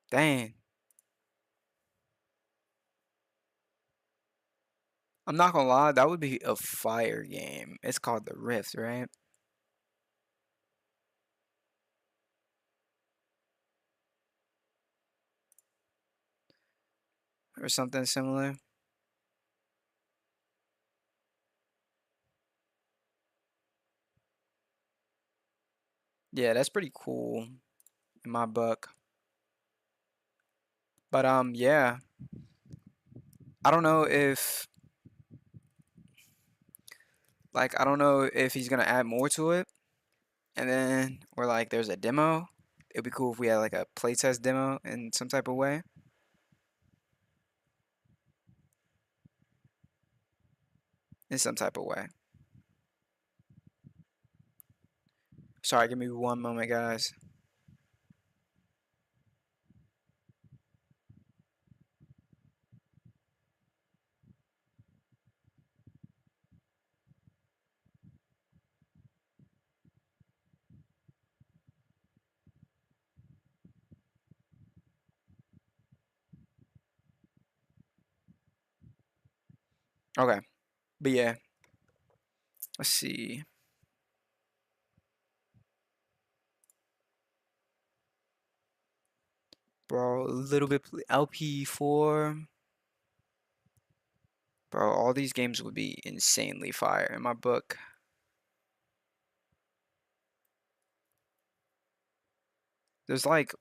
Dang. I'm not gonna lie, that would be a fire game. It's called The Rift, right? Or something similar. Yeah, that's pretty cool in my book. But yeah. I don't know if he's gonna add more to it. And then or like there's a demo. It'd be cool if we had like a playtest demo in some type of way. In some type of way. Sorry, give me one moment, guys. Okay. But yeah. Let's see. Bro, a little bit LP4. Bro, all these games would be insanely fire in my book. There's like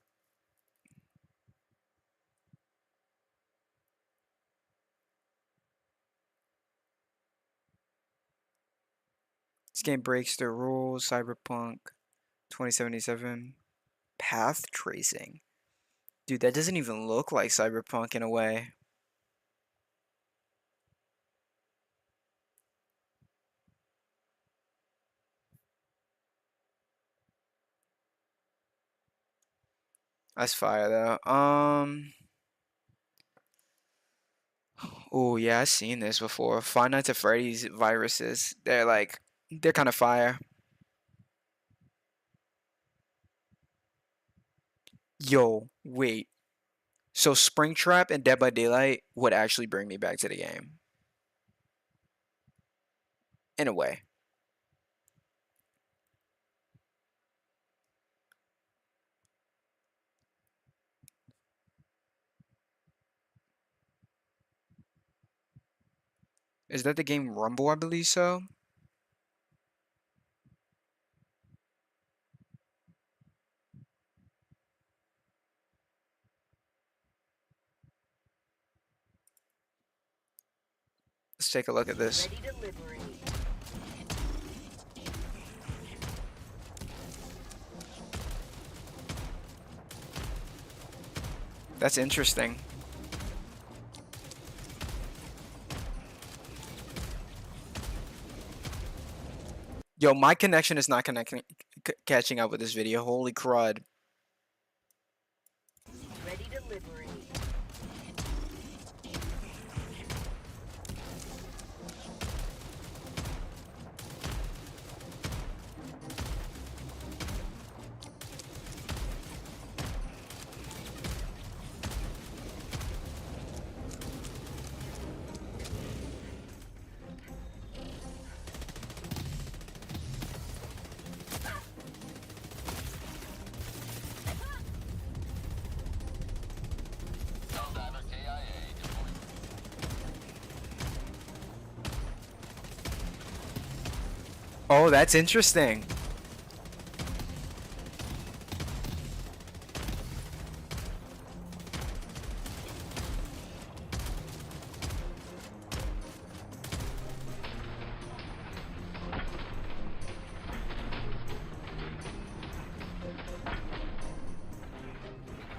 this game breaks the rules. Cyberpunk 2077. Path tracing. Dude, that doesn't even look like Cyberpunk in a way. That's fire though. Oh yeah, I've seen this before. Five Nights at Freddy's viruses. They're kind of fire. Yo, wait. So Springtrap and Dead by Daylight would actually bring me back to the game. In a way. Is that the game Rumble, I believe so? Let's take a look at this. That's interesting. Yo, my connection is not connecting, catching up with this video. Holy crud. Ready delivery. Oh, that's interesting.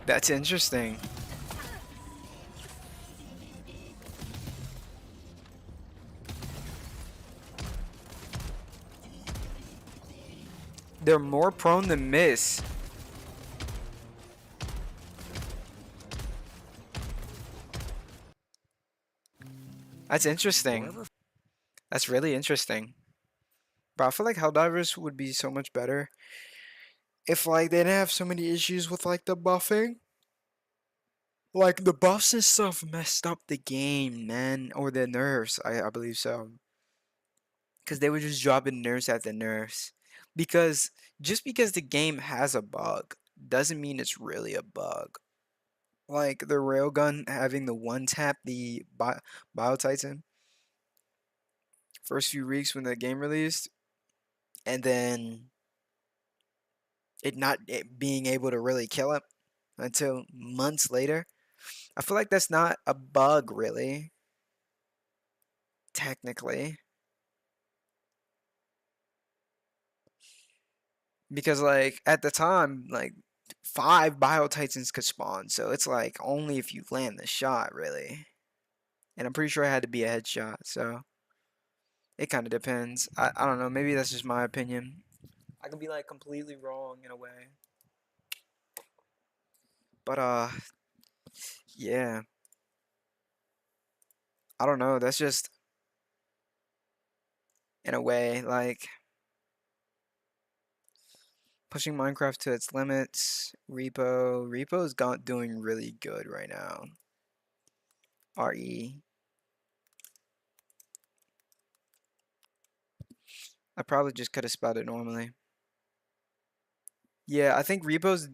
That's interesting. They're more prone to miss. That's interesting. That's really interesting. But I feel like Helldivers would be so much better if like they didn't have so many issues with like the buffing. Like the buffs and stuff messed up the game, man. Or the nerfs, I believe so. Because they were just dropping nerfs after nerfs. Because just because the game has a bug doesn't mean it's really a bug. Like the railgun having the one tap the Bio Titan first few weeks when the game released, and then it being able to really kill him until months later. I feel like that's not a bug, really. Technically. Because, like, at the time, like, 5 Bio Titans could spawn. So it's like only if you land the shot, really. And I'm pretty sure it had to be a headshot. So it kind of depends. I don't know. Maybe that's just my opinion. I could be, like, completely wrong in a way. But, yeah. I don't know. That's just, in a way, like, pushing Minecraft to its limits. Repo's doing really good right now. RE. I probably just could have spelled it normally. Yeah, I think Repo's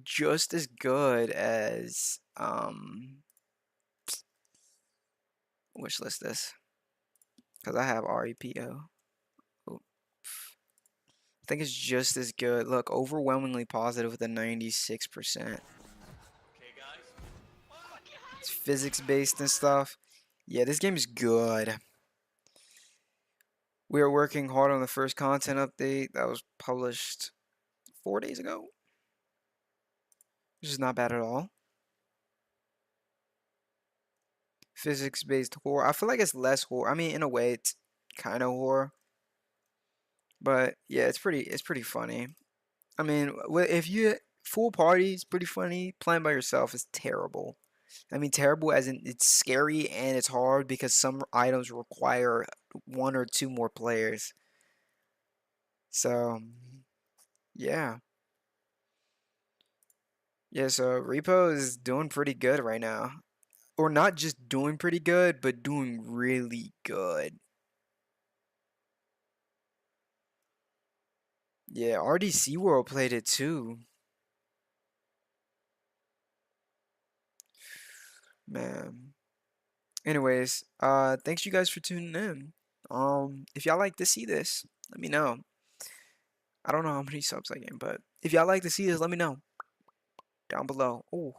just as good as wishlist this. Because I have REPO. Oh. I think it's just as good. Look, overwhelmingly positive with a 96%. It's physics based and stuff. Yeah, this game is good. We are working hard on the first content update that was published 4 days ago. Which is not bad at all. Physics based horror. I feel like it's less horror. I mean, in a way, it's kind of horror. But yeah, it's pretty funny. I mean, if you full party is pretty funny. Playing by yourself is terrible. I mean, terrible as in it's scary and it's hard because some items require 1 or 2 more players. So, yeah. Yeah, so Repo is doing pretty good right now. Or not just doing pretty good, but doing really good. Yeah, RDC World played it too. Man. Anyways, thanks you guys for tuning in. If y'all like to see this, let me know. I don't know how many subs I get, but if y'all like to see this, let me know down below. Oh.